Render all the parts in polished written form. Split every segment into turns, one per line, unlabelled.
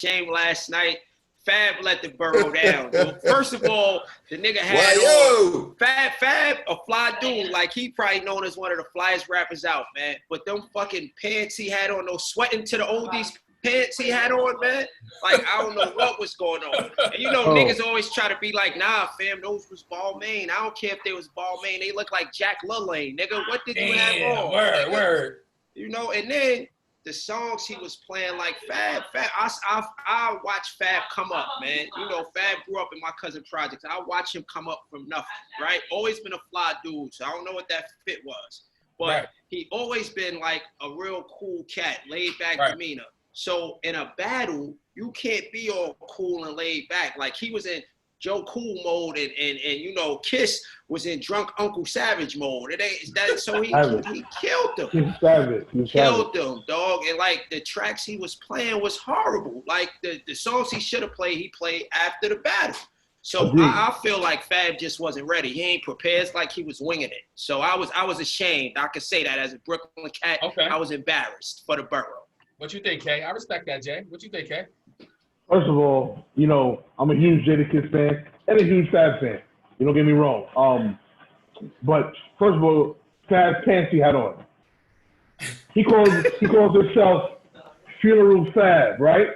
shame last night. Fab let the borough down, dude. First of all, the nigga had on Fab, a fly dude. Like, he probably known as one of the flyest rappers out, man. But them fucking pants he had on, those sweating to the oldies pants he had on, man. Like, I don't know what was going on. And you know, niggas always try to be like, nah, fam, those was Balmain. I don't care if they was Balmain. They look like Jack LaLanne, nigga. What did you have on?
Word.
You know, and then the songs he was playing, like Fab, I watch Fab come up, man. You know, Fab grew up in my cousin projects. I watch him come up from nothing, right? Always been a fly dude, so I don't know what that fit was. But he always been like a real cool cat, laid back demeanor. So in a battle, you can't be all cool and laid back. Like, he was in Joe Cool mode, and you know, Kiss was in drunk Uncle Savage mode. It ain't that, so he killed them.
He's savage.
Killed them, dog. And like, the tracks he was playing was horrible. Like, the songs he should have played, he played after the battle. So I feel like Fab just wasn't ready. He ain't prepared. It's like he was winging it. So I was ashamed. I could say that as a Brooklyn cat. Okay. I was embarrassed for the borough.
What you think, Kay? I respect that, Jay. What you think, Kay?
First of all, you know, I'm a huge Jadakiss fan and a huge Fab fan. You don't get me wrong. But first of all, Fab's pants he had on. He calls himself Funeral Fab, right?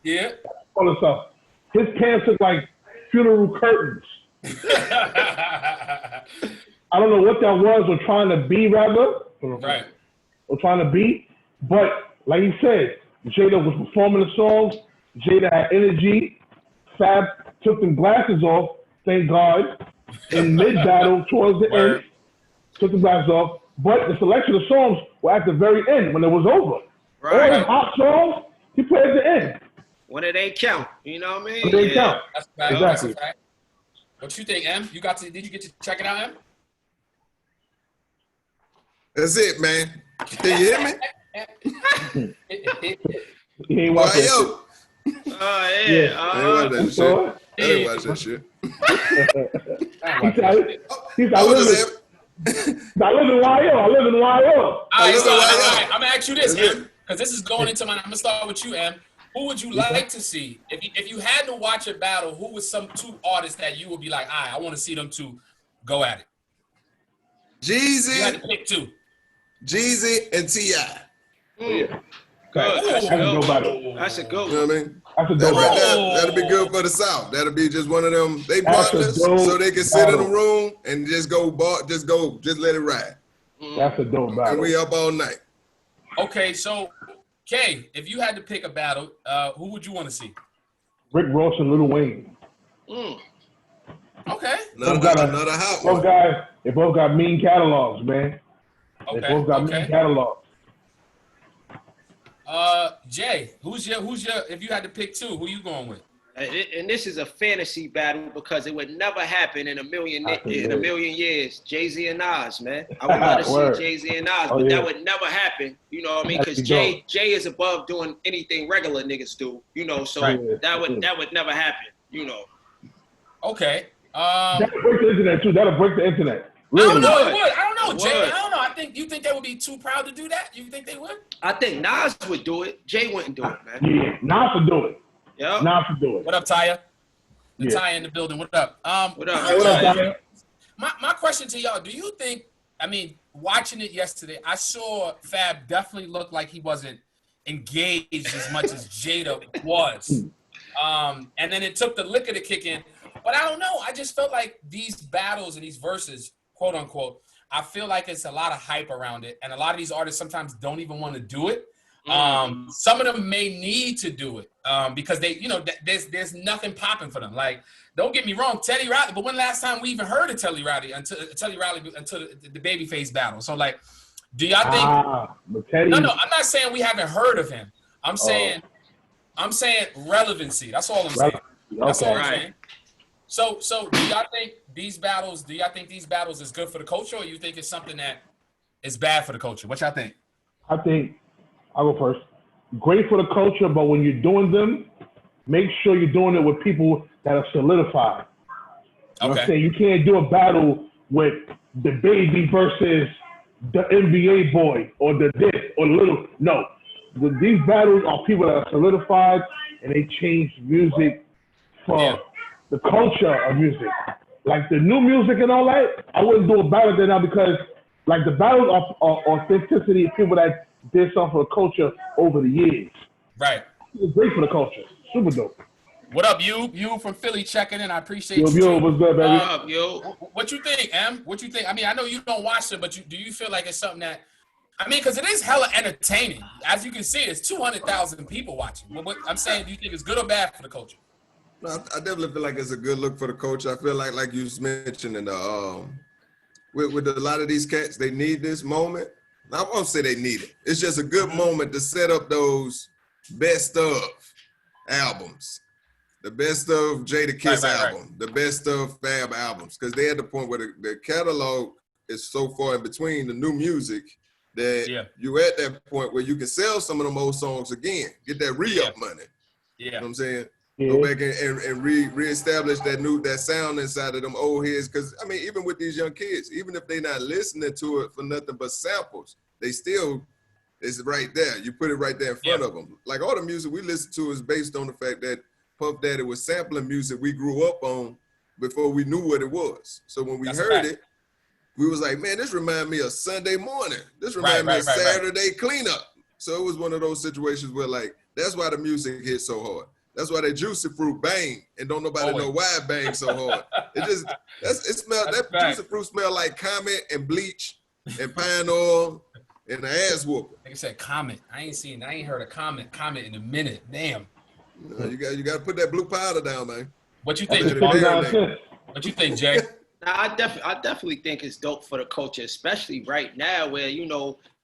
Yeah.
All this stuff. His pants look like funeral curtains. I don't know what that was, or trying to be, rather.
Right.
Or trying to be. But like he said, Jada was performing the songs. Jada had energy. Fab took them glasses off, thank God, in mid-battle towards the end. Took the glasses off. But the selection of songs were at the very end when it was over. All his hot songs, he played at the end.
When it ain't count, you know what I mean?
When it ain't count.
That's right.
Exactly.
That's right. What you think, Em? Did you get to check it out, Em?
That's it, man. Can you hear me?
He ain't watch that shit.
Oh, yeah.
I didn't watch that shit.
I live in YO.
All right, I'm gonna ask you this, Em, because this is going into I'm gonna start with you, Em. Who would you like to see if you had to watch a battle? Who was some two artists that you would be like, I want to see them two go at it?
Jeezy.
You had to pick two.
Jeezy and T.I.
Yeah.
That's a good battle. That's a good one.
You know what I mean?
That's a dope battle.
That'll be good for the South. That'll be just one of them. They partners, so they can sit in the room and just let it ride.
That's a dope battle.
And we up all night.
Okay, so Kay, if you had to pick a battle, who would you want to see?
Rick Ross and Lil Wayne.
Okay.
Another hot one.
They both got mean catalogs, man.
Okay.
They both got mean catalogs.
Jay, who's your? If you had to pick two, who you going with?
And this is a fantasy battle because it would never happen in a million years. Jay-Z and Nas, man. I would love to see Jay-Z and Nas, but that would never happen. You know what I mean? Because Jay is above doing anything regular niggas do. You know, so that would never happen. You know.
Okay.
That'll break the internet too. That'll break the internet.
Really? I don't know. It would. I don't know, Jay. I don't know. You think they would be too proud to do that? You think they would?
I think Nas would do it. Jay wouldn't do it, man.
Yeah, Nas would do it.
Yeah.
Nas would do it.
What up, Taya? Taya in the building. What up?
What up,
Taya?
My question to y'all: do you think? I mean, watching it yesterday, I saw Fab definitely look like he wasn't engaged as much as Jada was, and then it took the liquor to kick in. But I don't know. I just felt like these battles and these verses, quote unquote, I feel like it's a lot of hype around it. And a lot of these artists sometimes don't even want to do it. Some of them may need to do it because they, you know, there's nothing popping for them. Like, don't get me wrong, Teddy Riley. But when last time we even heard of Teddy Riley until the Babyface battle? So like, do y'all think? No, I'm not saying we haven't heard of him. I'm saying relevancy. That's all I'm saying. That's all I'm saying. So do y'all think these battles is good for the culture, or you think it's something that is bad for the culture? What y'all think?
I think I'll go first. Great for the culture, but when you're doing them, make sure you're doing it with people that are solidified. You know what I'm saying? You can't do a battle with the Baby versus the NBA boy or the this or the little. No. these battles are people that are solidified and they change music for the culture of music. Like the new music and all that, I wouldn't do a battle there now because like the battles are authenticity of people that did something for the culture over the years.
Right.
It's great for the culture. Super dope.
What up, you? You from Philly checking in. I appreciate you.
Yo, what's good, baby?
What up, yo?
What you think, Em? What you think? I mean, I know you don't watch it, but do you feel like it's something that, I mean, because it is hella entertaining. As you can see, it's 200,000 people watching. What I'm saying, do you think it's good or bad for the culture?
No, I definitely feel like it's a good look for the culture. I feel like you mentioned in the with a lot of these cats, they need this moment. I won't say they need it. It's just a good moment to set up those best of albums. The best of Jada Kiss album, the best of Fab albums, because they're at the point where the catalog is so far in between the new music that you're at that point where you can sell some of them old songs again, get that re-up money. You know what I'm saying?
Yeah.
Go back and reestablish that sound inside of them old heads. Because, I mean, even with these young kids, even if they're not listening to it for nothing but samples, they still, it's right there. You put it right there in front of them. Like all the music we listen to is based on the fact that Puff Daddy was sampling music we grew up on before we knew what it was. So when we heard it, we was like, man, this reminds me of Sunday morning. This reminds me of Saturday cleanup. So it was one of those situations where like, that's why the music hit so hard. That's why that Juicy Fruit bang, and don't nobody know why it bangs so hard. Juicy Fruit smell like Comet and bleach and pine oil and the ass whooping.
Like I said, Comet. I ain't heard a Comet in a minute. Damn.
You got to put that blue powder down, man.
What you think? What you think, Jay?
I definitely think it's dope for the culture, especially right now where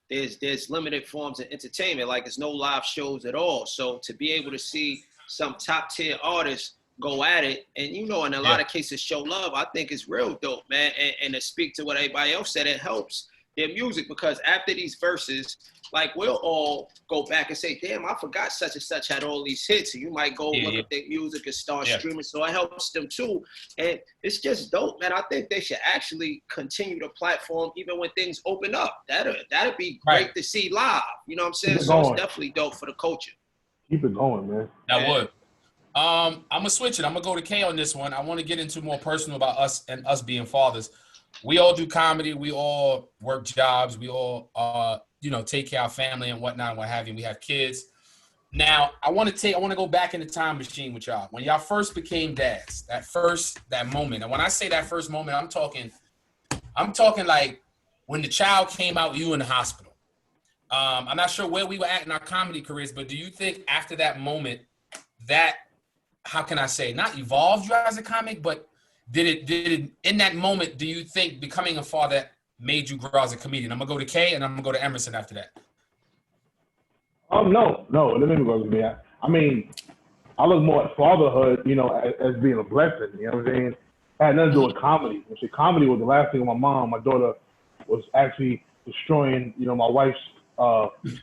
there's limited forms of entertainment, like there's no live shows at all. So to be able to see some top tier artists go at it and in a lot of cases show love, I think it's real dope, man. And to speak to what everybody else said, it helps their music because after these verses, like we'll all go back and say, damn, I forgot such and such had all these hits. And you might go look at their music and start streaming. So it helps them too. And it's just dope, man. I think they should actually continue the platform even when things open up. That'd be great to see live. You know what I'm saying? So it's definitely dope for the culture.
Keep it going, man.
That would. I'm gonna switch it. I'm gonna go to K on this one. I want to get into more personal about us and us being fathers. We all do comedy. We all work jobs. We all, take care of our family and whatnot and what have you. We have kids. Now, I want to go back in the time machine with y'all. When y'all first became dads, that moment. And when I say that first moment, I'm talking like when the child came out, you in the hospital. I'm not sure where we were at in our comedy careers, but do you think after that moment that, how can I say, not evolved you as a comic, but did it in that moment, do you think becoming a father made you grow as a comedian? I'm going to go to Kay and I'm going to go to Emerson after that.
No. Let me go to me. I mean, I look more at fatherhood, as being a blessing. You know what I'm saying? It had nothing to do with comedy. Comedy was the last thing on my mom. My daughter was actually destroying, my wife's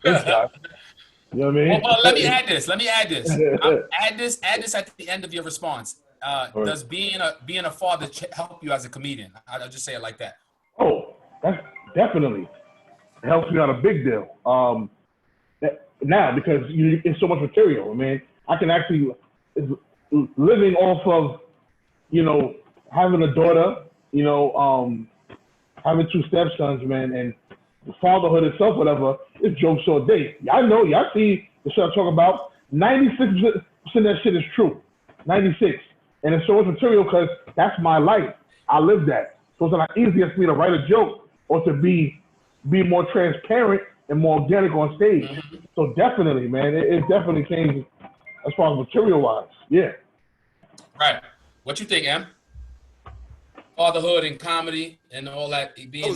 inside. You know what I mean?
Well, let me add this. Add this at the end of your response. Does being a father help you as a comedian? I'll just say it like that.
Oh, that's definitely. It helps me out a big deal. Now, because it's so much material. I mean, I can actually, living off of, having a daughter, having two stepsons, man, and the fatherhood itself, whatever, it's jokes all day. Y'all see the shit I talk about. 96% of that shit is true. 96. And it's so much material because that's my life. I live that. So it's a lot easier for me to write a joke or to be more transparent and more organic on stage. Mm-hmm. So definitely, man, it definitely changed as far as material-wise. Yeah.
Right. What you think, Em? Fatherhood and comedy and all that being
I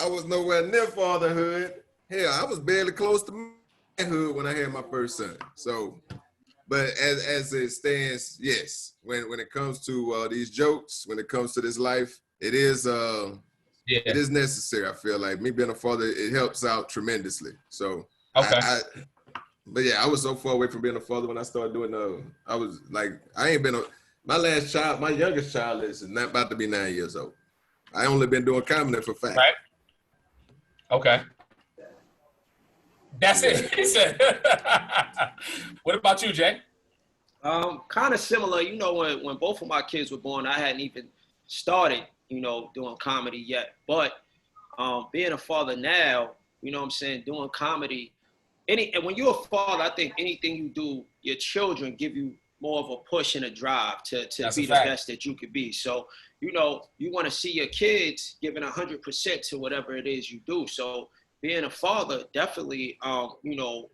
was nowhere near fatherhood. Hell, I was barely close to manhood when I had my first son. So, but as it stands, yes. When it comes to these jokes, when it comes to this life, it is necessary. I feel like me being a father, it helps out tremendously. So,
okay.
But yeah, I was so far away from being a father when I started doing I was like, my youngest child is not about to be 9 years old. I only been doing comedy for 5.
Right. Okay. That's it. He said. What about you, Jay?
Kind of similar. You know, when both of my kids were born, I hadn't even started, you know, doing comedy yet. But being a father now, you know what I'm saying, doing comedy, and when you're a father, I think anything you do, your children give you more of a push and a drive to be the best that you could be. So, you know, you want to see your kids giving 100% to whatever it is you do. So being a father definitely, you know,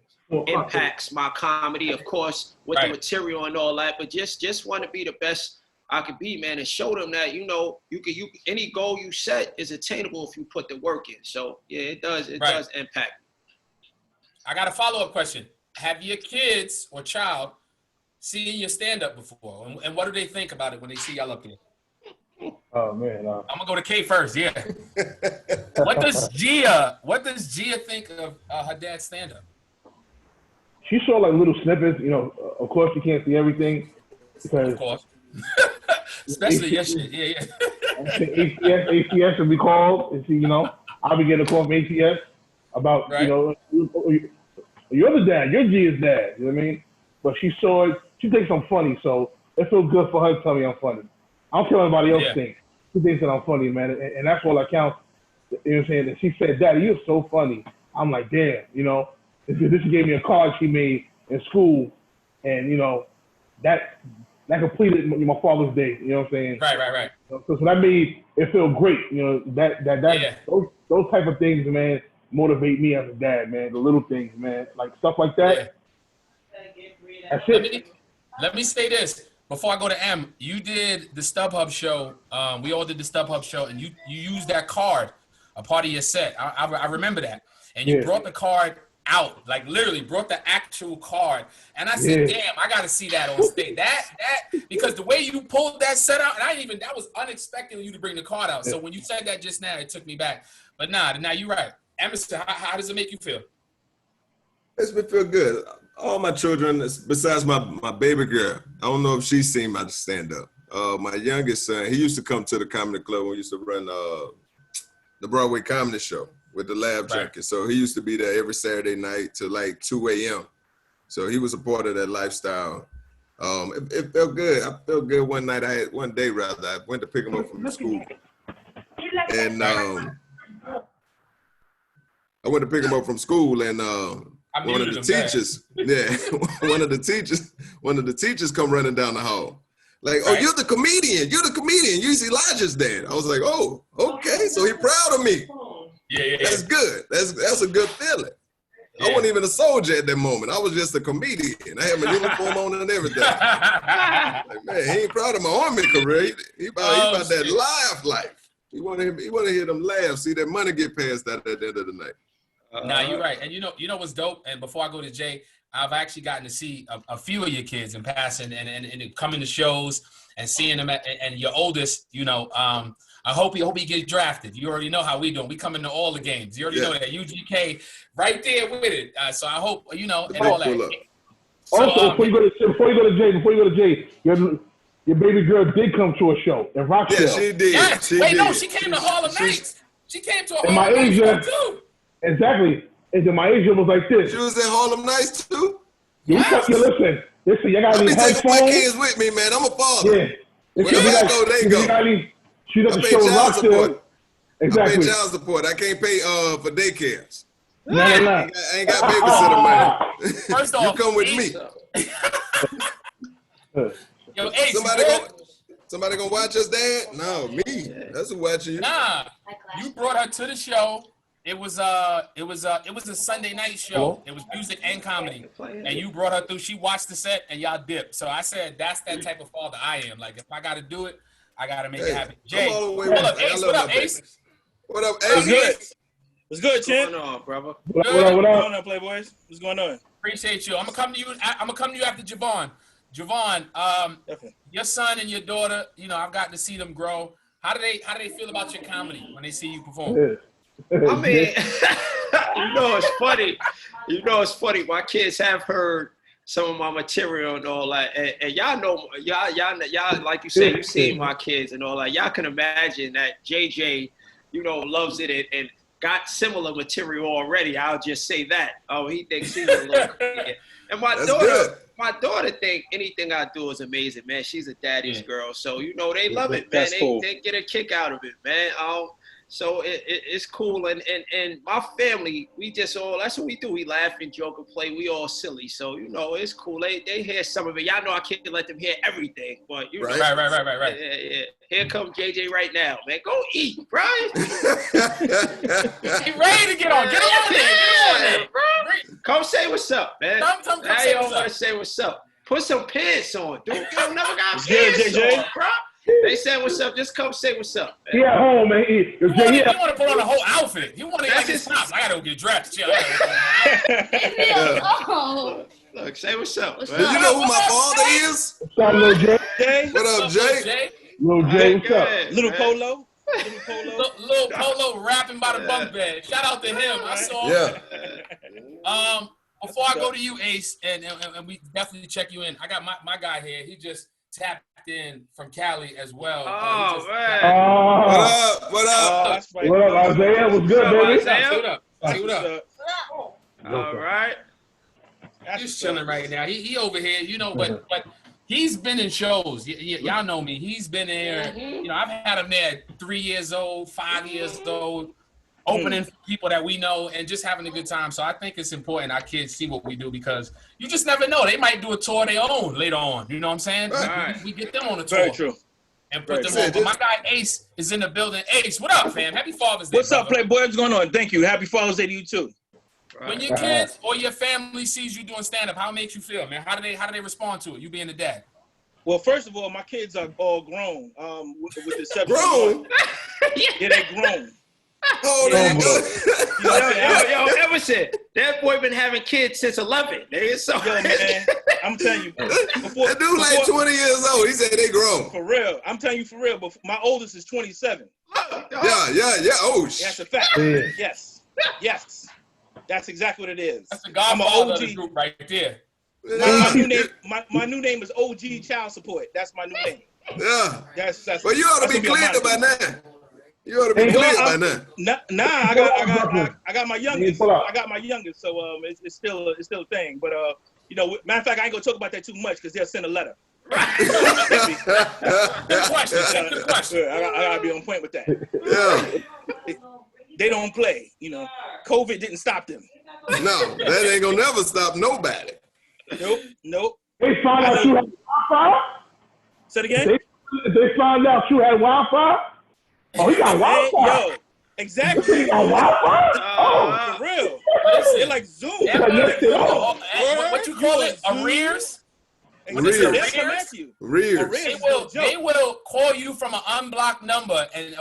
impacts my comedy, of course, with the material and all that, but just want to be the best I could be, man, and show them that, you know, you any goal you set is attainable if you put the work in. So yeah, it does impact.
I got a follow-up question. Have your kids or child seen your stand-up before, and what do they think about it when they see y'all up here?
Oh man,
I'm gonna go to Kay first. Yeah. What does Gia think of her dad's stand-up?
she saw like little snippets. You know, of course you can't see everything because
Of course. Especially your shit. Yeah.
ACS would be called, and she, you know, I'll be getting a call from ACS about, you know, you're the dad, you're Gia's dad. You know what I mean? But she saw it. She thinks I'm funny, so it feels good for her to tell me I'm funny. I don't care what anybody else thinks. She thinks that I'm funny, man, and that's all that counts. You know what I'm saying? And she said, "Daddy, you're so funny." I'm like, "Damn," you know. This gave me a card she made in school, and you know, that completed my Father's Day. You know what I'm saying?
Right.
So that made it feel great. You know, those type of things, man, motivate me as a dad, man. The little things, man, like stuff like that. That's it.
Let me say this before I go to M. You did the StubHub show. We all did the StubHub show, and you used that card, a part of your set. I remember that, and you brought the card out, like literally brought the actual card, and I said, "Damn, I got to see that on stage." That because the way you pulled that set out, and that was unexpected of you to bring the card out. So when you said that just now, it took me back. But now you're right, Emerson. How does it make you feel?
It's been feel good. All my children, besides my baby girl, I don't know if she's seen my stand up. My youngest son, he used to come to the comedy club when we used to run the Broadway comedy show with the Lab Junkie. So he used to be there every Saturday night till like 2 a.m. So he was a part of that lifestyle. It felt good. I felt good one day, I went to pick him up from school. And I went to pick him up from school, and one of the teachers come running down the hall. Like, "Oh, you're the comedian. You're Elijah's dad." I was like, "Oh, okay." So he proud of me.
Yeah.
That's good. That's a good feeling. Yeah. I wasn't even a soldier at that moment. I was just a comedian. I had my uniform on and everything. Like, man, he ain't proud of my army career. He about that life. He want to hear them laugh, see that money get passed out at the end of the night.
Nah, you're right. And you know what's dope? And before I go to Jay, I've actually gotten to see a few of your kids in passing and coming to shows and seeing them. And your oldest, you know, I hope he gets drafted. You already know how we do. We come into all the games. You already know that. UGK right there with it. So I hope, you know, and all that.
Also, before you go to Jay, your baby girl did come to a show in Rockville.
Yeah, she did.
Yes. No, she came to Harlem Nights. She came to a Harlem Nights show too.
Exactly. And then my Asia was like this.
She was at Harlem Nights too?
Yes. Listen, y'all got these headphones.
Taking my kids with me, man. I'm a father.
Yeah.
Wherever I go, they go.
She doesn't show
child support.
Exactly.
I pay child support. I can't pay for daycares.
No.
I ain't got babysitter money.
First off,
you come with me.
Yo,
somebody gonna watch us, Dad? No, me. That's who watching you.
Nah, you brought her to the show. It was a Sunday night show. It was music and comedy, and you brought her through. She watched the set, and y'all dipped. So I said, that's that type of father I am. Like, if I got to do it, I got to make it happen. Jay, what up, Ace? What up, Ace?
What up, Ace?
What's good, Chin?
What's going on, brother?
What up?
What's going on, Playboys? What's going on?
Appreciate you. I'm gonna come to you after Jevon. Jevon, your son and your daughter, you know, I've gotten to see them grow. How do they feel about your comedy when they see you perform?
I mean, it's funny. My kids have heard some of my material and all that, and y'all know, y'all like you said, you seen my kids and all that. Y'all can imagine that JJ, you know, loves it, and got similar material already. I'll just say that. Oh, he thinks he's a little yeah. And my daughter think anything I do is amazing, man. She's a daddy's girl, so you know they love it, man. They get a kick out of it, man. So it's cool, and my family, we just all, that's what we do. We laugh and joke and play. We all silly, so you know it's cool. They hear some of it. Y'all know I can't let them hear everything, but you know.
Right.
Yeah. Here comes JJ right now, man. Go eat, Brian.
He ready to get on. Get on there, bro.
Come say what's up, man.
Come
now
say
y'all
what's
want to
up.
say what's up. Put some pants on, dude. You don't never got
good,
pants
JJ?
on, bro. They said what's up. Just come say what's up, man.
He at home, man.
He want to put on a whole outfit. He want to like his tops. I gotta go get dressed. Chill.
Look, say what's up.
Do you know who my father is?
What's up, Lil Jay?
Jay,
What up, Jay?
Lil Jay, what's up?
Little Polo. Little Polo.
Little Polo rapping by the bunk bed. Shout out to him. I saw.
Yeah.
Before I go to you, Ace, and we definitely check you in. I got my guy here. He just tapped in from Cali as well.
Oh, man.
What up?
That's right.
What up, Isaiah? What's good, baby?
Say what up. Say what up.
All right.
He's chilling right now. He over here, you know, but he's been in shows. Y'all know me. He's been there. You know, I've had him there 3 years old, 5 years old, opening for people that we know and just having a good time. So I think it's important our kids see what we do because you just never know. They might do a tour of their own later on. You know what I'm saying?
Right.
We get them on a tour.
Very true.
And put them on. But my guy Ace is in the building. Ace, what up, fam? Happy Father's Day.
What's up,
brother.
Playboy? What's going on? Thank you. Happy Father's Day to you too.
When your kids or your family sees you doing stand-up, how it makes you feel, man? How do they respond to it? You being the dad.
Well, first of all, my kids are all grown. With the exception
Grown?
Yeah, they grown.
Oh, there you go.
Yo, Emerson, that boy been having kids since 11. So
Yo, man, I'm telling you.
That dude like 20 years old. He said they grown.
For real. I'm telling you for real. But my oldest is 27.
Yeah. Oh,
That's a fact.
Yeah.
Yes. That's exactly what it is.
That's the
I'm an
godfather of
OG.
the group right there.
My new name is OG Child Support. That's my new name.
Yeah.
That's
But you ought to be cleared by now. You ought to be cleared by now.
Nah, I got my youngest. I got my youngest, so it's still a thing. But you know, matter of fact, I ain't gonna talk about that too much because they'll send a letter.
Good question.
I gotta be on point with that.
Yeah.
They don't play. You know, COVID didn't stop them.
No, that ain't gonna never stop nobody.
Nope.
They found out you had Wi-Fi?
Say it again.
They found out you had Wi-Fi? Oh, he got Wi-Fi.
Yo, exactly.
He got Wi-Fi?
For real.
Listen,
They're like Zoom.
what you call it? Arrears?
They'll come at you.
Rears.
They will call you from an unblocked number and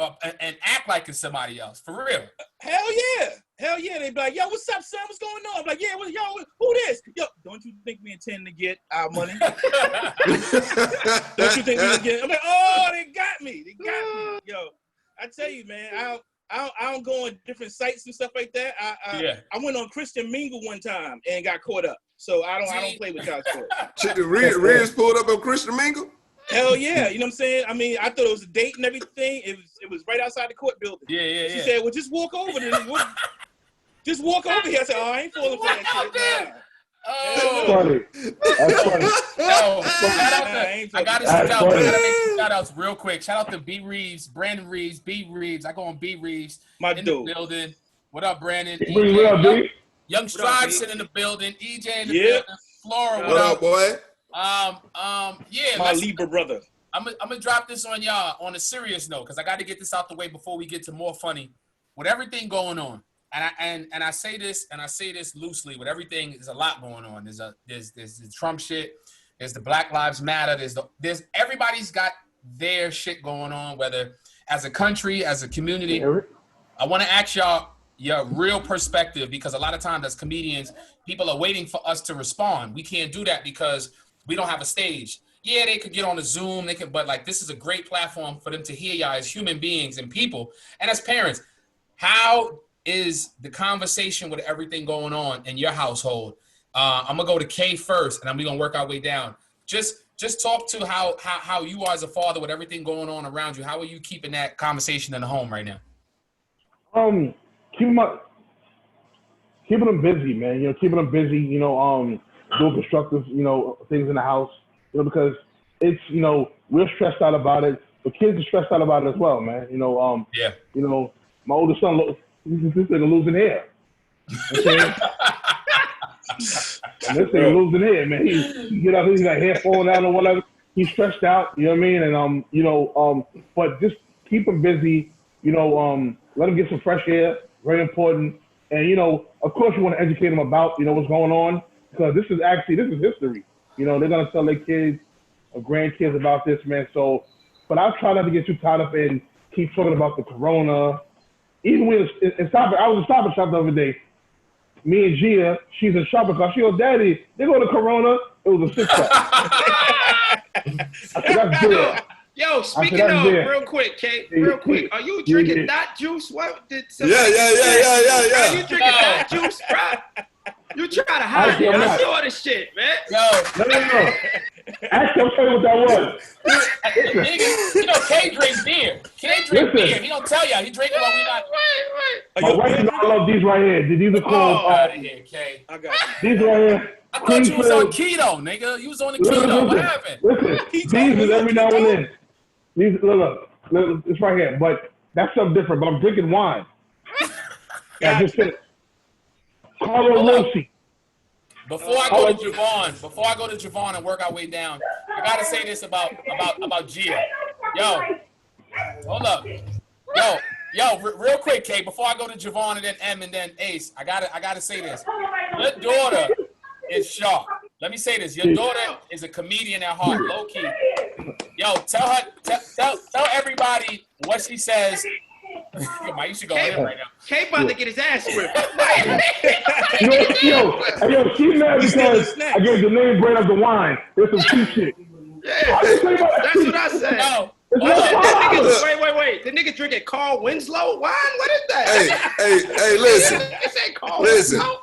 act like it's somebody else. For real.
Hell yeah. They be like, yo, what's up, son? What's going on? I'm like, yeah, who this? Yo, don't you think we intend to get our money? Don't you think we can get? I'm like, oh, they got me. Yo, I tell you, man, I don't go on different sites and stuff like that. I went on Christian Mingle one time and got caught up. So I don't play with y'all sport.
Rears pulled up on Christian Mingle?
Hell yeah, you know what I'm saying? I mean, I thought it was a date and everything. It was right outside the court building.
Yeah.
She said, well, just walk over there. Just walk over here. I said, oh, I ain't falling for that shit.
Funny. That's funny.
Yo, I gotta make some shout outs real quick. Shout out to B Reeves, Brandon Reeves, B Reeves. I go on B Reeves
My
in
dude.
the building. What up, Brandon?
What up, B?
Young Striveson in the building. EJ in the building. Flora,
What up, boy?
Yeah.
My Libra brother.
I'm gonna drop this on y'all on a serious note because I got to get this out the way before we get to more funny. With everything going on, and I say this loosely. With everything, there's a lot going on. There's the Trump shit. There's the Black Lives Matter. There's everybody's got their shit going on. Whether as a country, as a community, I want to ask y'all your real perspective because a lot of times as comedians, people are waiting for us to respond. We can't do that because we don't have a stage. Yeah, they could get on a Zoom, but like this is a great platform for them to hear y'all as human beings and people and as parents. How is the conversation with everything going on in your household? I'm gonna go to Kay first, and we're gonna work our way down. Just talk to how you are as a father with everything going on around you. How are you keeping that conversation in the home right now?
keeping them busy, man. You know, keeping them busy. You know, doing constructive, you know, things in the house. You know, because it's, you know, we're stressed out about it. The kids are stressed out about it as well, man. You know,
yeah.
You know, my oldest son, this nigga losing hair. You know and this nigga losing hair, man. He get up, he's got hair falling out or whatever. He's stressed out, you know what I mean? And you know, but just keep him busy. You know, let him get some fresh air. Very important. And you know, of course, you want to educate them about, you know, what's going on, because this is history. You know, they're gonna tell their kids or grandkids about this, man. So, but I try not to get too tied up and keep talking about the corona. Even when I was in Stop and Shop the other day. Me and Gia, she's in shopping car. She goes, Daddy, they go to Corona. It was a 6-pack. I said, that's good.
Yo, speaking of, real quick, Kate, real quick, are you drinking that juice? What did
Yeah.
Are you drinking that juice, bro? You try to hide it. I saw this shit, man.
No. Actually, I'm telling you what that was.
Nigga, you know, K drink beer. K drink beer. He don't tell y'all. He drinking while we not.
My wife and I love these right here. These are called.
Out of here, K.
I got you.
These right here.
I thought you was on keto, nigga. You was on the keto. What happened?
Listen, these is every now and then. These, look, it's right here. But that's something different. But I'm drinking wine. Yeah, just finished. Carlo Rossi.
Before I go to Jevon and work our way down, I gotta say this about Gia. Yo, hold up. Yo, real quick, K. Before I go to Jevon and then M and then Ace, I gotta say this. Your daughter is sharp. Let me say this. Your daughter is a comedian at heart, low key. Yo, tell everybody what she says. You should go in right now.
K about to get his ass whipped.
yo, she mad because I gave the name brand of the wine. There's some cheap shit.
Yeah, that's what I said.
No.
Wait. The nigga drinking Carl Winslow wine? What is that?
Hey, listen.
This ain't Carl
Listen.
Winslow.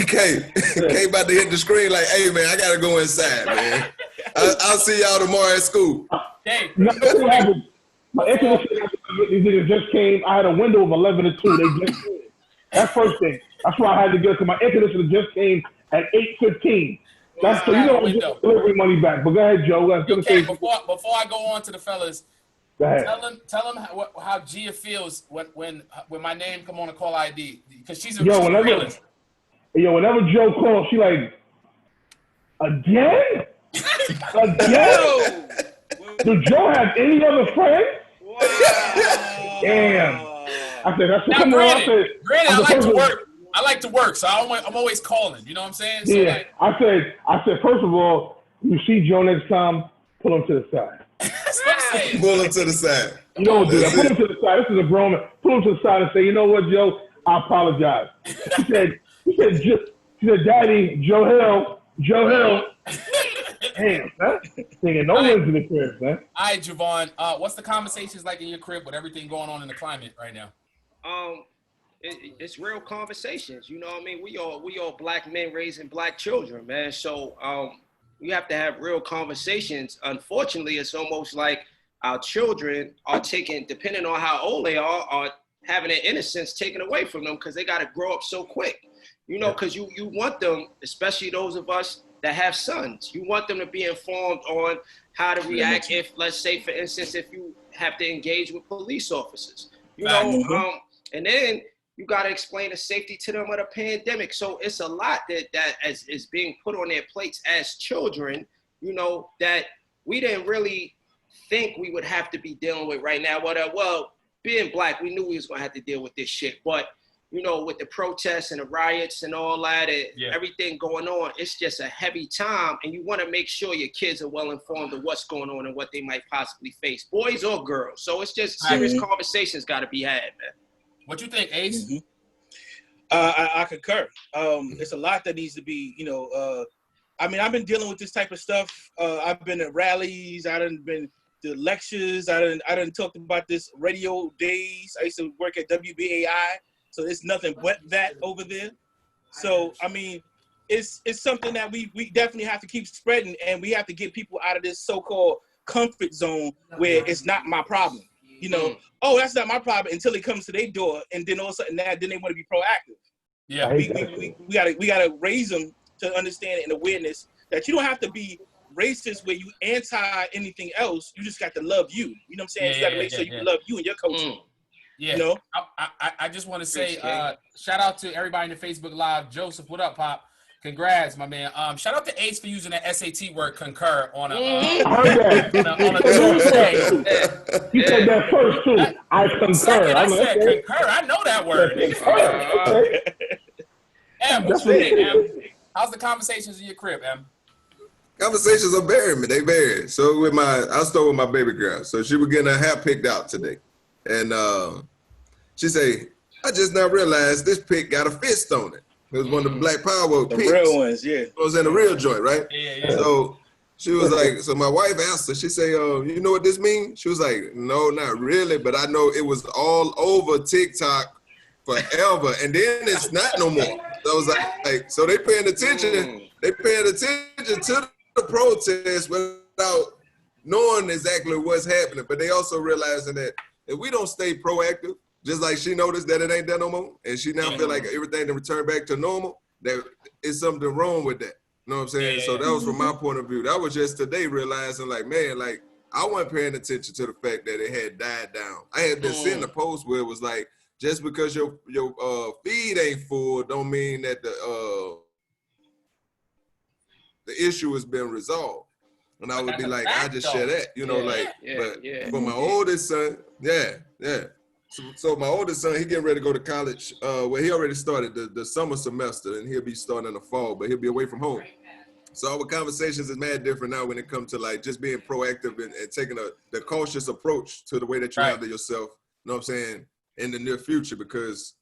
K about to hit the screen like, hey, man, I got to go inside, man. I'll see y'all tomorrow at school.
Hey.
My air conditioner, these niggas just came. I had a window of 11 to 2. They just came. That's first thing. That's why I had to go, because my air conditioner just came at 8:15. That's so you know I'm getting delivery money back. But go ahead, Joe.
Okay, before I go on to the fellas,
go ahead.
Tell them how Gia feels when my name come on the call ID, because she's a
realist. Whenever Joe calls, she like, again? Again? Do Joe have any other friends?
Wow.
Damn. I said, that's
now, granted, I like to work. I like to work, so I'm always calling. You know what I'm saying? So
yeah. I said, first of all, you see Joe next time, pull him to the side.
That's what I'm saying.
Pull him to the side.
You don't do that. Pull him to the side. This is a grown man. Pull him to the side and say, you know what, Joe? I apologize. She said, Daddy, Joe Hill. Damn, man. Thinking no one's in the crib, man.
All right, Jevon. What's the conversations like in your crib with everything going on in the climate right now?
It's real conversations. You know what I mean? We all black men raising black children, man. So we have to have real conversations. Unfortunately, it's almost like our children are taking, depending on how old they are having their innocence taken away from them because they got to grow up so quick. You know, because you want them, especially those of us that have sons, you want them to be informed on how to react if, let's say, for instance, if you have to engage with police officers, you know, and then you got to explain the safety to them of the pandemic. So it's a lot that is being put on their plates as children, you know, that we didn't really think we would have to be dealing with right now. Well, being black, we knew we was going to have to deal with this shit, but you know, with the protests and the riots and all that, and everything going on, it's just a heavy time. And you want to make sure your kids are well informed of what's going on and what they might possibly face, boys or girls. So it's just serious conversations got to be had, man.
What you think, Ace?
Mm-hmm. I concur. It's a lot that needs to be, you know, I mean, I've been dealing with this type of stuff. I've been at rallies. I done been to lectures. I done talked about this radio days. I used to work at WBAI. So it's nothing but that over there. So, I mean, it's something that we definitely have to keep spreading, and we have to get people out of this so-called comfort zone where it's not my problem. You know, oh, that's not my problem until it comes to their door, and then all of a sudden then they want to be proactive.
Yeah,
we gotta raise them to understand and awareness that you don't have to be racist where you anti anything else. You just got to love you. You know what I'm saying? You got to make sure you love you and your culture.
Yeah.
You know?
I just want to say shout out to everybody in the Facebook Live. Joseph, what up, Pop? Congrats, my man. Shout out to Ace for using the SAT word concur on a Tuesday.
He said that first too. I concur.
I said concur. I know that word. Em, what you think, Em? How's the conversations in your crib, Em?
Conversations are varying, they vary. So I'll start with my baby girl. So she was getting her hair picked out today. And she say, I just now realized this pick got a fist on it. It was one of the Black Power picks.
The real ones, yeah.
It was in the real joint, right?
Yeah.
So she was like, so my wife asked her, she say, you know what this means? She was like, no, not really, but I know it was all over TikTok forever, and then it's not no more. So I was like, so they paying attention to the protest without knowing exactly what's happening, but they also realizing that if we don't stay proactive, just like she noticed that it ain't there no more, and she now feel like everything to return back to normal, that is something wrong with that. You know what I'm saying? So that was from my point of view. That was just today realizing, like, man, like, I wasn't paying attention to the fact that it had died down. I had been seeing a post where it was like, just because your feed ain't full don't mean that the issue has been resolved. And I would be like, I just share that, you know, but for my oldest son, So my oldest son, he getting ready to go to college. Well, he already started the summer semester, and he'll be starting in the fall, but he'll be away from home. So our conversations is mad different now when it comes to like just being proactive and taking the cautious approach to the way that you handle yourself, you know what I'm saying, in the near future, because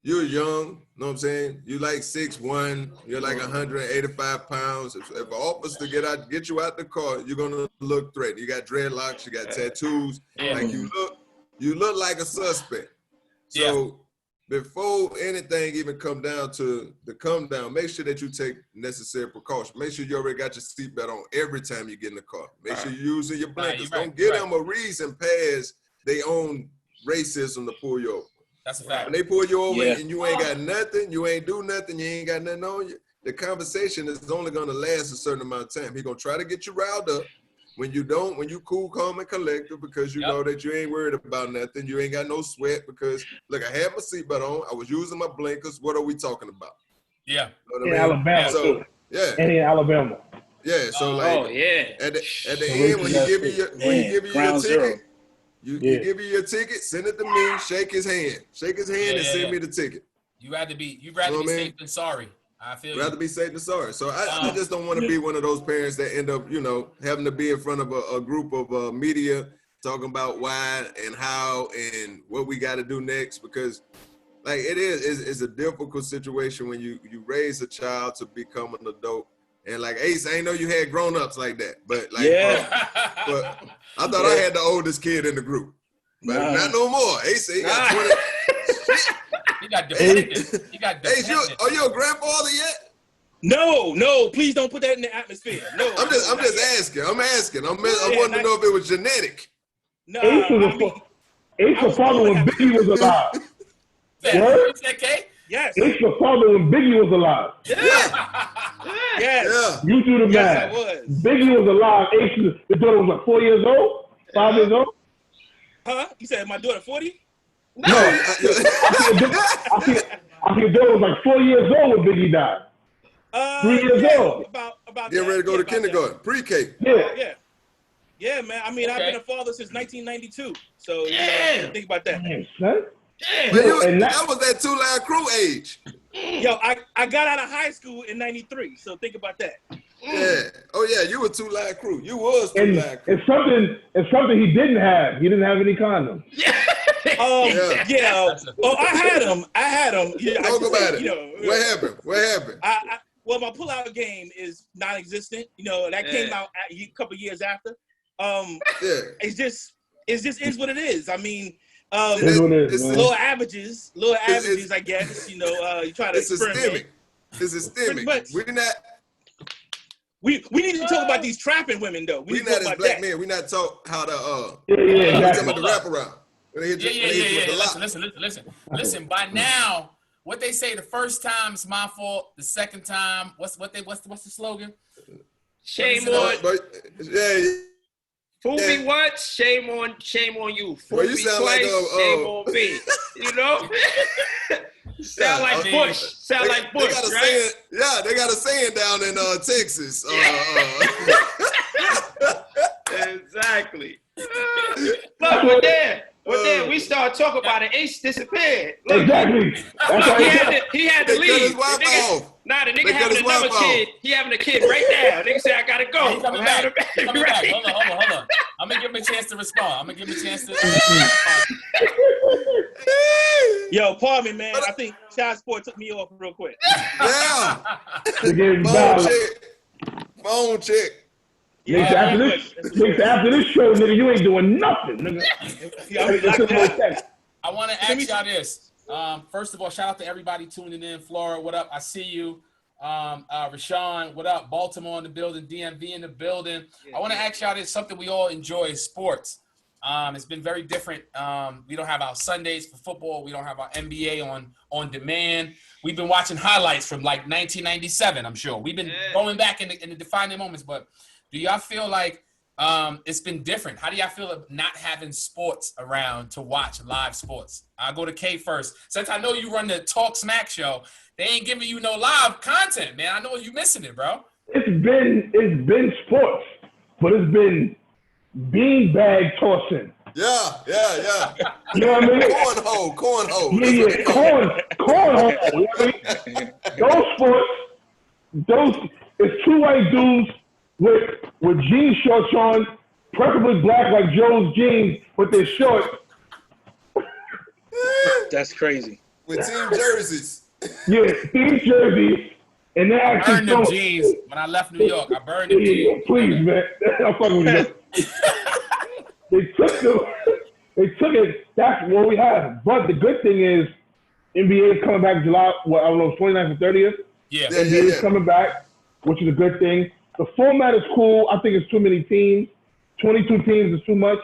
you're young, you know what I'm saying? You like 6'1", you're like 185 pounds. If an officer get you out the car, you're gonna look threatened. You got dreadlocks, you got tattoos, like you look like a suspect. So before anything even come down to the come down, make sure that you take necessary precaution. Make sure you already got your seatbelt on every time you get in the car. Make sure you're using your blinkers. Don't give them a reason past their own racism to pull you over.
That's a fact.
When they pull you over and you ain't got nothing, you ain't do nothing, you ain't got nothing on you, the conversation is only gonna last a certain amount of time. He gonna try to get you riled up. When you don't, when you cool, calm, and collected, because you know that you ain't worried about nothing, you ain't got no sweat, because look, I had my seatbelt on, I was using my blinkers. What are we talking about?
You know in Alabama too. And in Alabama.
Yeah. So like, at the end, when you give you your ticket, you give you your ticket, send it to me, shake his hand, and send me the ticket.
You'd rather be safe than sorry. I feel
rather be safe than sorry. So I just don't want to be one of those parents that end up, you know, having to be in front of a group of media talking about why and how and what we got to do next, because like it's a difficult situation when you raise a child to become an adult. And like Ace, I ain't know you had grown-ups like that, but like, but I thought I had the oldest kid in the group, but not no more. Ace, he got 20.
He got defended.
Ace, are you a grandfather yet?
No, please don't put that in the atmosphere. No,
I'm just asking. I wanted to know if it was genetic.
No,
Ace was father when Biggie was alive.
Yes.
Ace was father when Biggie was alive.
Yes.
You do the math. Biggie was alive. Ace, the daughter was like 4 years old, 5 years old.
Huh? You said my daughter 40?
No. I think the daughter was like 4 years old when Biggie died. 3 years old.
About
getting ready to go to kindergarten, pre-K.
Yeah, man. I mean, I've been a father since 1992. So you know, think about that.
That was that two-line crew age.
Yo, I got out of high school in 93, so think about that.
Yeah. Oh yeah, you were two-line crew. You was two-line crew.
It's something he didn't have. He didn't have any condoms.
Oh, I had them. Yeah,
talk about it. You know, what happened?
Well, my pullout game is non-existent. You know, that came out a couple years after. It's just is what it is. I mean, lower averages, I guess. You know, you try to experiment.
It's systemic. We're not.
We need to talk about these trapping women though.
We not as black men. We not talk how to
exactly.
about the wrap-around.
Listen. By now, what they say, the first time's my fault. The second time, what's the slogan?
Shame on. Fool me once, shame on you. Fool me twice, shame on me. You know? Sound like Bush. Sound like Bush, right?
They got a saying down in Texas.
Exactly. Look, we're there. We started talking about it. Ace disappeared. Look,
exactly.
He had to leave. The nigga having another kid. He having a kid right now. Nigga said, I gotta go.
He's coming back. Hold on. I'm gonna give him a chance to respond.
Yo, pardon me, man. I think child support took me off real quick.
Yeah. Phone check.
Yeah, after this show, nigga, you ain't doing nothing, nigga.
I want to ask y'all this. First of all, shout out to everybody tuning in. Flora, what up? I see you. Rashawn, what up? Baltimore in the building. DMV in the building. I want to ask y'all this. Something we all enjoy is sports. It's been very different. We don't have our Sundays for football. We don't have our NBA on demand. We've been watching highlights from like 1997, I'm sure. We've been going back in the defining moments, but do y'all feel like it's been different? How do y'all feel of not having sports around to watch live sports? I'll go to Kay first. Since I know you run the Talk Smack show, they ain't giving you no live content, man. I know you missing it, bro.
It's been sports, but it's been beanbag tossing.
Yeah.
You know what I mean?
Cornhole.
Yeah, cornhole. You know what I mean? Those sports, it's two white dudes with jean shorts on, preferably black like Joe's jeans, but they're short.
That's crazy.
With team jerseys.
Yeah, team jerseys. And they actually
burned them jeans when I left New York. I burned them jeans.
Please, man. I'm fucking with you. They took it. That's what we have. But the good thing is, NBA is coming back July, 29th and 30th.
Yeah.
NBA is coming back, which is a good thing. The format is cool. I think it's too many teams. 22 teams is too much.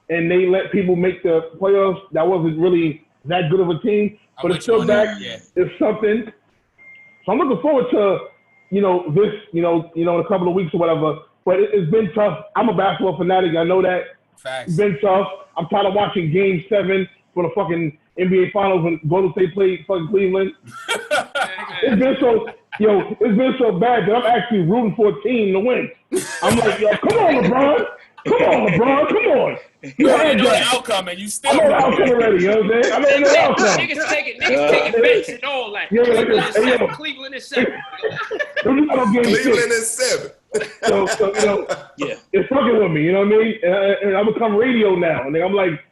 And they let people make the playoffs. That wasn't really that good of a team. But it's still back. It's something. So I'm looking forward to, this, in a couple of weeks or whatever. But it's been tough. I'm a basketball fanatic. I know that.
Facts.
It's been tough. I'm tired of watching Game 7 for the fucking NBA Finals when Golden State played fucking Cleveland. It's been so bad that I'm actually rooting for a team to win. I'm like, yo, come on, LeBron. Come on.
You already know the outcome, and you still.
I know the outcome already, you know what I'm saying? I know the outcome.
Niggas taking bets and all that.
Yeah.
Cleveland is 7.
Cleveland
is 7.
So it's fucking with me, you know what I mean? And I become radio now, and I'm like,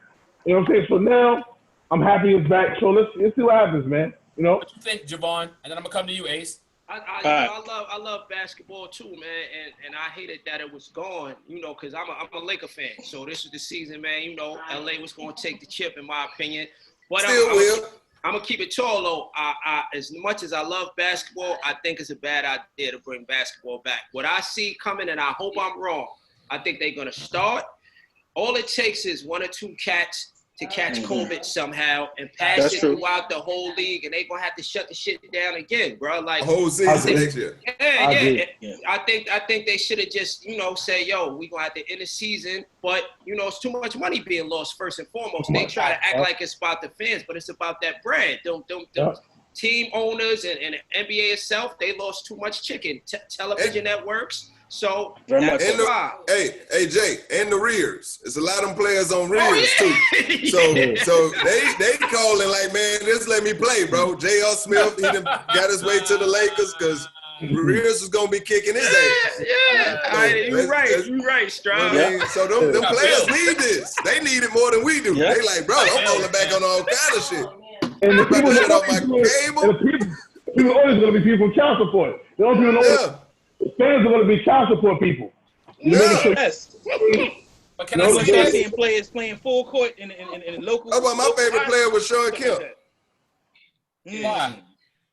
you know what I'm saying? So now I'm happy it's back. So let's see what happens, man.
What you think, Jevon? And then I'm gonna come to you, Ace.
I love basketball too, man, and I hated that it was gone, because I'm a Laker fan. So this is the season, man. LA was gonna take the chip, in my opinion. But I'm gonna keep it tall, though. I as much as I love basketball, I think it's a bad idea to bring basketball back. What I see coming, and I hope I'm wrong, I think they're gonna start. All it takes is one or two cats to catch COVID somehow and pass it throughout the whole league, and they're gonna have to shut the shit down again, bro. Like
whole season next year.
Yeah. I think they should have just, say, yo, we gonna have to end the season, but it's too much money being lost first and foremost. They try to act like it's about the fans, but it's about that bread. Them team owners and the NBA itself, they lost too much chicken. Television networks. So that's why.
Hey, Jay, and the rears. There's a lot of them players on rears too. So they calling like, man, just let me play, bro. J.R. Smith, he done got his way to the Lakers because Rears is gonna be kicking his ass.
You're right, Strive.
So them players need this. They need it more than we do. They like, bro, I'm falling back on all kind of shit.
And the people that off my cable. People always gonna be people from child support. They don't even know. Fans are going to be child support people.
Yes.
But can I say
that? Seeing players playing full court in local.
How about my favorite player was Sean Kemp?
Why?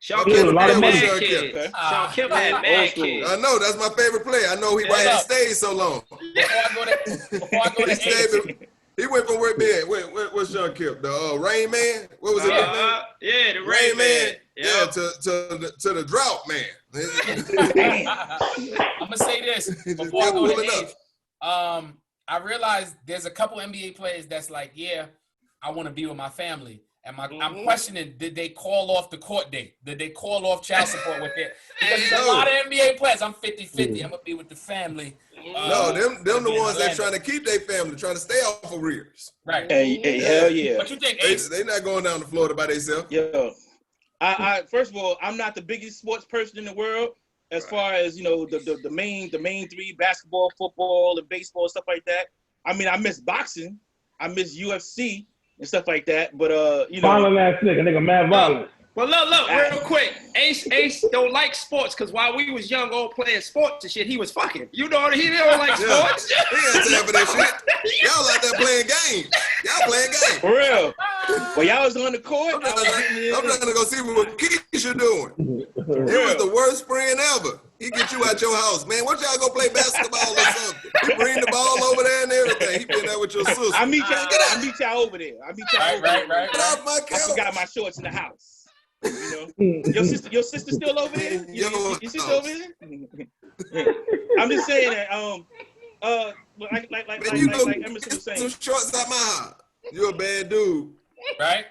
Sean Kemp had mad kids.
Okay.
Sean Kemp had mad kids.
I know, that's my favorite player. I know why he stayed so long.
Before I go to
he went from where what's Sean Kemp? The Rain Man? What was it?
Yeah, the Rain Man.
Yeah, to the Drought Man.
I'm gonna say this before I go to Ace. I realized there's a couple NBA players that's like, yeah, I want to be with my family. And I'm questioning, did they call off the court date? Did they call off child support with it? Because there's a lot of NBA players. I'm 50-50. I'm going to be with the family.
No, them the ones that trying to keep their family, trying to stay off of arrears.
Right.
Hey, hell yeah.
What you think, Ace?
They not going down to Florida by themselves.
Yo, I first of all, I'm not the biggest sports person in the world as far as, the main three, basketball, football, and baseball, stuff like that. I mean, I miss boxing. I miss UFC. And stuff like that, but
violent ass nigga mad violent.
Well, look, real quick. Ace don't like sports because while we was young, all playing sports and shit, he was fucking. He don't like sports.
He ain't time for that shit. Y'all out there playing games. Y'all playing games.
For real. Well, y'all was on the court.
I'm trying to go see what Keisha doing. It was the worst friend ever. He get you out your house, man. What y'all go play basketball or something? He bring the ball over there and everything. He been there with your sister.
I meet y'all over there.
Right.
Get off my couch.
I forgot my shorts in the house. Your sister still over there? Your sister over there? I'm just saying that. Like Emerson was saying.
Some shorts out my house. You're a bad dude,
right?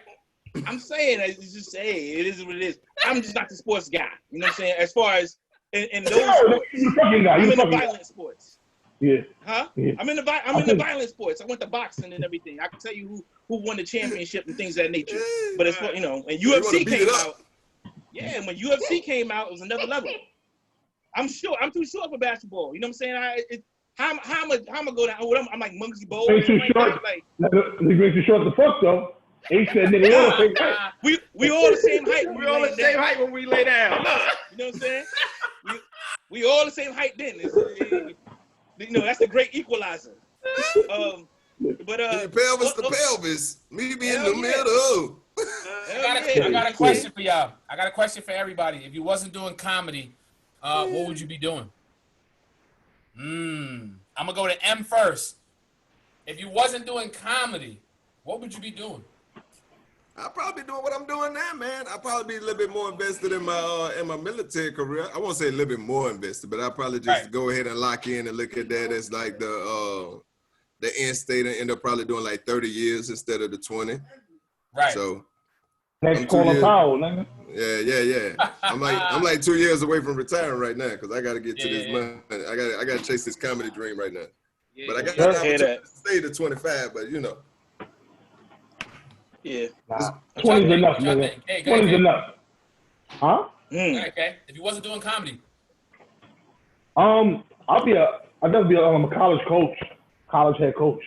I'm saying that it's just it is what it is. I'm just not the sports guy. You know what I'm saying? As far as in those sports, I'm in the violent sports.
Yeah.
Huh? Yeah. I'm in the violent sports. I went to boxing and everything. I can tell you who won the championship and things of that nature. But it's and UFC came out. Yeah, and when UFC came out, it was another level. I'm too short for basketball. You know what I'm saying? How am I go down? I'm like Monkey Bowl.
Ain't too short. Nigga too short the fuck though. Ace said nigga all the same height.
We all the same height.
We all the same height when we lay down.
You know what I'm saying? We all the same height then. That's a great equalizer. But
pelvis to pelvis, me be in the middle.
I got a question for y'all. I got a question for everybody. If you wasn't doing comedy, what would you be doing? I'm gonna go to M first. If you wasn't doing comedy, what would you be doing?
I'd probably be doing what I'm doing now, man. I'd probably be a little bit more invested in my military career. I won't say a little bit more invested, but I'd probably just go ahead and lock in and look at that as like the end state and end up probably doing like 30 years instead of the 20.
Right.
So
next call Powell, nigga.
Yeah. I'm like 2 years away from retiring right now because I got to get to this money. I got to chase this comedy dream right now. Yeah, but I got the opportunity to stay to 25, but
Yeah.
Nah. 20's enough, nigga. 20's enough. Huh?
Okay. If you wasn't doing comedy.
I'd definitely be a college head coach.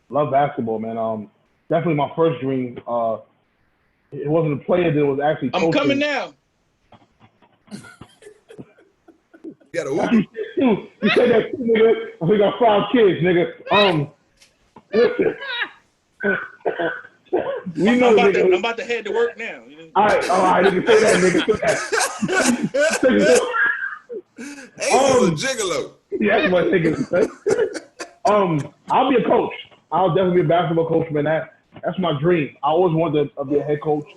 Love basketball, man. Definitely my first dream. It wasn't a player, it was actually coaching.
I'm coming now.
You got a
You said that too, nigga. We got 5 kids, nigga. Listen.
I'm about to head to work now.
All right, nigga, say that, nigga.
Ace is a gigolo.
Yeah, that's what niggas say. I'll be a coach. I'll definitely be a basketball coach, man. That's my dream. I always wanted to be a head coach.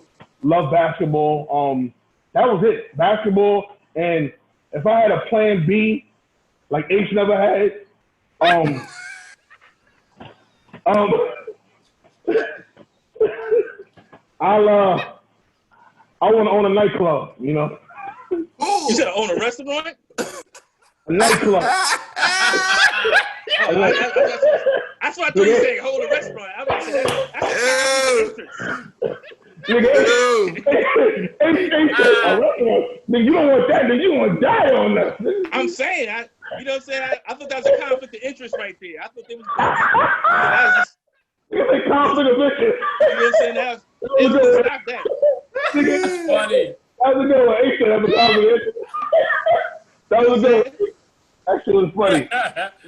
Love basketball. That was it. Basketball. And if I had a plan B, like Ace never had, I want to own a nightclub,
You said own a restaurant?
A nightclub.
That's what I thought you said. Hold a restaurant. I was
Nigga, you don't want that. Nigga, you want to die on us.
I'm saying, I thought that was a conflict of interest right there. I thought there was.
It's a conflict of interest.
You know what I'm saying? Stop that.
That's funny.
That was a good one. Ace said that was a conflict of interest. That was good. That shit was funny.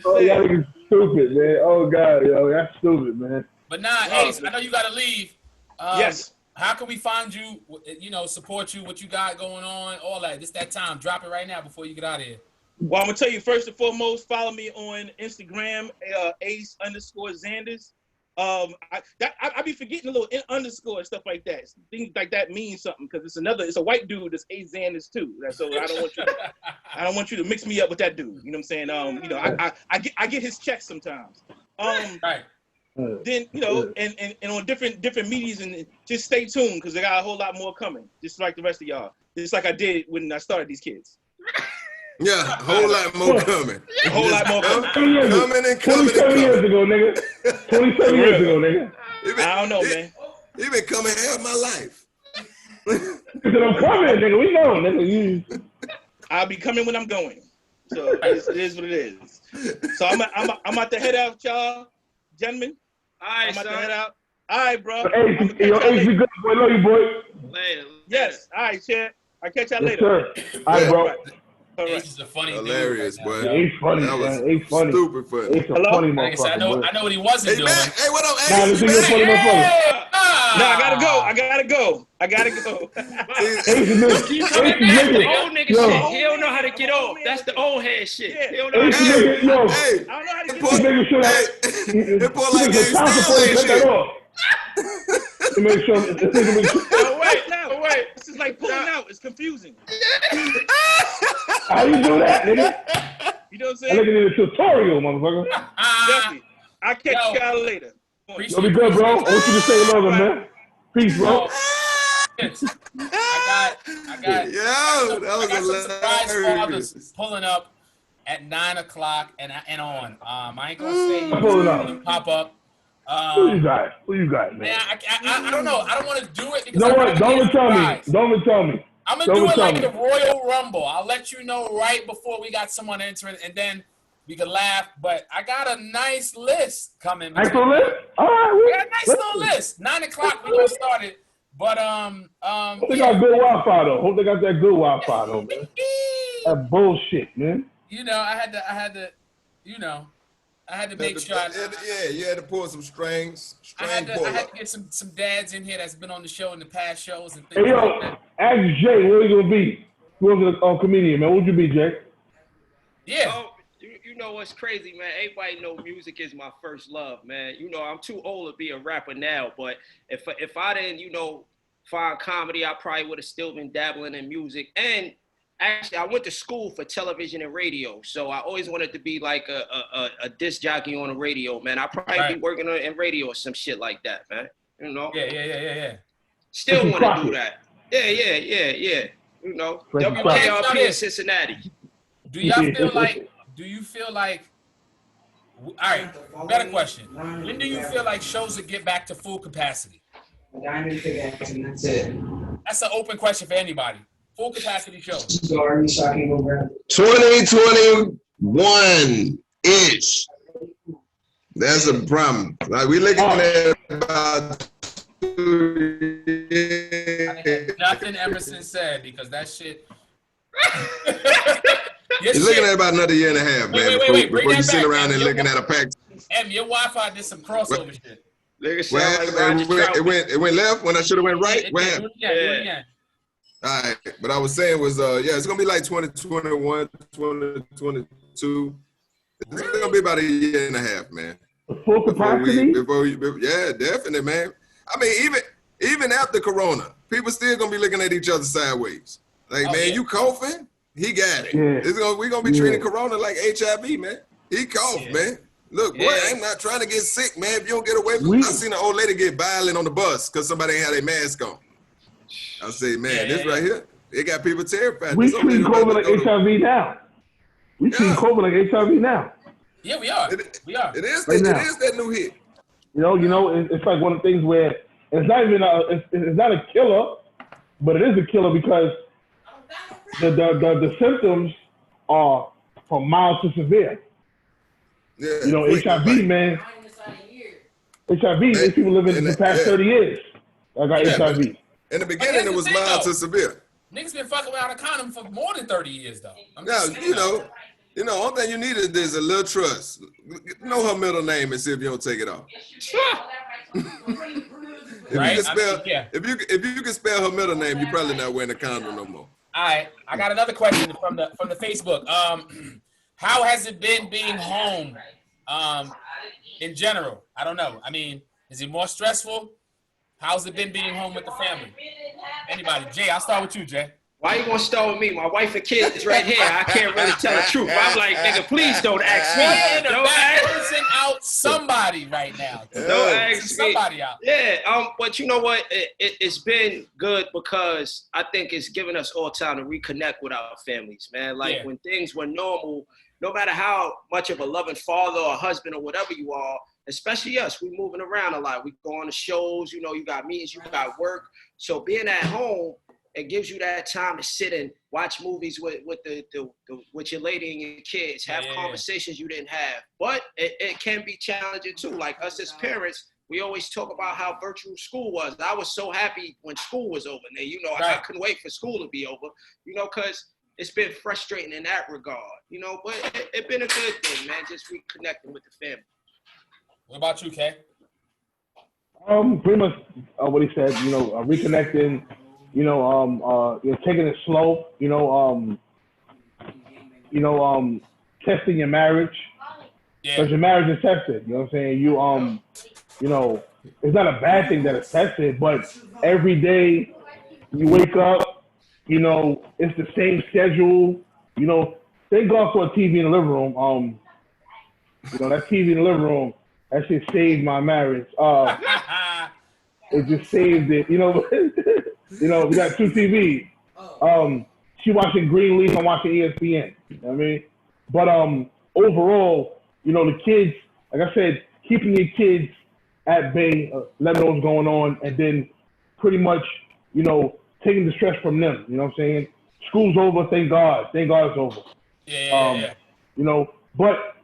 Oh, y'all niggas stupid, man. Oh, God, yo. That's stupid, man.
But nah, Ace, I know you got to leave.
Yes.
how can we find you? You know, support you, what you got going on, all that. This that time. Drop it right now before you get out of here.
Well, I'm gonna tell you first and foremost. Follow me on Instagram, Ace_Zanders. I be forgetting a little underscore and stuff like that. Things like that mean something because it's a white dude that's Ace Zanders too. So I don't want you to mix me up with that dude. You know what I'm saying? You know, I get his checks sometimes.
Right.
Then you know, and on different medias, and just stay tuned because I got a whole lot more coming. Just like the rest of y'all. Just like I did when I started these kids.
Yeah, a whole lot more coming.
A whole lot more coming.
Coming and coming
27 years ago, nigga. 27 years ago, nigga.
I don't know, man.
He been coming half my life.
I'm coming, nigga. We know, nigga.
I'll be coming when I'm going. So it is what it is. So I'm about to head out, y'all, gentlemen.
All right,
I'm about
son.
to head out. All right, bro.
Hey, yo, Ace, be good, boy. Love you, boy.
Later.
Yes. All right, Chad. I'll catch y'all
Yes,
later.
sir. All right, bro.
All
Ace
right.
is a funny
Hilarious,
dude. Right
boy.
now.
Ace funny,
That was
man. Ace funny.
stupid funny.
Ace a
Hello?
funny
Like I said,
motherfucker, boy.
I know what he wasn't
Hey,
doing.
man. Hey, what up, Ace?
Nah, this
You
nigga
back?
funny motherfucker.
No, I gotta go.
Ace is nigga.
Keep
Ace
coming
is
back. The
nigga.
old nigga
Yo.
shit. He don't know how to get off. That's the old head shit.
Yeah.
He don't know how
Ace
to
is
get
nigga, yo.
Hey,
I don't know how to
it
get
put,
This nigga should have.
hey, it put like
This
Ace
nigga child
still
support
ain't
cut that
shit.
off. To make sure. This nigga make sure.
Oh, wait.
This is like pulling out. It's confusing.
How you do that, nigga?
You know what I'm
I
saying?
look at it a tutorial, motherfucker.
Definitely. I'll catch y'all later.
Appreciate
Yo, be good, bro. I want you to stay longer, man. Peace, bro.
I got
Yo, that
I got some
was
surprise
hilarious.
fathers pulling up at 9 o'clock and on. I ain't gonna say
Pulling up.
who's pop up.
Who you got? Who you got, man?
Man, I don't know. I don't want to do it
You
because
know
I'd
what?
rather
Don't
be
even tell me.
surprised.
Don't even tell me.
I'm gonna
Don't
do it
tell
like
me.
the Royal Rumble. I'll let you know right before we got someone entering, and then we can laugh. But I got a nice list coming.
Nice little list? All right.
We got a nice little list. 9 o'clock we gonna start it. But
Hope they got good Wi-Fi though. Hope they got that good Wi-Fi though, man. That bullshit, man.
You know, I had to, you know, I had to make sure.
Yeah, you had to pull some strings.
I had to get some dads in here that's been on the show in the past shows and things
Hey, yo,
like that.
ask Jay, what are you going to be? Who's a comedian, man? What would you be, Jay?
Yeah.
Oh, you know what's crazy, man? Everybody know music is my first love, man. You know, I'm too old to be a rapper now, but if I didn't, you know, find comedy, I probably would have still been dabbling in music. And actually, I went to school for television and radio, so I always wanted to be like a disc jockey on the radio, man. I'd probably be working in radio or some shit like that, man. You know?
Yeah.
Still want to do that. Yeah. You know, WKRP in Cincinnati.
Do you feel like, all right, better question. When do you feel like shows will get back to full capacity?
That's it.
That's an open question for anybody. Full capacity shows.
2021-ish. That's a problem. Like we looking at about 2 years.
Nothing Emerson said because that shit.
You're looking at about another year and a half, man.
Wait.
Before you sit around and looking at a pack.
Your Wi-Fi did some crossover shit.
It went left when I should have went right. What happened?
Yeah.
All right, but I was saying was it's gonna be like 2021, 2022. It's gonna be about a year and a half, man.
Full capacity?
Yeah, definitely, man. I mean, even after Corona, people still gonna be looking at each other sideways. Like, you coughing? He got it.
Yeah.
We're gonna be treating Corona like HIV, man. He coughed, man. Look, boy, I'm not trying to get sick, man. If you don't get away from it. I seen an old lady get violent on the bus because somebody ain't had a mask on. I say, man, this right here, it got people terrified.
We treat COVID like HIV now. We treat COVID like HIV now.
Yeah, we are.
It is
Right now.
it is that new hit.
You know, it's like one of the things where it's not even it's not a killer, but it is a killer because the symptoms are from mild to severe.
Yeah,
you know, HIV, man. HIV, these people living in the past 30 years. I got HIV.
In the beginning, it was mild to severe.
Niggas been fucking without a condom for more than 30 years, though.
Now, only thing you need is a little trust. Know her middle name and see if you don't take it off.
Right?
If you can spell her middle name, you're probably not wearing a condom no more.
All right, I got another question from the Facebook. How has it been being home? In general, I don't know. I mean, is it more stressful? How's it been being home with the family? Anybody? Jay, I'll start with you, Jay.
Why you gonna start with me? My wife and kids is right here. I can't really tell the truth. I'm like, nigga, please don't ask me. Don't ask
out somebody right now.
Don't ask
somebody out.
Yeah, but you know what? It's been good because I think it's given us all time to reconnect with our families, man. Like when things were normal, no matter how much of a loving father or husband or whatever you are, especially us, we moving around a lot. We go on the shows, you know, you got meetings, you got work. So being at home, it gives you that time to sit and watch movies with your lady and your kids, have conversations you didn't have. But it can be challenging too. Like us as parents, we always talk about how virtual school was. I was so happy when school was over. And, you know, I couldn't wait for school to be over, you know, because it's been frustrating in that regard, you know, but it's been a good thing, man, just reconnecting with the family.
What about you, Kay?
Pretty much what he said, you know, reconnecting, you know, taking it slow, testing your marriage. Because your marriage is tested, you know what I'm saying? You know, it's not a bad thing that it's tested, but every day you wake up, you know, it's the same schedule. You know, thank God for a TV in the living room. You know, that TV in the living room, that shit saved my marriage. It just saved it. You know, you know, we got two TVs. She watching Greenleaf, I'm watching ESPN. You know what I mean? But overall, you know, the kids, like I said, keeping your kids at bay, letting know what's going on, and then pretty much, you know, taking the stress from them. You know what I'm saying? School's over, thank God. Thank God it's over.
Yeah.
You know, but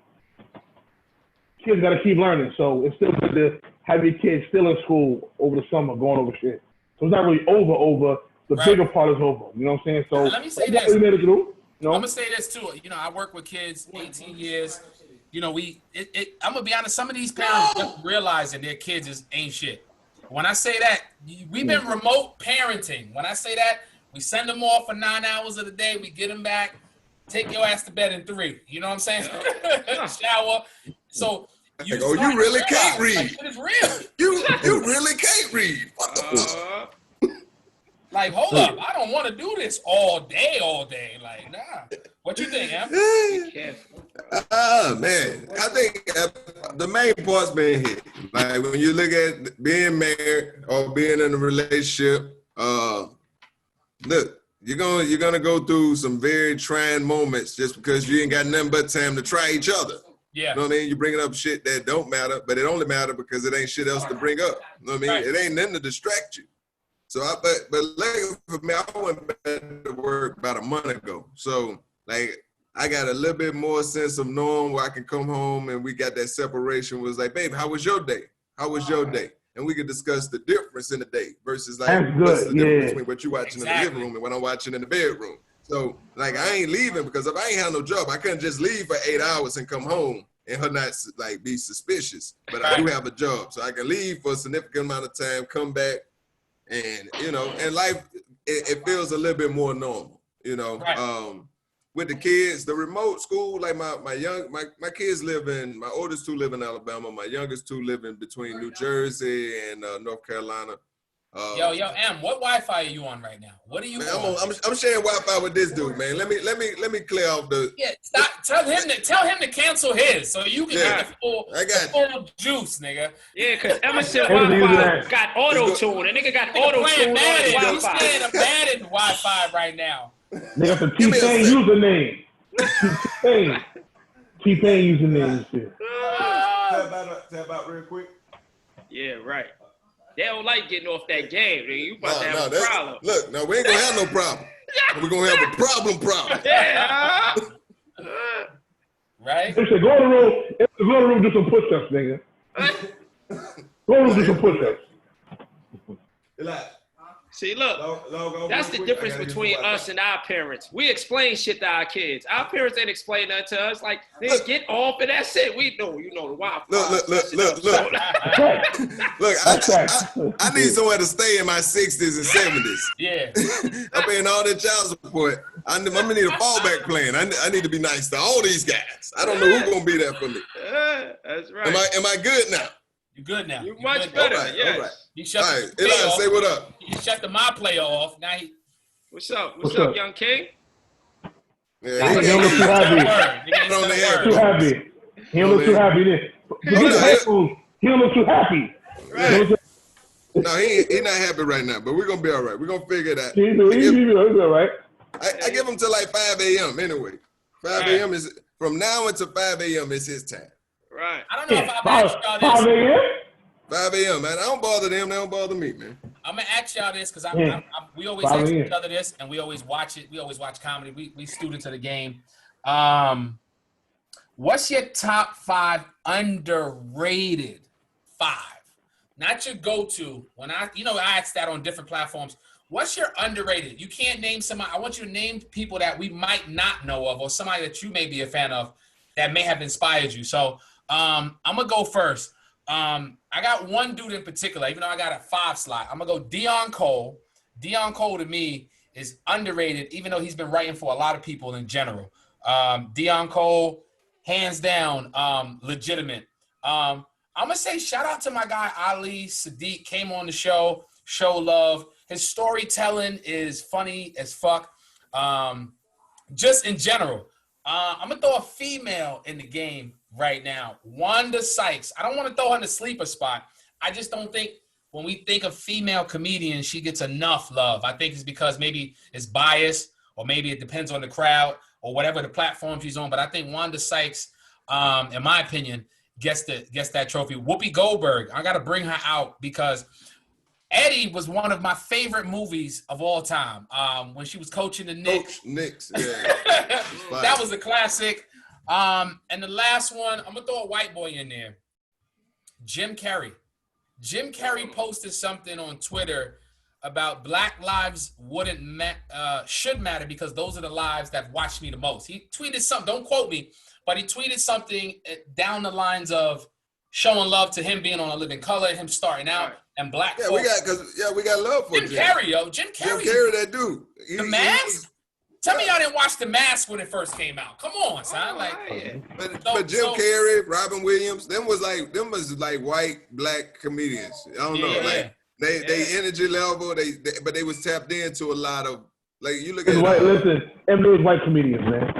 kids got to keep learning. So it's still good to have your kids still in school over the summer going over shit. So it's not really over. The bigger part is over. You know what I'm saying? So
let me say this.
You know?
I'm going to say this too. You know, I work with kids 18 years. You know, I'm going to be honest, some of these parents don't realize that their kids ain't shit. When I say that, we've been remote parenting. When I say that, we send them off for 9 hours of the day. We get them back. Take your ass to bed in 3. You know what I'm saying? Shower. So
you really can't read.
Like, it's real.
You really can't read. What the fuck?
Like, hold up. I don't want to do this all day. Like, nah. What you think, Em?
Man. I think the main part's been hit. Like, when you look at being married or being in a relationship, look, you're gonna go through some very trying moments just because you ain't got nothing but time to try each other.
Yeah.
You know what I mean? You're bringing up shit that don't matter, but it only matter because it ain't shit else to bring up. You know what I mean? Right. It ain't nothing to distract you. So but like for me, I went back to work about a month ago. So like I got a little bit more sense of knowing where I can come home and we got that separation. Was like, babe, how was your day? How was your day? And we could discuss the difference in the day versus like what's the difference between what you're watching in the living room and what I'm watching in the bedroom. So like I ain't leaving because if I ain't have no job, I couldn't just leave for 8 hours and come home and her not like be suspicious. But I do have a job, so I can leave for a significant amount of time, come back. And, you know, and life, it feels a little bit more normal, you know. Right. With the kids, the remote school, like my kids my oldest 2 live in Alabama. My youngest 2 live in between New Jersey and North Carolina.
Yo, Em, what Wi-Fi are you on right now? What are you on?
I'm sharing Wi-Fi with this dude, man. Let me clear off the.
Yeah, stop. Tell him to cancel his so you can get the full juice, nigga.
Yeah, because Emerson Wi-Fi got auto-tune. The nigga got auto-tune on his Wi-Fi.
He's playing a Madden Wi-Fi right now.
They got the T-Pain username. T-Pain username and shit.
Tap about real quick.
Yeah, right. They don't like getting off that game. Nigga. You about to have a problem.
Look, no, we ain't gonna have no problem. We're gonna have a problem.
Yeah.
Right?
They said, go to the room, do some push-ups, nigga. Go to the room, do some push-ups.
See, look, that's the difference between us and our parents. We explain shit to our kids. Our parents ain't explain that to us. Like, nigga, get off and that's it. We know, the wild.
Look. Look, I need somewhere to stay in my 60s and 70s.
Yeah.
I'm paying all that child support. I'm gonna need a fallback plan. I need to be nice to all these guys. I don't know who's gonna be there for me.
That's right.
Am I good now?
You good now.
You much better.
All right,
yes.
all right.
He shut
All
the
right, Eli, say what up.
He shut the my player off. Now he.
What's up? What's up, young king?
Yeah,
He don't look too happy. Too happy. He don't look too happy. He don't look too happy.
Right.
No, he not happy right now, but we're gonna be all right. We're gonna figure it out.
He's all right.
I give him till like 5 a.m. anyway. 5 a.m. is from now until 5 a.m. is his time.
Right.
I don't know if I've asked y'all this.
5 a.m.?
5 a.m. man. I don't bother them. They don't bother me, man.
I'm gonna ask y'all this because we always
5
ask
a.m.
each other this, and we always watch it. We always watch comedy. We students of the game. What's your top 5 underrated 5? Not your go-to. When I asked that on different platforms. What's your underrated? You can't name somebody. I want you to name people that we might not know of, or somebody that you may be a fan of that may have inspired you. So I'm gonna go first. I got one dude in particular, even though I got a 5 slot. I'm gonna go Deion Cole. Deion Cole to me is underrated, even though he's been writing for a lot of people in general. Deion Cole, hands down, legitimate. I'm gonna say shout out to my guy Ali Sadiq, came on the show love. His storytelling is funny as fuck. Just in general. I'm gonna throw a female in the game right now. Wanda Sykes. I don't want to throw her in the sleeper spot. I just don't think when we think of female comedians, she gets enough love. I think it's because maybe it's biased, or maybe it depends on the crowd, or whatever the platform she's on. But I think Wanda Sykes, in my opinion, gets that trophy. Whoopi Goldberg. I gotta bring her out because Eddie was one of my favorite movies of all time. When she was coaching the Knicks.
Knicks, yeah.
That was a classic. And the last one, I'm gonna throw a white boy in there. Jim Carrey. Jim Carrey posted something on Twitter about Black lives should matter because those are the lives that watch me the most. He tweeted something, don't quote me, but he tweeted something down the lines of showing love to him being on A Living Color, him starting out, and black folks.
We got love for
Jim Carrey, yo. Jim Carrey,
that dude.
The Mask? Tell me y'all didn't watch The Mask when it first came out. Come on, son.
But Jim Carrey, Robin Williams, them was like white black comedians. I don't know, like they energy level, but they was tapped into a lot of you look at
listen, everybody's white comedians, man.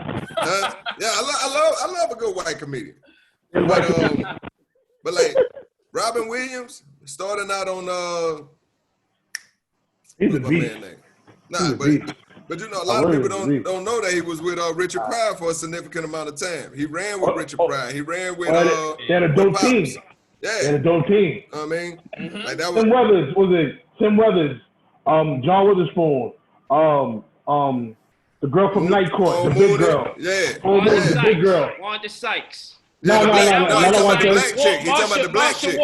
Yeah, I love a good white comedian. But like Robin Williams starting out on
he's a beast.
But you know, a lot of people don't know that he was with Richard Pryor for a significant amount of time. He ran with Richard Pryor. He ran with
they had a dope team.
Yeah,
they had a dope team.
I mean, like that was
Tim Weathers, Tim Weathers, John Witherspoon, the girl from Night Court, the big girl.
Yeah.
The big girl.
Wanda Sykes.
No,
he's talking about the black chick. He's talking about the black chick.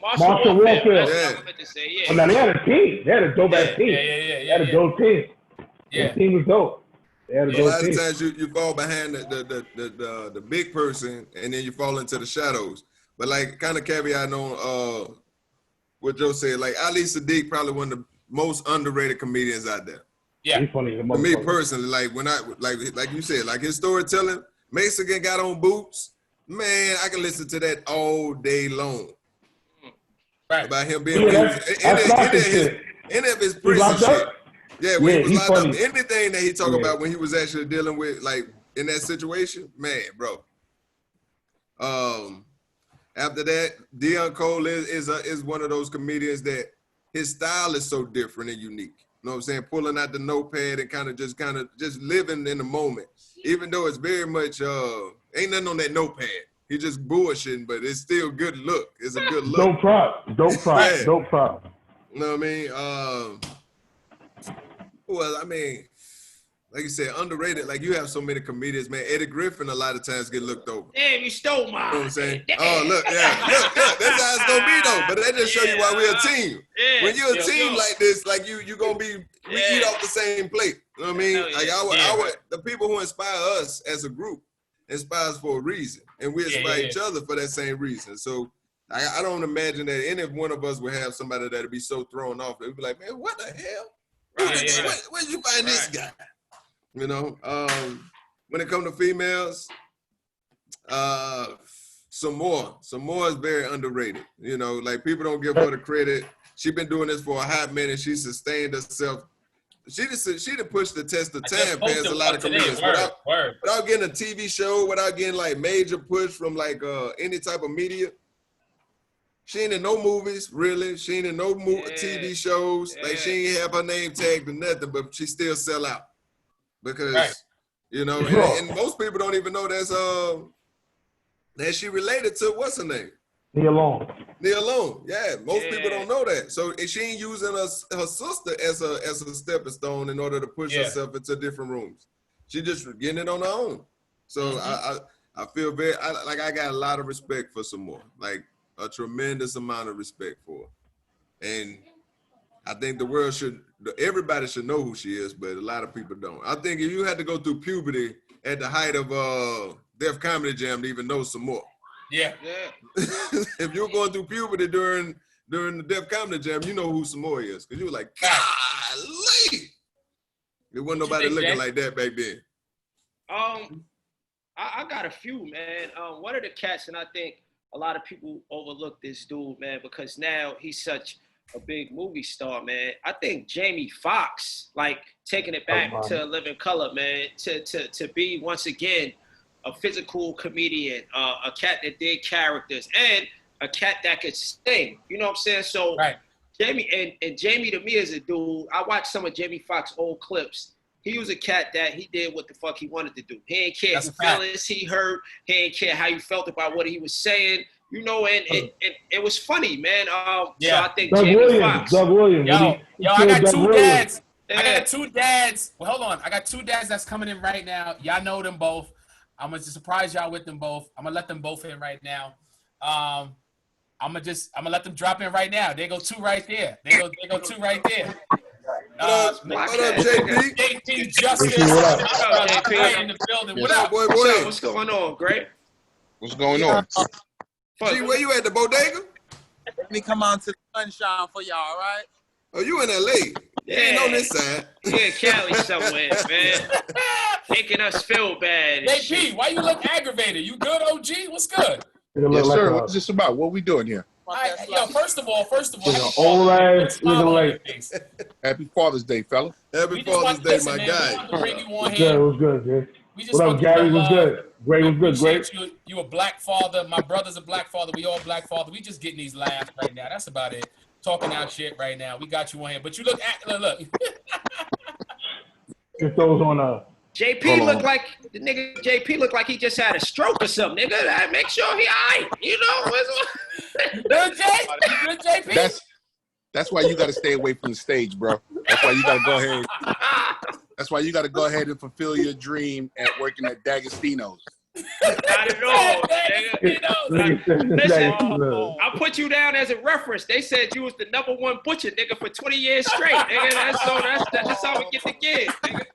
Marshall Warfield.
Yeah. Oh, now they had a team. They had a dope ass team. They had a dope team.
Yeah.
The team was dope. They had a dope
lot
team.
of times you fall behind the big person and then you fall into the shadows. But like kind of caveat on what Joe said, like Ali Sadiq, probably one of the most underrated comedians out there.
Yeah.
He's funny.
For me personally, like when I like you said, like his storytelling, Mexican got on boots. Man, I can listen to that all day long.
Right.
About him being any of his prison shit. Yeah, when he was locked up. Anything that he talk about when he was actually dealing with, like, in that situation, man, bro. After that, Deion Cole is one of those comedians that his style is so different and unique. You know what I'm saying? Pulling out the notepad and kind of just living in the moment. Even though it's very much ain't nothing on that notepad. He just bullshitting, but it's still good look. It's a good look.
Dope prop.
Yeah.
Dope prop.
You know what I mean? Well, I mean, like you said, underrated. Like you have so many comedians, man. Eddie Griffin a lot of times get looked over.
Damn, you stole mine.
You know what I'm saying?
Damn.
Oh, look, yeah, look, that's how it's gonna be though. But that just show you why we're a team.
Yeah.
When you're a team like this, like you gonna be we eat off the same plate. You know what I mean? Like the people who inspire us as a group inspire us for a reason, and we inspire each other for that same reason. So I don't imagine that any one of us would have somebody that'd be so thrown off. They'd be like, man, what the hell? Where'd you find this guy? You know, when it comes to females, Samoa is very underrated. You know, like people don't give her the credit. She's been doing this for a hot minute. She sustained herself. She done pushed the test of time past a lot of comedians without getting a TV show, without getting like major push from like any type of media. She ain't in no movies, really. She ain't in no TV shows. Like she ain't have her name tagged or nothing, but she still sell out. Because, you know, and most people don't even know that she related to, what's her name?
Nia Long.
Yeah, most people don't know that. So she ain't using her sister as a stepping stone in order to push herself into different rooms. She just getting it on her own. So I feel I got a lot of respect for Samoa. Like a tremendous amount of respect for her. And I think everybody should know who she is, but a lot of people don't. I think if you had to go through puberty at the height of Def Comedy Jam to even know Samoa.
Yeah.
If you're going through puberty during the Def Comedy Jam, you know who Samoa is. Because you were like, golly. There wasn't nobody looking like that back then.
I got a few, man. One of the cats, and I think a lot of people overlook this dude, man, because now he's such a big movie star, man. I think Jamie Foxx, like taking it back to Living Color, man, to be once again a physical comedian, a cat that did characters, and a cat that could sing. You know what I'm saying? So Jamie and Jamie to me is a dude. I watched some of Jamie Foxx's old clips. He was a cat that he did what the fuck he wanted to do. He ain't care who feelings he hurt. He ain't care how you felt about what he was saying. You know, and it was funny, man. So I think Jamie Foxx.
Doug Williams.
Yo, I got two dads. I got two dads. Well, hold on. I got two dads that's coming in right now. Y'all know them both. I'm gonna surprise y'all with them both. I'm gonna let them both in right now. I'm gonna let them drop in right now. They go two right there. They go two right there.
What up, JP?
JP Justice.
JP
in the building.
What up, boy?
What's going on, Greg?
What's going on?
G, where you at, the bodega?
Let me come on to the sunshine for y'all, all right?
Oh, you in LA? You ain't on this side.
Yeah, Cali somewhere, man. Making us feel bad.
JP, why you look aggravated? You good, OG? What's good?
Yes, sir. What's this about? What we doing here?
Yo, first of all,
old ass nigga like.
Happy Father's Day, fella.
Happy Father's Day, my guy.
It was good, Jay. What up, Gary? Was good. Great was good. Great.
You a black father. My brother's a black father. We all black father. We just getting these laughs right now. That's about it. Talking out shit right now. We got you on here, but you look.
Just those on
JP looked like the nigga. JP looked like he just had a stroke or something, nigga. Make sure he alright. You know.
Good, JP.
That's why you got to stay away from the stage, bro. That's why you got to go ahead. That's why you got to go ahead and fulfill your dream at working at D'Agostino's.
Not at all, nigga. Listen, I'll put you down as a reference. They said you was the #1 butcher, nigga, for 20 years straight, nigga. That's how we get the gig, nigga.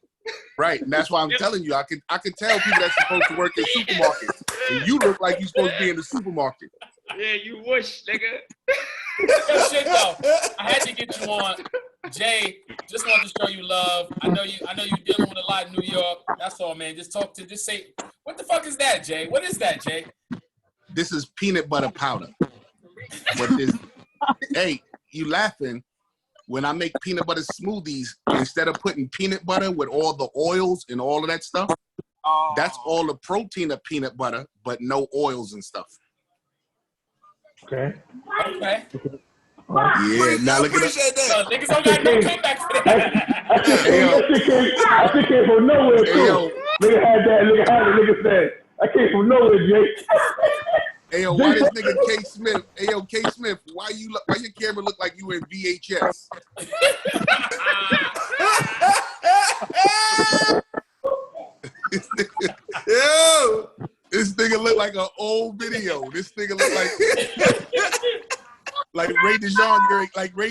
Right, and that's why I'm telling you, I can tell people that's supposed to work in supermarkets, and you look like you're supposed to be in the supermarket.
Yeah, you wish, nigga.
Yo, shit though, I had to get you on. Jay, just wanted to show you love. I know you dealing with a lot in New York. That's all, man. Just say, what the fuck is that, Jay? What is that, Jay?
This is peanut butter powder. But this, hey, you laughing? When I make peanut butter smoothies, instead of putting peanut butter with all the oils and all of that stuff, that's all the protein of peanut butter, but no oils and stuff.
Okay.
Yeah, now look at
that.
So, niggas don't got no comeback for that.
I think came from nowhere, too. Nigga said, I came from nowhere, Jake.
Hey, yo, why this nigga K Smith? Hey, yo, K Smith, why your camera look like you in VHS?
Yo.
This nigga look like an old video. This nigga look like Ray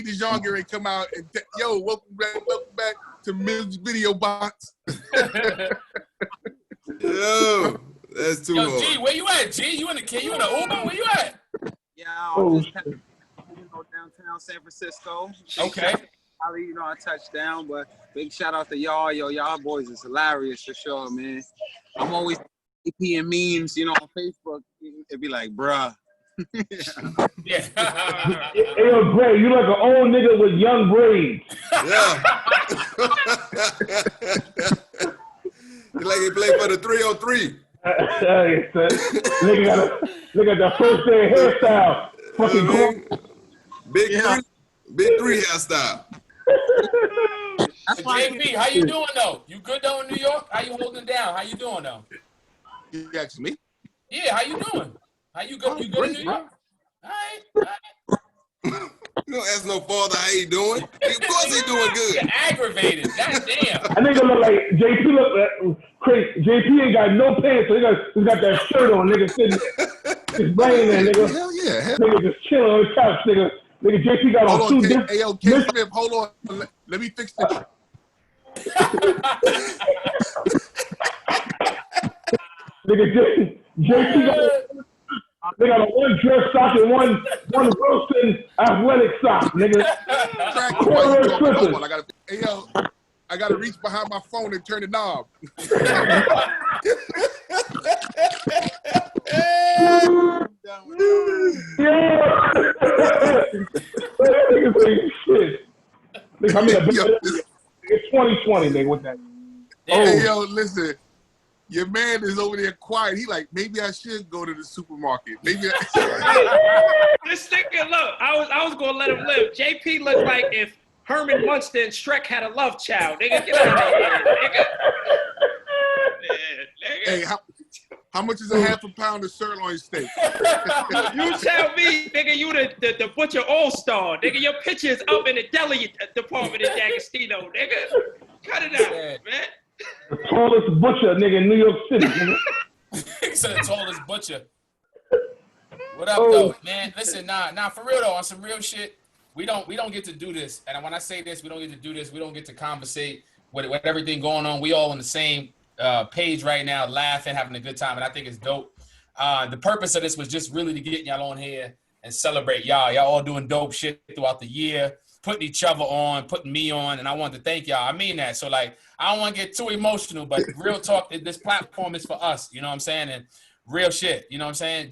DeJean come out and yo, welcome back to Mills Video Box.
Yo, that's too hard.
G, where you at? G, you in the Uber? Where you at?
Yeah, I'm just downtown San Francisco.
Okay.
I touched down, but big shout out to y'all. Y'all boys is hilarious for sure, man. I'm always APing memes, on Facebook. It'd be like, bruh.
Yeah.
Hey, yo, Gray, you like an old nigga with young braids.
Yeah. You like he played for the 303.
Nigga got the first day hairstyle. Fucking cool.
Big three hairstyle.
JP, how you doing though? You good though in New York? How you holding it down? How you doing though?
You ask me?
Yeah, how you doing? How you good? You good in New York? All right.
You don't ask no father how he doing. Of course he doing good.
You're aggravated. Goddamn.
I think it look like JP look crazy. JP ain't got no pants, so he got that shirt on, nigga sitting there. Just laying there, nigga.
Hell yeah.
Nigga just chilling on the couch, nigga. Nigga JP got on 2 different.
Hey, yo, Ken Smith, hold on. Let me fix the.
Nigga JP got a one dress sock and one Wilson athletic sock, nigga.
Hold on, I gotta reach behind my phone and turn the knob.
Shit. It's 2020, nigga, with that.
Hey, yo, listen. Your man is over there quiet. He like, maybe I should go to the supermarket. Maybe
This nigga, look, I was gonna let him live. JP looked like if Herman Munster and Shrek had a love child. Nigga, get out of here, nigga. Yeah, nigga.
Hey, how much is a half a pound of sirloin steak?
You tell me, nigga, you the butcher all-star. Nigga, your picture is up in the deli department in D'Agostino, nigga. Cut it out, man.
The tallest butcher, nigga, in New York City, nigga.
He said the tallest butcher. What up, though, man? Listen, nah, for real though, on some real shit, we don't get to do this. And when I say this, we don't get to do this. We don't get to conversate with everything going on. We all on the same page right now, laughing, having a good time, and I think it's dope. The purpose of this was just really to get y'all on here and celebrate y'all. Y'all all doing dope shit throughout the year, putting each other on, putting me on, and I wanted to thank y'all. I mean that. So, like, I don't want to get too emotional, but real talk, this platform is for us, you know what I'm saying? And real shit, you know what I'm saying?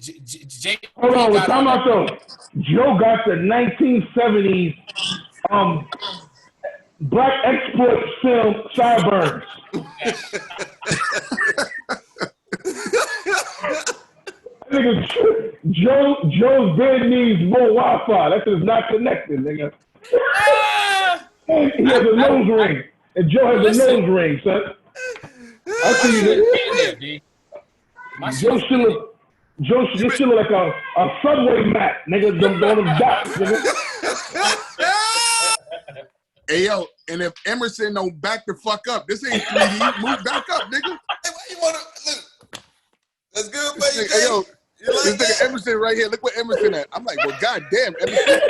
Hold on, we're talking about though. Joe got the 1970s black export film Sideburns. Nigga, Joe's bed needs more Wi-Fi. That is not connected, nigga. He has a nose ring, and Joe has a nose ring, son. I see you, nigga. Joe should look like a subway mat, nigga. Them dots, nigga.
Hey, yo, and if Emerson don't back the fuck up, this ain't 3D. Move back up, nigga.
Hey, why you wanna look? That's good, baby.
Hey, yo,
like
this nigga Emerson right here. Look where Emerson at. I'm like, well, goddamn, Emerson.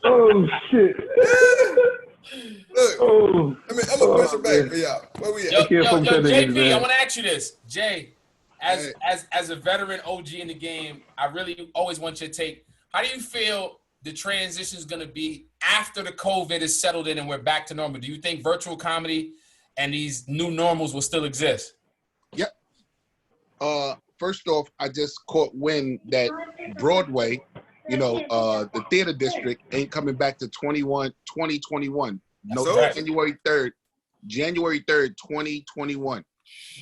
Oh shit.
Look, I'm gonna push it back for y'all. Where we at?
Yo, JP, I want to ask you this, Jay. As a veteran OG in the game, I really always want your take. How do you feel the transition is going to be after the COVID is settled in and we're back to normal? Do you think virtual comedy and these new normals will still exist?
Yep. First off, I just caught wind that Broadway, the theater district ain't coming back to 2021. No,
So?
January 3rd, 2021.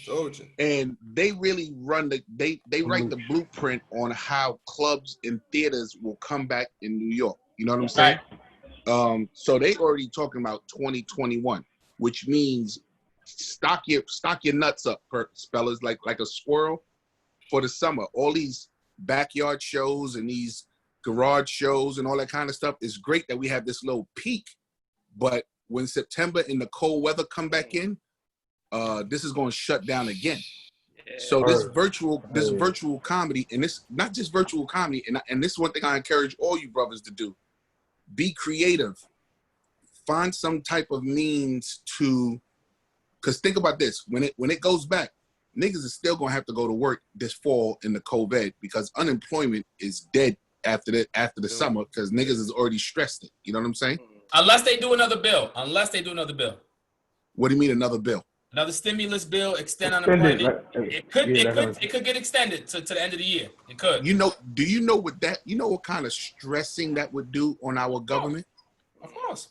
Soldier.
And they really run they write the blueprint on how clubs and theaters will come back in New York. You know what I'm saying? Right. So they already talking about 2021, which means stock your nuts up, fellas, like a squirrel for the summer. All these backyard shows and these garage shows and all that kind of stuff. It's great that we have this little peak, but when September and the cold weather come back in, this is going to shut down again.
Yeah.
So this virtual comedy, and this not just virtual comedy, and this is one thing I encourage all you brothers to do: be creative, find some type of means to. Because think about this: when it goes back, niggas is still gonna have to go to work this fall in the COVID because unemployment is dead after the summer because niggas is already stressed it. You know what I'm saying?
Unless they do another bill.
What do you mean another bill?
Another stimulus bill, extend unemployment. It could get extended to the end of the year. It could.
Do you know what kind of stressing that would do on our government?
Of course.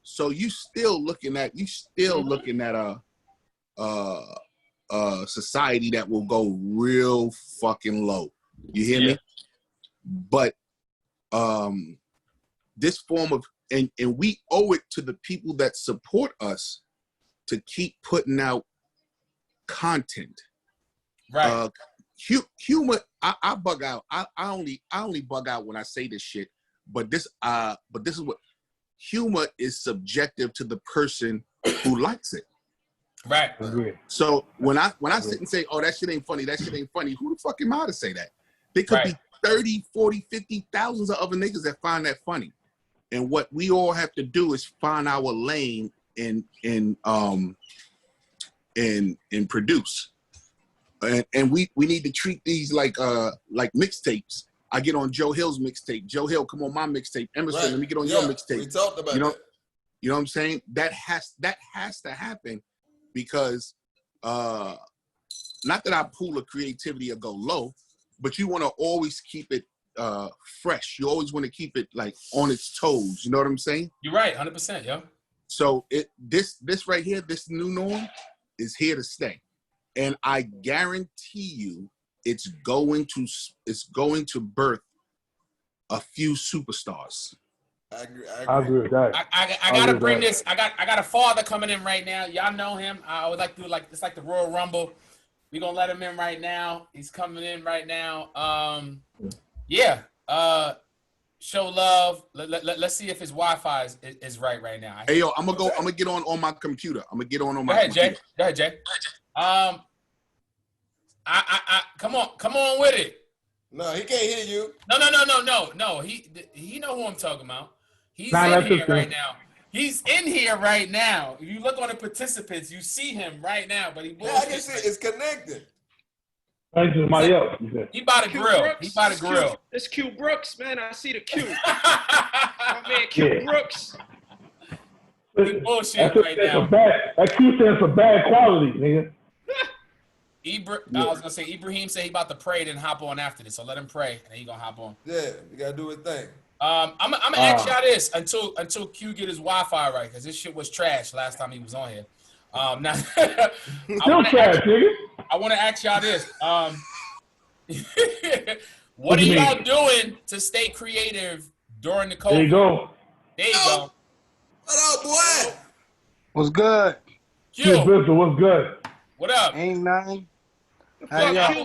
So you still looking at a society that will go real fucking low. You hear me? But this form of and we owe it to the people that support us to keep putting out content.
Right.
Humor, I bug out. I only bug out when I say this shit. But this is what humor is subjective to the person who likes it.
Right.
So when I sit and say, oh, that shit ain't funny, who the fuck am I to say that? There could be 30, 40, 50 thousands of other niggas that find that funny. And what we all have to do is find our lane and produce. And we need to treat these like mixtapes. I get on Joe Hill's mixtape. Joe Hill, come on my mixtape. Emerson, let me get on your mixtape.
We talked about that.
You know what I'm saying? That has to happen because not that our pool of creativity will go low, but you want to always keep it fresh. You always want to keep it like on its toes. You know what I'm saying?
You're right, 100%, yo. So
this right here, this new norm is here to stay. And I guarantee you it's going to birth a few superstars.
I agree
with that.
I gotta bring this. I got a father coming in right now. Y'all know him. I would like to do it's like the Royal Rumble. We're gonna let him in right now. He's coming in right now. Show love. Let's see if his Wi-Fi is right now.
Hey yo, I'm gonna get on my computer. Go ahead,
Jay. I come on with it.
No, he can't hear you.
No. He know who I'm talking about. He's in here right now. He's in here right now. If you look on the participants, you see him right now. But he
I can see it's connected.
He by the grill.
It's Q Brooks, man. I see the Q. My man Q Brooks.
He bullshit right now.
That Q stands for bad quality, nigga.
I was gonna say Ibrahim said he about to pray, then hop on after this. So let him pray, and then he gonna hop on.
Yeah, you gotta do his thing.
I'm gonna ask y'all this until Q get his Wi-Fi right, because this shit was trash last time he was on here. Now
Still trash, nigga.
I want to ask y'all this. What are y'all doing to stay creative during the COVID?
There you go.
What up, boy?
What's good?
Q.
What's good?
What up?
Ain't nothing.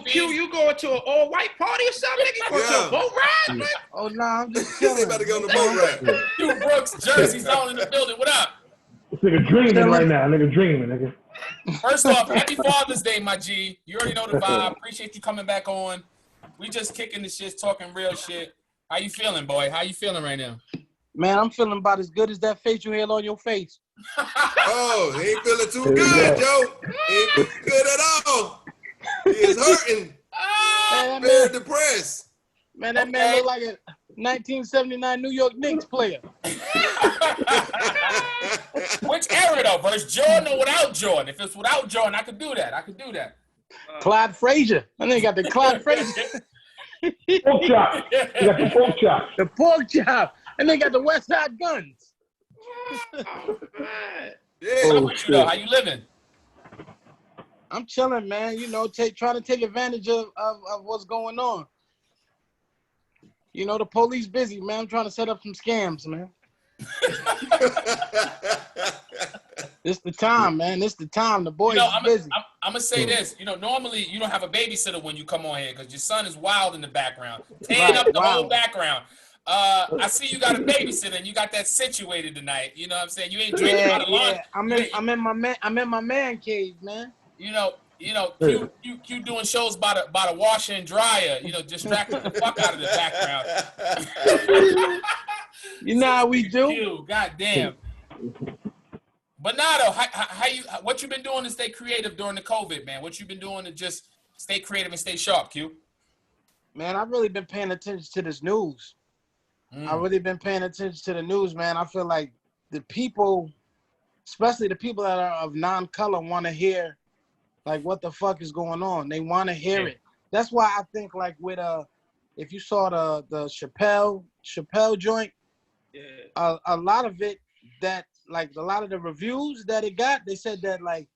Q, you going to an all-white party or something? You going to a boat ride, man?
Oh, no, I'm just
They
chilling.
about to go on the boat ride.
Q Brooks, Jersey's all in the building. What up?
This nigga dreaming right now. Nigga.
First off, happy Father's Day, my G. You already know the vibe. Appreciate you coming back on. We just kicking the shit, talking real shit. How you feeling, boy? How you feeling right now?
Man, I'm feeling about as good as that facial hair on your face.
Oh, he ain't feeling too good, Joe. He ain't feeling good at all. He is hurting. Very depressed.
Man, that man look like a 1979 New York Knicks player.
Which era though? Versus Jordan or without Jordan? If it's without Jordan, I could do that.
Clyde Frazier. And they got the Clyde Frazier.
Pork chop. You got the pork chop.
The pork chop. And they got the West Side Guns.
Yeah.
How you living?
I'm chilling, man. You know, trying to take advantage of what's going on. You know, the police busy, man. I'm trying to set up some scams, man. This the time, man. This the time. The boys busy.
I'm gonna say this. You know, normally you don't have a babysitter when you come on here because your son is wild in the background, tearing up the whole background. I see you got a babysitter and you got that situated tonight. You know what I'm saying? You ain't drinking out of lawn.
I'm in my man cave, man.
You know, Q doing shows by the washer and dryer. You know, distracting the fuck out of the background.
You know how we do.
Q, goddamn. But now though, what you been doing to stay creative during the COVID, man? What you been doing to just stay creative and stay sharp, Q?
Man, I've really been paying attention to this news. I've really been paying attention to the news, man. I feel like the people, especially the people that are of non-color, want to hear like what the fuck is going on. They want to hear it. That's why I think like with if you saw the Chappelle joint, a lot of it that like a lot of the reviews that it got, they said that like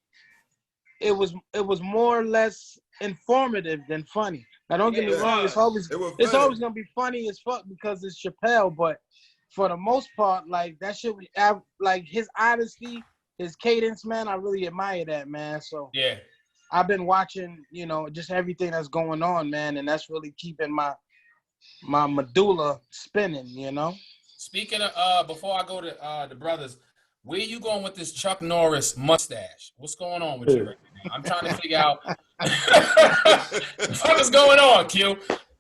it was more or less informative than funny. Now don't get me wrong, it's always gonna be funny as fuck because it's Chappelle, but for the most part, like that shit, like his honesty, his cadence, man, I really admire that, man. So
yeah,
I've been watching, you know, just everything that's going on, man, and that's really keeping my medulla spinning, you know. Speaking
of, before I go to the brothers, where you going with this Chuck Norris mustache? What's going on with you right now? I'm trying to figure out what the fuck is going on, Q.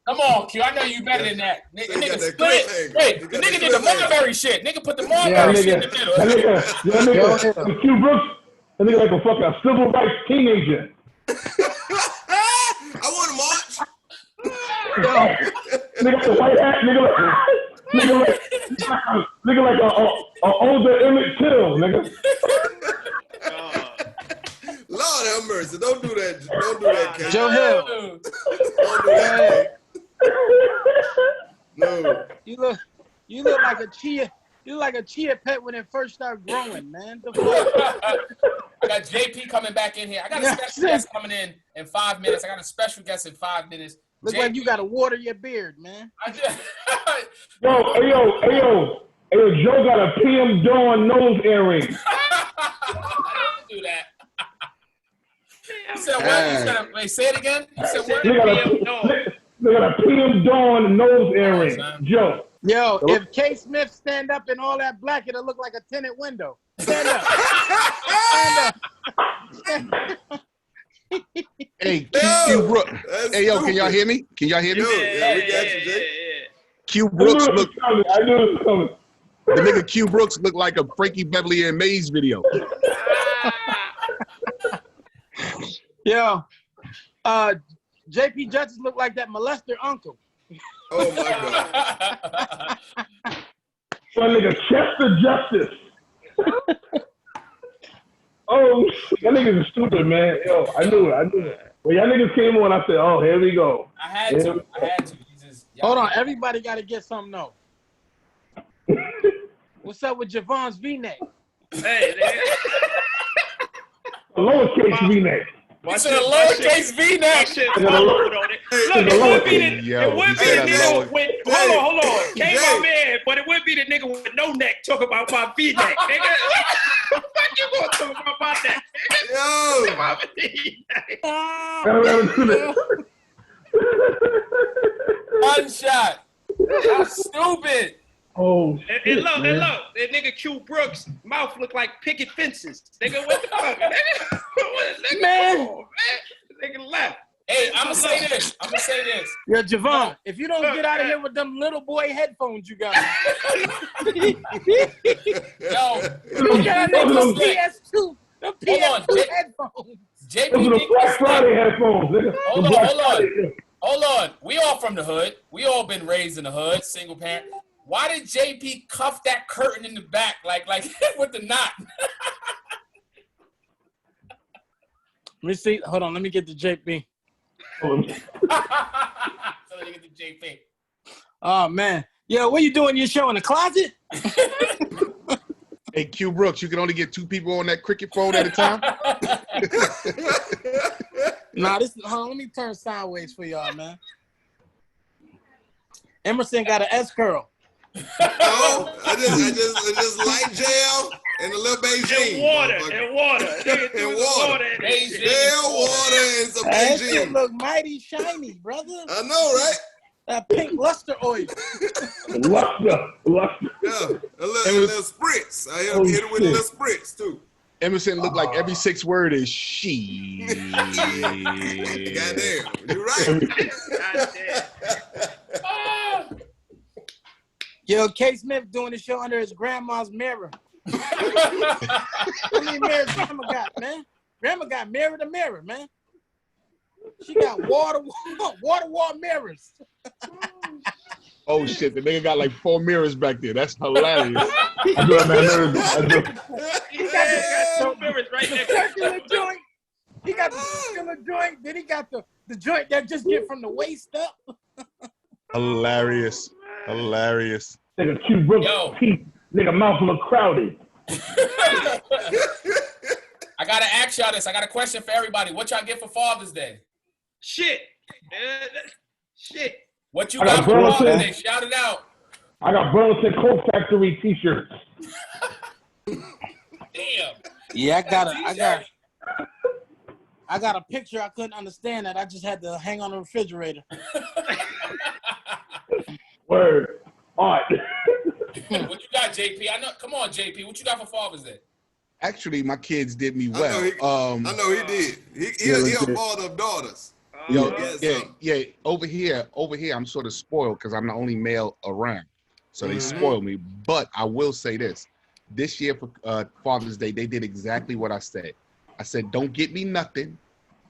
Come on, Q. I know you better than that. Nigga split. Wait, the nigga did the Marbury shit. Nigga put the Marbury shit in the middle.
Nigga, Q Brooks, that nigga like a fucking civil rights teenager.
I want to march.
Nigga the white hat, nigga like a older Emmett Till, nigga.
Lord have mercy. Don't do that. Don't do that, Ken.
Joe Hill.
Don't do that. No.
You look like a chia. You look like a chia pet when it first started growing, man.
I got JP coming back in here. I got a special guest coming in 5 minutes. I got a special guest in 5 minutes.
Look
JP.
like you got to water your beard, man.
Yo, Joe got a PM Dawn nose earring.
I didn't do that. You said what? Wait, say it again. You said what?
They got a PM Dawn nose earring. Joe.
Yo, if K. Smith stand up in all that black, it'll look like a tinted window. Stand up. Stand up.
Hey, Q Brooks. Hey, yo, can y'all hear me? Can y'all hear me?
Yeah, we got you, Jay.
Q Brooks look.
I knew it was coming.
The nigga Q Brooks looked like a Frankie Beverly and Maze video.
Yo, JP Justice looked like that molester uncle.
Oh my God.
That nigga Chester Justice. Oh, that niggas is stupid, man. Yo, I knew it. When y'all niggas came on, I said, oh, here we go.
I had to.
Hold on, everybody got to get something though. What's up with Jevon's V-neck?
Hey,
A lowercase V-neck.
It's a lowercase V-neck.
Look, it would be the nigga with, hold on. Came my man, but it would be the nigga with no neck talking about my V-neck, nigga. What the fuck you gonna talk about my neck, nigga?
One shot. That's stupid.
Oh,
and look, that nigga Q Brooks' mouth look like picket fences. Nigga, what the fuck, nigga? Nigga,
Man.
come on, man. Nigga left.
Hey, I'm gonna say this.
Yo, Jevon, if you don't get out of here with them little boy headphones you got.
Yo,
You got them PS2. Them PS2 headphones.
those are the Black Friday headphones, nigga.
Hold on. We all from the hood. We all been raised in the hood, single parent. Why did JP cuff that curtain in the back like with the knot?
Let me see. Hold on. Let me get the JP.
So let me get the JP.
Oh, man. Yo, what you doing your show in the closet?
Hey, Q Brooks, you can only get 2 people on that cricket phone at a time?
Nah, hold on, let me turn sideways for y'all, man. Emerson got an S curl.
Oh, I just light gel and a little Beijing.
And water.
Gel, water, and some
That
Beijing.
shit look mighty shiny, brother.
I know, right?
That pink luster oil.
Luster.
Yeah, a little spritz. I hit it with a little spritz too.
Emerson looked like every 6 word is she.
Goddamn, you're right.
Yo, K. Smith doing the show under his grandma's mirror. How many mirrors grandma got, man? Grandma got mirror to mirror, man. She got water wall mirrors.
Oh shit, the nigga got like 4 mirrors back there. That's hilarious.
I do have my mirrors.
He got two mirrors right
The
there.
circular joint. He got the circular joint. Then he got the joint that just get from the waist up.
Hilarious. Hilarious.
Nigga, Q Brooks teeth. Nigga, mouth look crowded.
I gotta ask y'all this. I got a question for everybody. What y'all get for Father's Day?
Shit. Shit.
What you got for Father's Day? Shout it out.
I got Burlington Coke Factory t-shirts.
Damn.
Yeah, I got a picture. I couldn't understand that. I just had to hang on the refrigerator.
Word. All right.
What you got, JP? I know. Come on, JP. What you got for Father's Day?
Actually, my kids did me well.
I know he did. He a father of daughters.
Yeah. Over here, I'm sort of spoiled because I'm the only male around, so they spoil me. But I will say this: this year for Father's Day, they did exactly what I said. I said, "Don't get me nothing,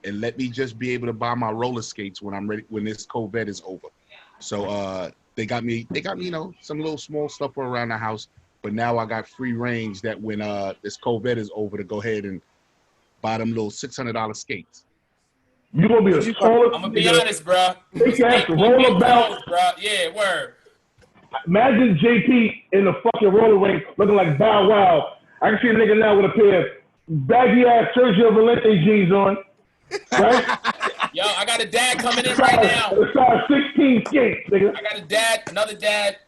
and let me just be able to buy my roller skates when I'm ready. When this COVID is over." So they got me, some little small stuff for around the house. But now I got free range that when this COVID is over to go ahead and buy them little $600 skates.
You gonna be a smaller?
I'm gonna be honest, bro.
Big ass rollabout.
Bro. Yeah, word.
Imagine JP in the fucking roller rink looking like Bow Wow. I can see a nigga now with a pair of baggy ass Sergio Valente jeans on. Right?
Yo, I got a dad coming in right now.
Size 16 skates, nigga.
I got a dad, another dad,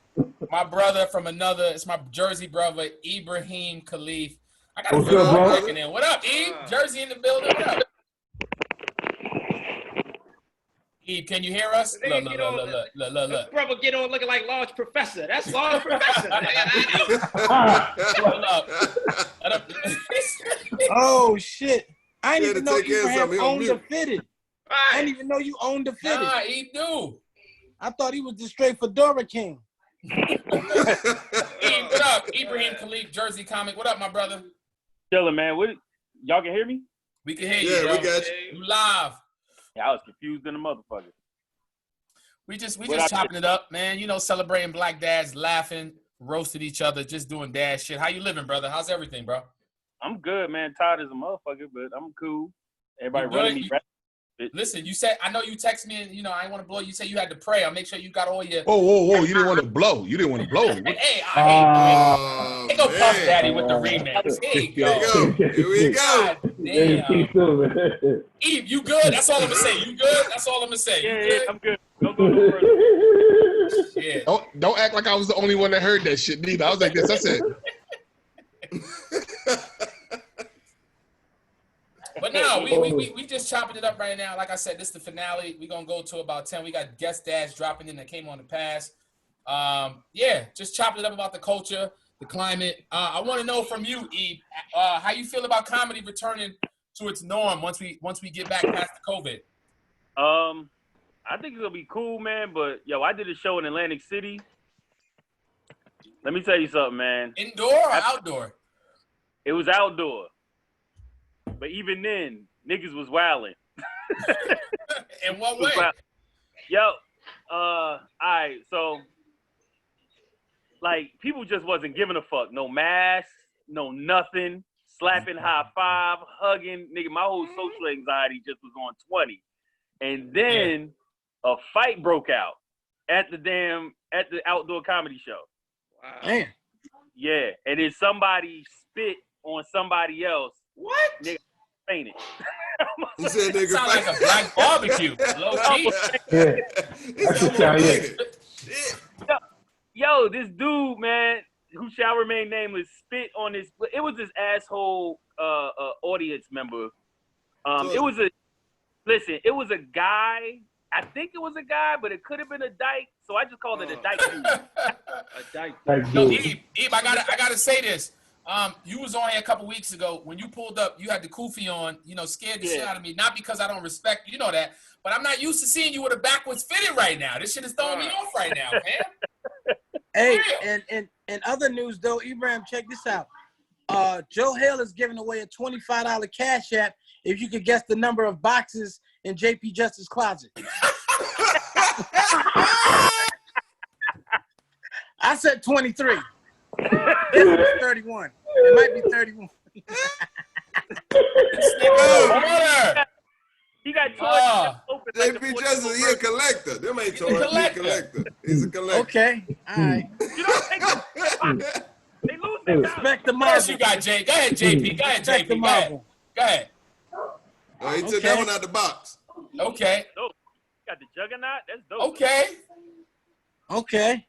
my brother from another. It's my Jersey brother, Ibrahim Khalif. I got a
What's up, bro?
walking in. What up, Eve? Jersey in the building. What up? Eve, can you hear us? Look.
This brother get on looking like Large Professor. That's Large Professor.
Hold up.
Oh shit! I didn't even know
take care of
Ibrahim
something.
owned
He on
the fitted. I didn't even know you owned the fitted.
Nah, Eve do.
I thought he was the straight Fedora King.
Eve, what up? Ibrahim Khalif, Jersey comic. What up, my brother?
Chilling, man. Y'all can hear me?
We can hear you,
Yeah,
bro.
we got you.
You live.
Yeah, I was confused in the motherfucker.
We just chopping it up, man. Celebrating black dads, laughing, roasted each other, just doing dad shit. How you living, brother? How's everything, bro?
I'm good, man. Tired as a motherfucker, but I'm cool. Everybody
You
running
good?
me.
Listen, you said, I know you text me and, I didn't want to blow. You said you had to pray. I'll make sure you got all your.
Whoa. You didn't want to blow. You didn't want to blow.
Hey, ain't no Puff Daddy with the remix. Here you go.
Here we go.
Damn. Eve, you good? That's all I'm going to say. You good? That's all I'm going to say.
Yeah, I'm good. Don't go no further.
Yeah.
Don't act like I was the only one that heard that shit, neither. I was like this. I said.
But no, we just chopping it up right now. Like I said, this is the finale. We're going to go to about 10. We got guest dads dropping in that came on the pass. Just chopping it up about the culture, the climate. I want to know from you, Eve, how you feel about comedy returning to its norm once we get back past the COVID.
I think it's going to be cool, man. But, I did a show in Atlantic City. Let me tell you something, man.
Indoor or outdoor?
It was outdoor. But even then, niggas was wilding.
In what way?
All right, so, people just wasn't giving a fuck. No mask, no nothing, slapping, high five, hugging. Nigga, my whole social anxiety just was on 20. And then a fight broke out at the outdoor comedy show.
Wow.
Damn.
Yeah, and then somebody spit on somebody else.
What?
Nigga fainted.
He said nigga
Sound like a black barbecue. Low key.
That's Italian.
Yo, this dude, man, who shall remain nameless, spit on this. It was this asshole audience member. It was a guy I think it was a guy, but it could have been a dyke. So I just called it a dyke dude.
A dyke.
Yo, Eve, I gotta say this. You was on here a couple weeks ago. When you pulled up, you had the kufi on, scared the shit out of me. Not because I don't respect you, know that, but I'm not used to seeing you with a backwards fitted right now. This shit is throwing me off right now, man.
Hey, and other news though, Ibrahim, check this out. Joe Hale is giving away a $25 cash app if you could guess the number of boxes in JP Justice's closet. I said 23. It's 31. It might be 31.
He got toys open.
JP Justice, he a collector. Them ain't toys. He a collector. He's a collector.
Okay. All right.
You don't think they lose their
Respect the
What
marble.
else you got, Jay? Go ahead, JP. Go ahead,
Respect the
JP. Go ahead.
marble.
Go ahead.
Oh, he took that one out the box.
Okay.
dope. Got the juggernaut. That's dope.
Okay.
Okay.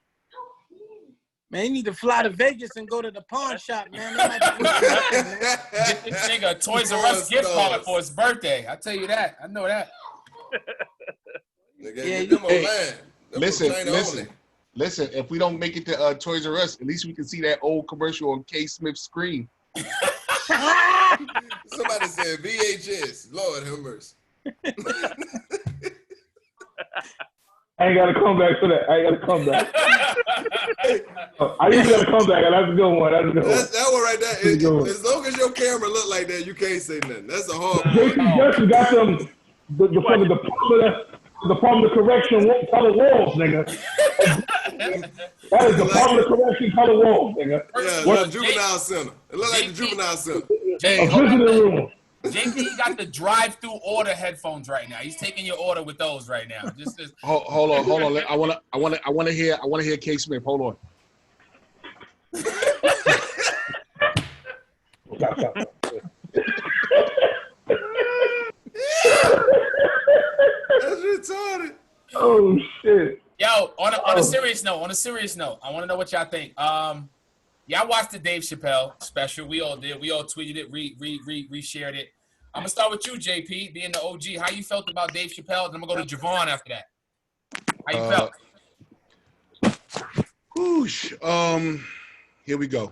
Man, you need to fly to Vegas and go to the pawn shop, man. That might be
Get this nigga a Toys R Us gift card for his birthday. I tell you that. I know that.
Yeah, them online.
Listen. If we don't make it to Toys R Us, at least we can see that old commercial on K. Smith's screen.
Somebody said VHS. Lord have mercy.
I ain't got to come back for that. I ain't got to come back. I usually got to come back, and that's a good one.
That one right there. As long as your camera look like that, you can't say nothing. That's a hard one.
JP Justice got them the Department of Correction color walls, nigga. That is the Department of Correction color walls, nigga.
Yeah, the juvenile center. It look like the juvenile center.
JP got the drive-through order headphones right now. He's taking your order with those right now. Just
hold on. I want to hear K. Smith. Hold on.
That's retarded.
Oh shit.
Yo, on a serious note, I want to know what y'all think. Y'all watched the Dave Chappelle special. We all did. We all tweeted it, reshared it. I'm gonna start with you, JP, being the OG. How you felt about Dave Chappelle? And I'm gonna go to Jevon after that. How you felt?
Whoosh. Here we go.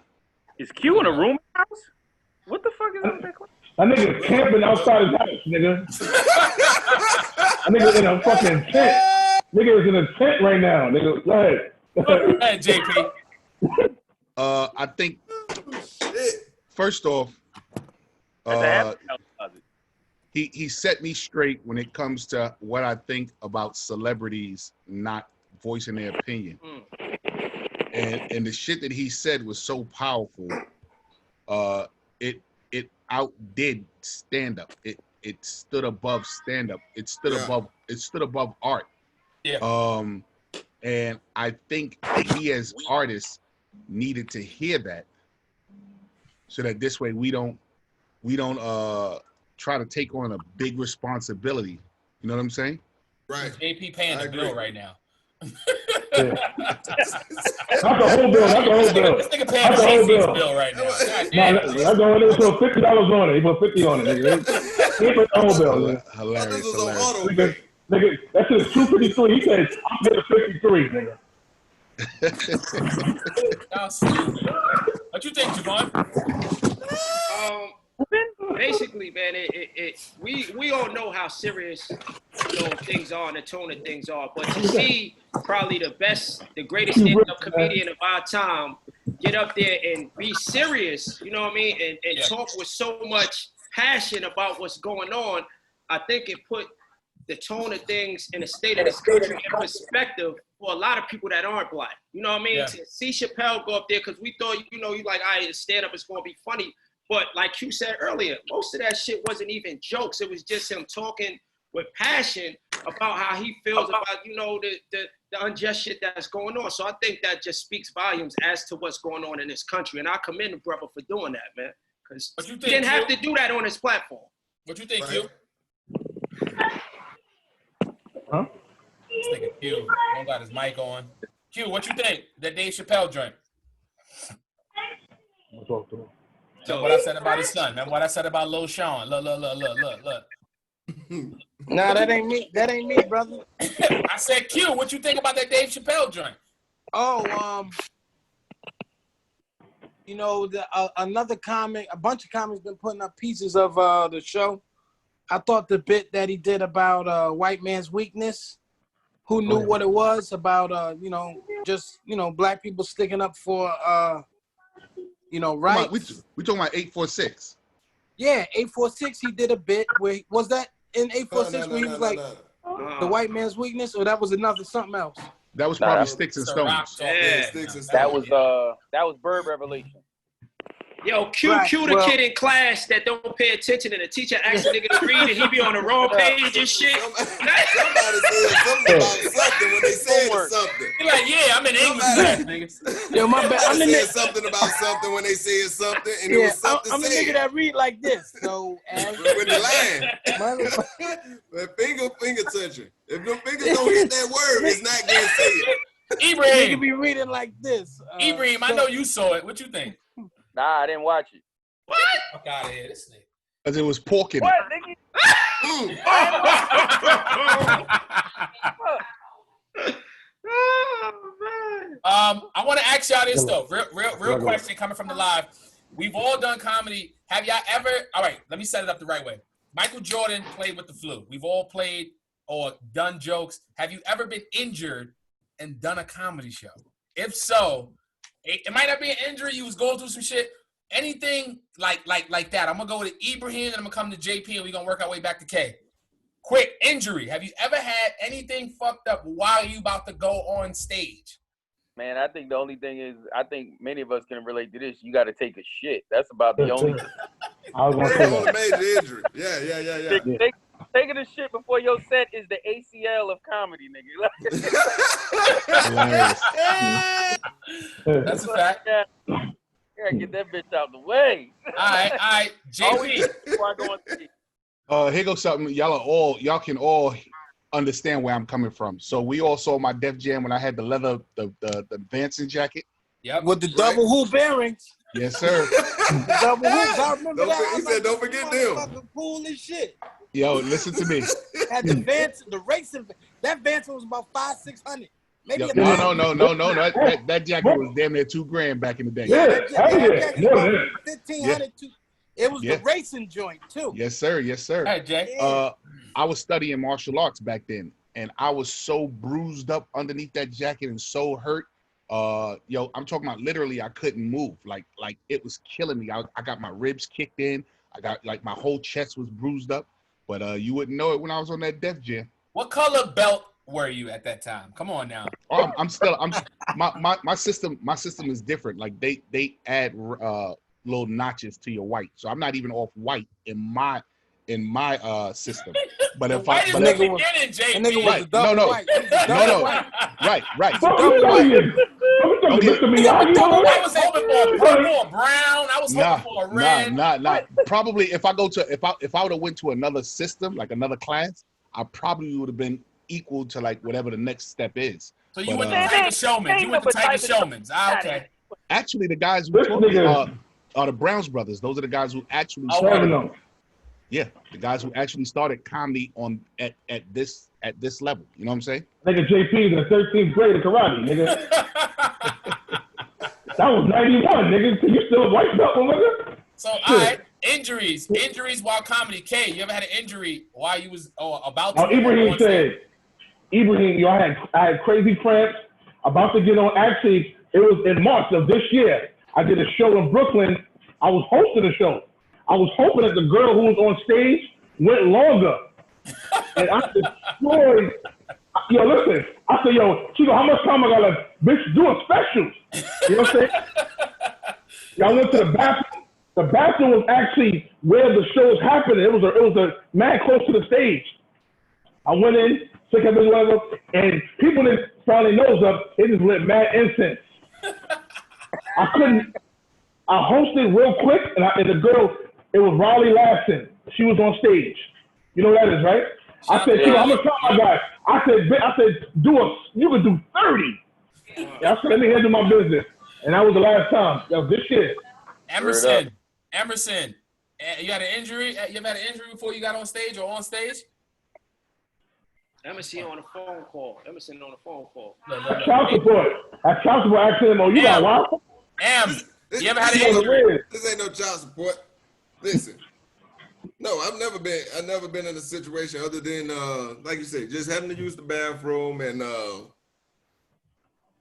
Is Q in a room house? What the fuck is that?
That nigga's camping outside his house, nigga. That nigga in a fucking tent. Nigga is in a tent right now, nigga. Go ahead.
Go ahead, JP.
I think first off, he set me straight when it comes to what I think about celebrities not voicing their opinion. And the shit that he said was so powerful. It outdid stand up. It stood above stand up. It stood above art.
Yeah.
And I think we as artists needed to hear that, so that this way we don't try to take on a big responsibility. You know what I'm saying?
Right.
JP paying the bill right now.
Yeah. That's the whole bill.
This nigga paying JP's bill right now.
That's the whole bill. He put $50 on it. He put 50 on it, nigga. He put the whole bill.
Hilarious.
Nigga, that shit is 253. He said, I'm getting 53, nigga.
What you think, Jevon?
Basically, man, we all know how serious things are and the tone of things are. But to see probably the greatest stand-up comedian of our time get up there and be serious, you know what I mean, and talk with so much passion about what's going on, I think it put the tone of things in the state of this country in perspective for a lot of people that aren't black. You know what I mean? To see Chappelle go up there, because we thought, you like, all right, stand-up is going to be funny. But like you said earlier, most of that shit wasn't even jokes. It was just him talking with passion about how he feels about, the unjust shit that's going on. So I think that just speaks volumes as to what's going on in this country. And I commend the brother for doing that, man. Because he didn't have to do that on his platform.
What you think, Q?
Huh?
This nigga Q don't got his mic on. Q, what you think? That Dave Chappelle joint?
Talk to him.
So what I said about his son. Remember what I said about Lil Sean? Look.
Nah, that ain't me. That ain't me, brother.
I said, Q, what you think about that Dave Chappelle joint?
Oh, you know, another comic, a bunch of comics been putting up pieces of the show. I thought the bit that he did about white man's weakness, who knew what it was about, you know, just, you know, black people sticking up for, you know, rights.
We talking about 846.
Yeah, 846. He did a bit where was that in 846 where he was like the white man's weakness, or that was another something else.
That was probably Sticks and Stones.
Yeah,
Sticks and
That
Stones.
was Bird Revelation.
Yo, Q the kid in class that don't pay attention, and the teacher asks the nigga to read, and he be on the wrong page and shit.
Somebody said something about something when they said something.
He like, yeah, I'm in English class, nigga.
Yo, my bad.
Somebody said something about something when they said something, and it was something
I'm a nigga that read like this. So
with the line. But finger touching. If the fingers don't hit that word, it's not getting said.
Ibrahim.
Nigga be reading like this.
Ibrahim, I know you saw it. What you think?
Nah, I didn't watch it.
What? Fuck out of here, this nigga.
Because it was pork in it.
What, nigga?
I want to ask y'all this though. Real question coming from the live. We've all done comedy. Have y'all ever? All right, let me set it up the right way. Michael Jordan played with the flu. We've all played or done jokes. Have you ever been injured and done a comedy show? If so, it might not be an injury. You was going through some shit. Anything like that. I'm gonna go with Ibrahim and I'm gonna come to JP and we're gonna work our way back to K. Quick, injury. Have you ever had anything fucked up while you about to go on stage?
Man, I think the only thing is, I think many of us can relate to this. You got to take a shit. That's about the only thing.
I was gonna say
Only
that.
major injury. Yeah.
Taking a shit before your set is the ACL of comedy, nigga.
That's a fact.
You gotta get that bitch out the way.
All right. JP.
Before I go on stage.
Here goes something. Y'all can all understand where I'm coming from. So we all saw my Def Jam when I had the leather, the dancing jacket.
Yep.
With the double hoop bearings.
Yes, sir.
The double hoops. I remember that.
He said, don't forget them.
Cool as shit.
Yo, listen to me.
Had the Vance, the racing. That Vance was about $500-600. Maybe
Yo, no. That jacket was damn near $2,000 back in the day.
Yeah,
$1,500. It was the racing joint too.
Yes, sir.
Hey, Jay.
I was studying martial arts back then, and I was so bruised up underneath that jacket and so hurt. Yo, I'm talking about literally I couldn't move. Like it was killing me. I got my ribs kicked in. I got like my whole chest was bruised up. But you wouldn't know it when I was on that Def Jam.
What color belt were you at that time? Come on now.
My system is different. Like they add little notches to your white. So I'm not even off white in my system. But if I
the nigga was a double white.
No. Right.
I was hoping for a purple or brown. I was hoping for a red.
Nah. Probably if I would have went to another system, like another class, I probably would have been equal to like whatever the next step is.
So you went to Tiger Showman. You went to Tiger Showman's. Okay.
Actually, the guys who taught me are the Browns brothers. Those are the guys who actually started. Yeah, the guys who actually started comedy at this level. You know what I'm saying?
Nigga, JP in the 13th grade of karate, nigga. That was 91, nigga. You still a white belt, nigga?
So, all right, injuries while comedy. K, you ever had an injury while you was about to?
Ibrahim said, yo, I had crazy cramps, about to get on. Actually, it was in March of this year. I did a show in Brooklyn. I was hosting a show. I was hoping that the girl who was on stage went longer. And I destroyed. Yo, listen. I said, yo, she go, how much time I got left? Bitch, doing specials. You know what I'm saying? Y'all went to the bathroom. The bathroom was actually where the show was happening. It was a man close to the stage. I went in, took everything, whatever, and people didn't found their nose up. It just lit mad incense. I hosted real quick, and the girl, it was Riley Lasson. She was on stage. You know what that is, right? I said, how much time I got? I said, you can do 30. I said, let me handle my business. And that was the last time. That was this shit.
Emerson, you had an injury? You ever had an injury before you got on stage or on stage?
Emerson on the phone call. Emerson on the phone call.
That's child support. That's child support. Asking him, oh, you got what?
You ever had an injury?
This ain't no child support. Listen. No, I've never been in a situation other than like you say, just having to use the bathroom and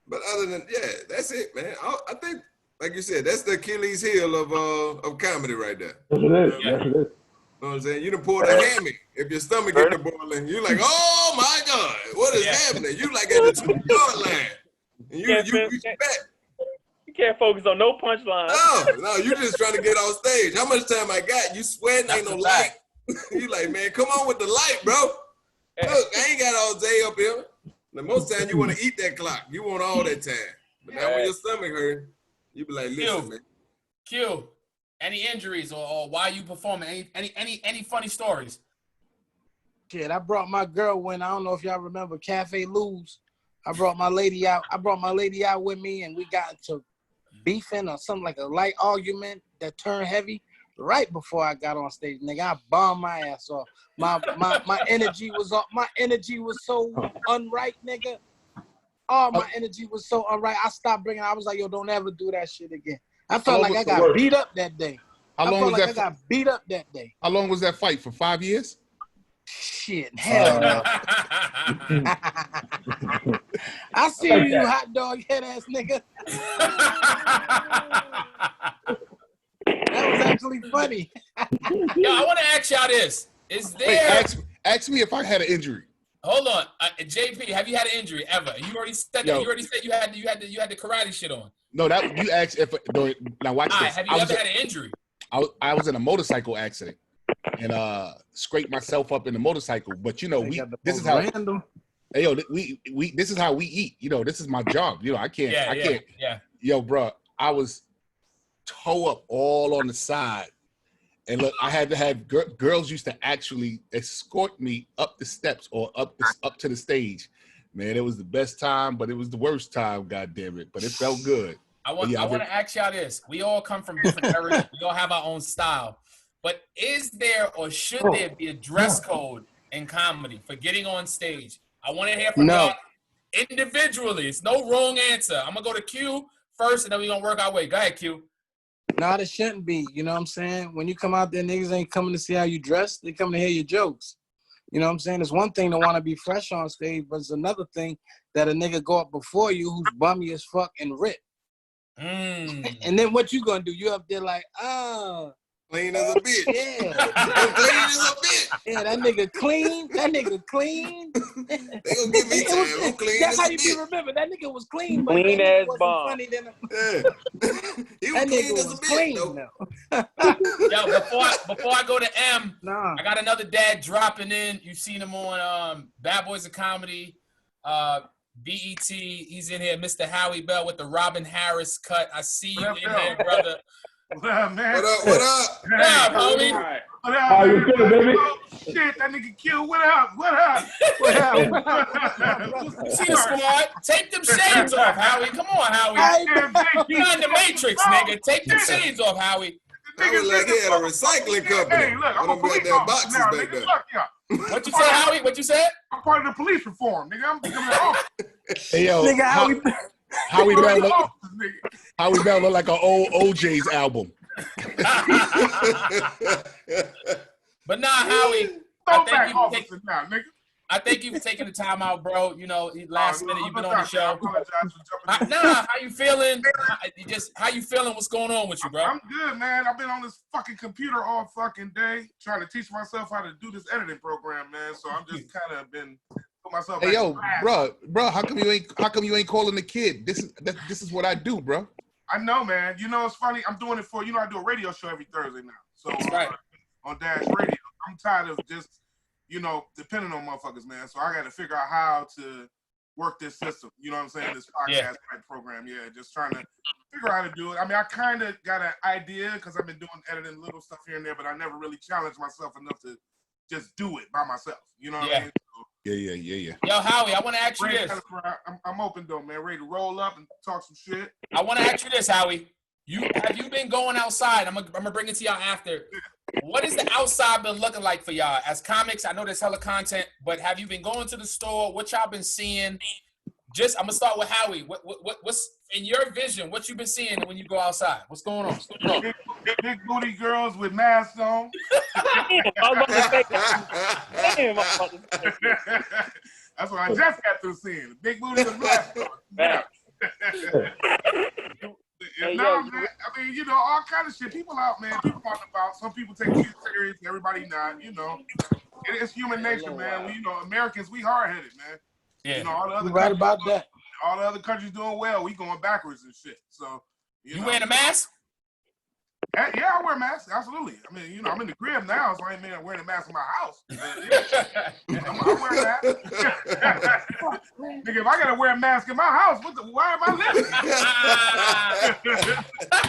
but other than that's it, man. I think, like you said, that's the Achilles heel of comedy right there.
Yes, it is. Yes, it is.
You know what I'm saying? You done pulled a hammy. If your stomach get to boiling, you're like, oh my God, what is happening? You like at the 2-yard line. And you reach back.
You can't focus on no punchline.
No, you just trying to get off stage. How much time I got? You sweating, ain't no light. You like, man, come on with the light, bro. Look, I ain't got all day up here. Now, most time you want to eat that clock. You want all that time. But now when your stomach hurt, you be like, listen, man.
Q, any injuries or why you performing? Any funny stories?
Shit, I brought my girl when, I don't know if y'all remember Cafe Lou's. I brought my lady out. With me, and we got into beefing or something, like a light argument that turned heavy right before I got on stage. Nigga, I bombed my ass off. My energy was off. My energy was so unright, nigga. Oh, my energy was so unright. I stopped bringing. I was like, yo, don't ever do that shit again. I felt like I got beat up that day.
How long was that?
I got beat up that day.
How long was that fight? For 5 years?
Shit, hell no. I see you hot dog head ass nigga. That was actually funny.
Yo, I want to ask y'all this: is there?
Wait, ask me if I had an injury.
Hold on, JP, have you had an injury ever? You already said that. You already said you had the karate shit on.
No, that you asked if. Now watch this.
Have you ever had an injury?
I was in a motorcycle accident and scraped myself up in the motorcycle. But you know, this is how. Hey, yo, this is how we eat. You know, this is my job. You know, I can't.
Yeah.
Yo, bro, I was toe up all on the side. And look, I had to have girls used to actually escort me up the steps or up to the stage. Man, it was the best time, but it was the worst time, God damn it. But it felt good.
I want to ask y'all this. We all come from different areas. We all have our own style. But is there or should there be a dress code in comedy for getting on stage? I want to hear from y'all individually. It's no wrong answer. I'm going to go to Q first, and then we're going to work our way. Go ahead, Q.
No, it shouldn't be. You know what I'm saying? When you come out there, niggas ain't coming to see how you dress. They come to hear your jokes. You know what I'm saying? It's one thing to want to be fresh on stage, but it's another thing that a nigga go up before you who's bummy as fuck and ripped. And then what you gonna do? You up there like,
clean as a bitch.
Yeah.
Clean as a bitch.
Yeah, that nigga clean. They gonna
give me time. I'm clean.
That's how you be remember. That nigga was clean, but
clean
that
as
wasn't
bomb.
funny than
He was
that
clean
nigga
as a
was
bitch,
clean
though.
Yo, before I go to M, I got another dad dropping in. You've seen him on Bad Boys of Comedy, BET. He's in here, Mr. Howie Bell with the Robin Harris cut. I see you in there, brother.
What up, man?
What up?
What up, homie?
What up,
How you
man?
feeling, baby?
Oh, shit, that nigga Q. What up?
See the squad? Take them shades off, Howie. Come on, Howie. You're not in the Matrix, nigga. Take them shades off, Howie.
I was like, he had a recycling company.
Hey, look, I'm a police officer now, nigga. Fuck y'all.
What you say, Howie? What you said?
I'm part of the police reform, nigga. I'm becoming an officer.
Hey, yo,
Nigga,
Howie Bell look like an old OJ's album.
But nah, Howie, I thank you for taking the time out, bro. You know, last minute you've been on the show. How you feeling? How you feeling? What's going on with you, bro?
I'm good, man. I've been on this fucking computer all fucking day trying to teach myself how to do this editing program, man. So I'm just kind of been put myself.
Hey, yo, bro, how come you ain't calling the kid? This is what I do, bro.
I know, man. You know, it's funny. I'm doing it for, you know, I do a radio show every Thursday now. So on Dash Radio, I'm tired of just, you know, depending on motherfuckers, man. So I got to figure out how to work this system. You know what I'm saying? This podcast type program. Yeah, just trying to figure out how to do it. I mean, I kind of got an idea because I've been doing editing little stuff here and there, but I never really challenged myself enough to just do it by myself. You know what I mean? So,
yeah.
Yo, Howie, I want to ask you this.
I'm open though, man. Ready to roll up and talk some shit.
I want to ask you this, Howie. Have you been going outside? I'm gonna bring it to y'all after. What is the outside been looking like for y'all as comics? I know there's hella content, but have you been going to the store? What y'all been seeing? I'm gonna start with Howie. What's in your vision? What you been seeing when you go outside? What's going on?
Big booty girls with masks on. That's what I just got through seeing. Big booty with masks on. Man, I mean, all kind of shit. People out, man. People talking about. Some people take shit serious. Everybody not. It's human nature, man. We, Americans, we hard headed, man.
Yeah.
All the other
right about that.
All the other countries doing well. We going backwards and shit. So
you wearing a mask?
Yeah, I wear masks. Absolutely. I mean, I'm in the crib now, so I ain't wearing a mask in my house. I wear a mask. Nigga, if I gotta wear a mask in my house, why am I living?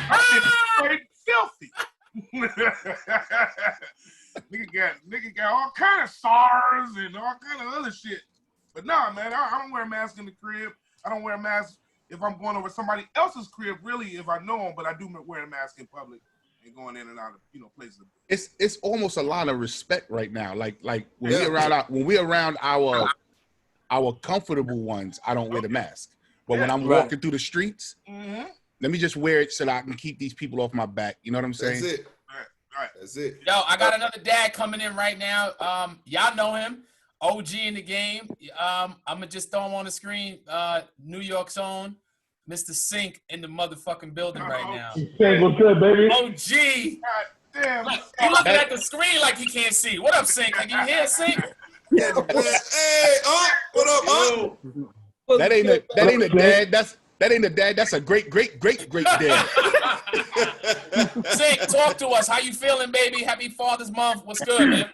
I'm straight filthy. nigga got all kind of SARS and all kind of other shit. But nah, man, I don't wear a mask in the crib. I don't wear a mask if I'm going over somebody else's crib, really, if I know them, but I do wear a mask in public and going in and out of, places.
It's almost a lot of respect right now. Like when we around our comfortable ones, I don't wear the mask. But when I'm walking through the streets, let me just wear it so that I can keep these people off my back. You know what I'm saying?
That's it.
Right.
That's it.
Yo, I got another dad coming in right now. Y'all know him. OG in the game. I'm gonna just throw him on the screen. New York's own Mr. Sink in the motherfucking building right now.
Sink, what's good, baby?
OG.
God damn.
He looking at the screen like he can't see. What up, Sink? Like you hear Sink?
Hey, what up,
That ain't a dad. That ain't a dad. That's a great dad.
Sink, talk to us. How you feeling, baby? Happy Father's Month. What's good, man?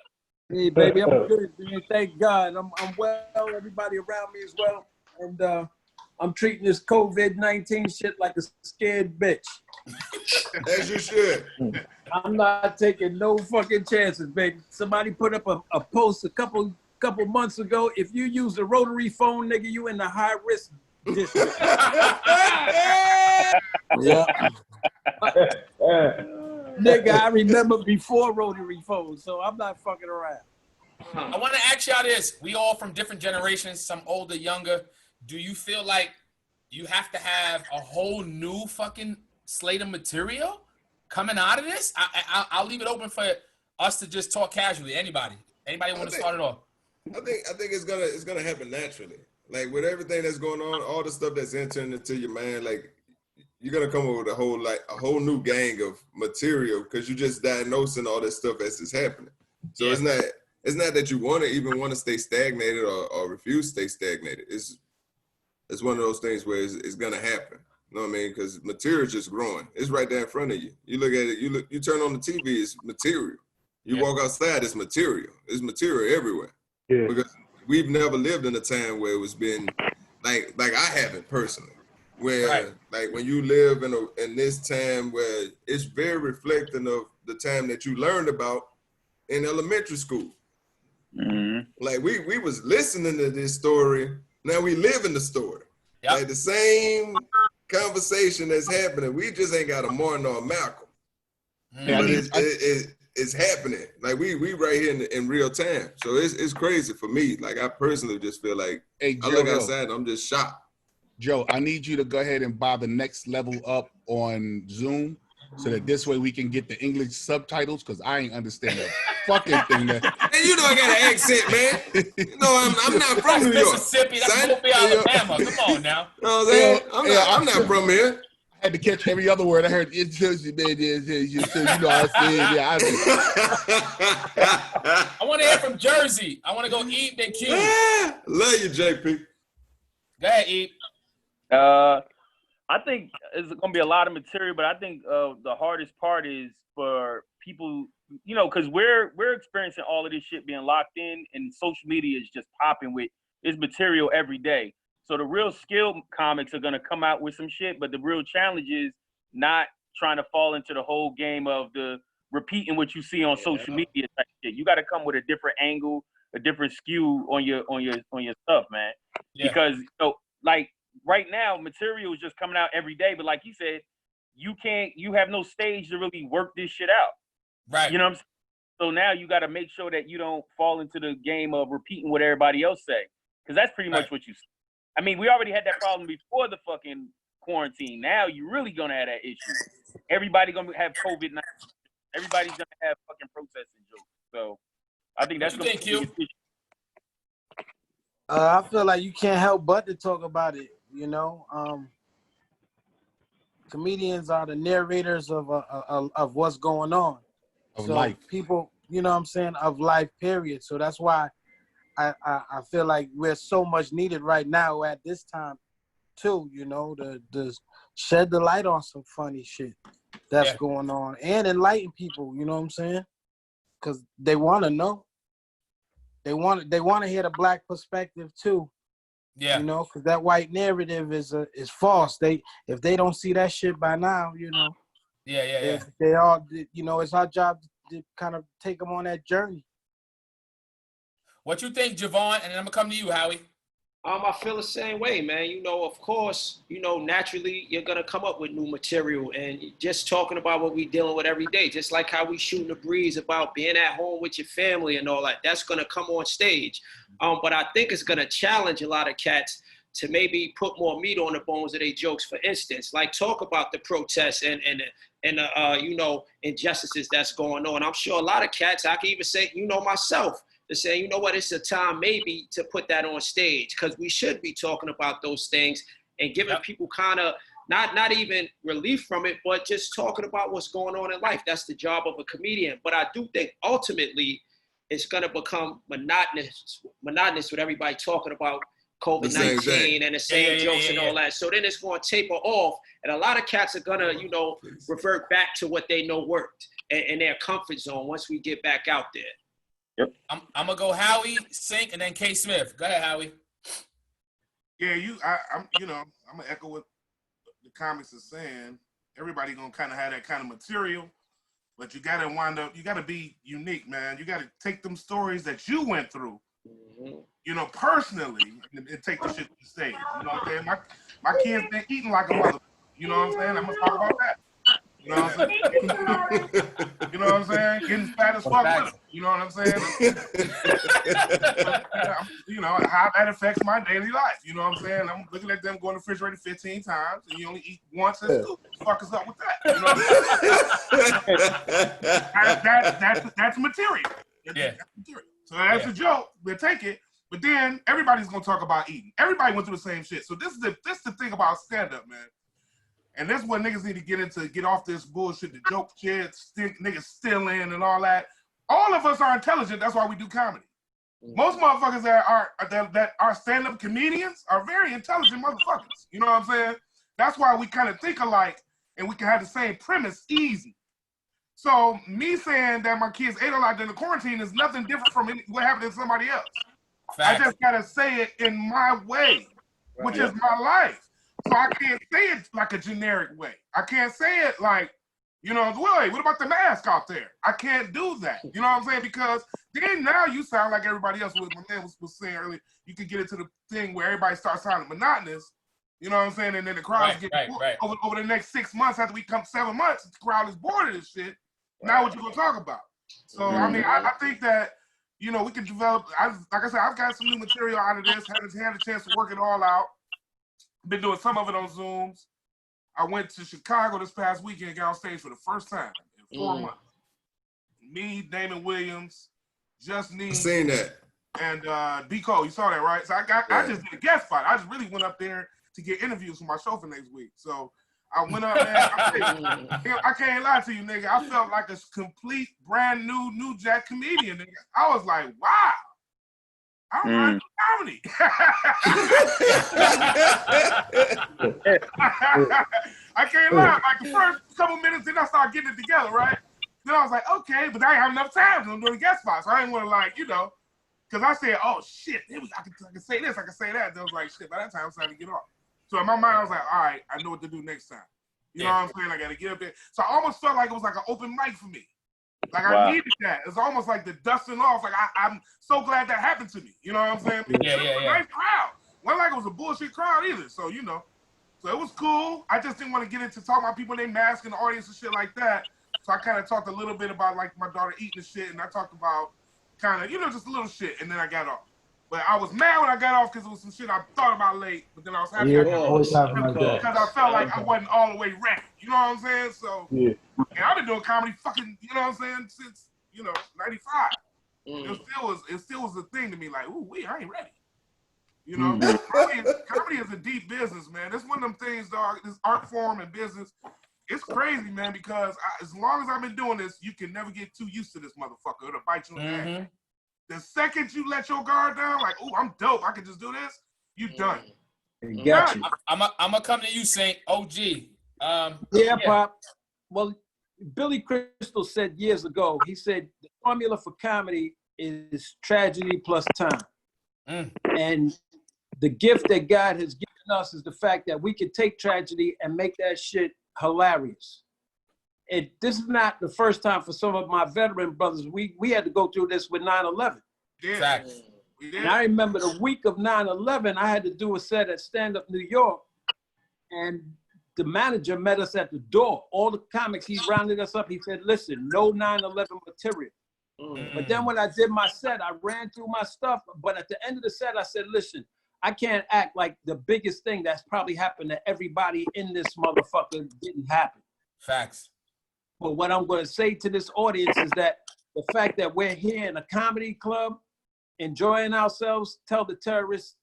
Hey, baby, I'm good, man. Thank God. I'm well. Everybody around me is well. And I'm treating this COVID-19 shit like a scared bitch.
As you should.
I'm not taking no fucking chances, baby. Somebody put up a post a couple months ago. If you use a rotary phone, nigga, you in the high risk district. Yeah. Nigga, I remember before rotary phones, so I'm not fucking around.
I want to ask y'all this. We all from different generations, some older, younger. Do you feel like you have to have a whole new fucking slate of material coming out of this? I'll leave it open for us to just talk casually. Anybody want to start it off?
I think it's gonna happen naturally. Like with everything that's going on, all the stuff that's entering into your mind, like you're gonna come up with a whole new gang of material because you're just diagnosing all this stuff as it's happening. So it's not that you want to stay stagnated or refuse to stay stagnated. It's one of those things where it's gonna happen. You know what I mean? Because material is just growing. It's right there in front of you. You look at it. You turn on the TV. It's material. You walk outside. It's material. It's material everywhere. Yeah. Because we've never lived in a time where it was been like I haven't personally. Where like when you live in this time where it's very reflecting of the time that you learned about in elementary school. Mm-hmm. Like we was listening to this story. Now we live in the story. Yep. Like the same conversation that's happening. We just ain't got a Martin or a Malcolm. But it's happening. Like we right here in real time. So it's crazy for me. Like I personally just feel like I look outside and I'm just shocked.
Joe, I need you to go ahead and buy the next level up on Zoom so that this way we can get the English subtitles because I ain't understand a fucking thing.
And you know I got an accent, man. You know I'm not from New York.
Mississippi, that's Mobile, Alabama. Come on now.
You know what I'm saying? I'm not from here.
I had to catch every other word. I heard it tells you, man, you know I said, yeah.
I want to hear from Jersey. I want to go Eve then Q.
Love you, JP.
Go ahead, Eve.
I think it's going to be a lot of material, but I think the hardest part is for people, because we're experiencing all of this shit being locked in, and social media is just popping with its material every day. So the real skilled comics are going to come out with some shit, but the real challenge is not trying to fall into the whole game of the repeating what you see on social media type shit. You got to come with a different angle, a different skew on your stuff, man. Yeah. Because like right now, material is just coming out every day. But like he said, you have no stage to really work this shit out.
Right.
You know what I'm saying? So now you got to make sure that you don't fall into the game of repeating what everybody else say. Because that's pretty much what you say. I mean, we already had that problem before the fucking quarantine. Now you're really going to have that issue. Everybody going to have COVID-19. Everybody's going to have fucking protesting jokes. So I think that's going to be the biggest issue.
I feel like you can't help but to talk about it, you know. Comedians are the narrators of what's going on.
Of
so
life.
People, you know what I'm saying, of life, period. So that's why I feel like we're so much needed right now at this time, too, you know, to shed the light on some funny shit that's going on and enlighten people, you know what I'm saying? Because they want to know. They want to hear the black perspective, too.
Yeah.
You know, because that white narrative is false. If they don't see that shit by now, you know.
Yeah.
They all, you know, it's our job to kind of take them on that journey.
What you think, Jevon? And then I'm gonna come to you, Howie.
I feel the same way, man. You know, of course, you know, naturally you're gonna come up with new material, and just talking about what we dealing with every day, just like how we shooting the breeze about being at home with your family and all that. That's gonna come on stage, but I think it's gonna challenge a lot of cats to maybe put more meat on the bones of their jokes. For instance, like talk about the protests and you know, injustices that's going on. I'm sure a lot of cats, I can even say, you know, myself, to say, you know what, it's a time maybe to put that on stage, because we should be talking about those things and giving people kind of not even relief from it, but just talking about what's going on in life. That's the job of a comedian. But I do think ultimately it's going to become monotonous with everybody talking about COVID-19 and the same jokes and all that. So then it's going to taper off, and a lot of cats are going to, you know, revert back to what they know worked and their comfort zone once we get back out there.
Yep. I'm gonna go Howie, Sink, and then K. Smith. Go ahead, Howie.
Yeah, I'm gonna echo what the comics are saying. Everybody gonna kind of have that kind of material, but you gotta be unique, man. You gotta take them stories that you went through, you know, personally, and take the shit to the stage. You know what I'm saying? My kids been eating like a mother. You know what I'm saying? I'm gonna talk about that. You know what I'm saying? You know what I'm saying? Getting fat as fuck with them. You know what I'm saying? You know, how that affects my daily life. You know what I'm saying? I'm looking at them going to the refrigerator 15 times, and you only eat once. That's cool. What the fuck is up with that? You know what I'm saying? That's material. That's material. So that's a joke. We'll take it. But then everybody's gonna talk about eating. Everybody went through the same shit. So this is the thing about stand-up, man. And this is what niggas need to get off this bullshit, the joke shit, niggas stealing and all that. All of us are intelligent. That's why we do comedy. Most motherfuckers that are stand-up comedians are very intelligent motherfuckers. You know what I'm saying? That's why we kind of think alike and we can have the same premise easy. So me saying that my kids ate a lot during the quarantine is nothing different from what happened to somebody else. Fact. I just gotta say it in my way, which is my life. So I can't say it like a generic way. I can't say it like, you know, wait, what about the mask out there? I can't do that. You know what I'm saying? Because then now you sound like everybody else. What my man was saying earlier, you could get into the thing where everybody starts sounding monotonous. You know what I'm saying? And then the crowds get over the next 6 months, after we come 7 months, the crowd is bored of this shit. Now what you gonna talk about? So I mean, I think that, you know, we can develop. Like I said, I've got some new material out of this. Had a chance to work it all out. Been doing some of it on Zooms. I went to Chicago this past weekend and got on stage for the first time in 4 months. Me, Damon Williams, Just Nee.
I seen that.
And D. Cole, you saw that, right? So I just did a guest spot. I just really went up there to get interviews for my show for next week. So I went up there. I can't lie to you, nigga. I felt like a complete brand new jack comedian, nigga. I was like, wow. I'm like comedy. I can't lie. Like the first couple minutes, then I started getting it together, right? Then I was like, okay, but I ain't have enough time because I'm doing guest spots. So I didn't want to, like, you know, because I said, oh shit, I can say this, I can say that. And I was like, shit, by that time, I'm starting to get off. So in my mind, I was like, all right, I know what to do next time. You know what I'm saying? I got to get up there. So I almost felt like it was like an open mic for me. Like I needed that. It's almost like the dusting off. Like I'm so glad that happened to me. You know what I'm saying? It was a nice crowd. Wasn't like it was a bullshit crowd either. So you know. So it was cool. I just didn't want to get into talking about people in their mask in the audience and shit like that. So I kind of talked a little bit about like my daughter eating the shit, and I talked about kind of, you know, just a little shit, and then I got off. But I was mad when I got off because it was some shit I thought about late, but then I was happy I got off because I felt like I wasn't all the way ready. You know what I'm saying? So, and I've been doing comedy fucking, you know what I'm saying, since, you know, 95. It still was a thing to me, like, ooh, I ain't ready. You know, comedy is a deep business, man. It's one of them things, dog, this art form and business. It's crazy, man, because as long as I've been doing this, you can never get too used to this motherfucker. It'll bite you in the ass. The second you let your guard down, like, ooh, I'm dope, I can just do this, you done.
Got you. I'm gonna come to you, Saint OG.
Yeah, Pop. Well, Billy Crystal said years ago, he said the formula for comedy is tragedy plus time. And the gift that God has given us is the fact that we can take tragedy and make that shit hilarious. This is not the first time for some of my veteran brothers. We had to go through this with 9/11.
Yeah.
And I remember the week of 9/11, I had to do a set at Stand Up New York, and the manager met us at the door. All the comics, he rounded us up. He said, listen, no 9/11 material. But then when I did my set, I ran through my stuff. But at the end of the set, I said, listen, I can't act like the biggest thing that's probably happened to everybody in this motherfucker didn't happen.
Facts.
But what I'm going to say to this audience is that the fact that we're here in a comedy club, enjoying ourselves, tell the terrorists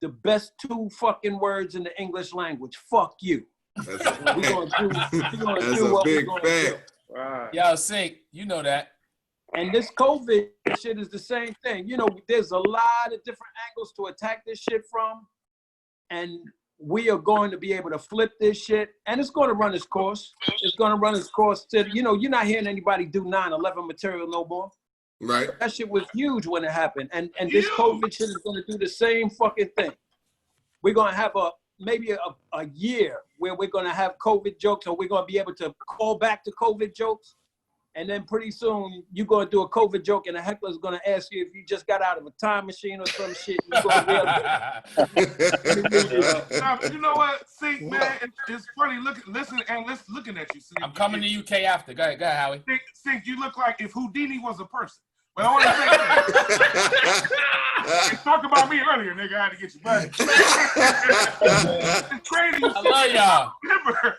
the best 2 fucking words in the English language. Fuck you.
That's
a
big fact.
Right. Yo, Sink, you know that.
And this COVID shit is the same thing. You know, there's a lot of different angles to attack this shit from. And we are going to be able to flip this shit. And it's going to run its course. It's going to run its course to, you know, you're not hearing anybody do 9/11 material no more.
Right.
That shit was huge when it happened. And this COVID shit is going to do the same fucking thing. We're going to have maybe a year where we're going to have COVID jokes, or we're going to be able to call back to COVID jokes. And then pretty soon you're going to do a COVID joke and a heckler's going to ask you if you just got out of a time machine or some shit. You're going to
Nah, but you know what, Sink, man, it's funny looking at you, Sink.
I'm coming to UK after. Go ahead, Howie.
Sink, you look like if Houdini was a person. But I want to say they talked about me earlier, nigga. I had to get you back. It's crazy.
I love y'all.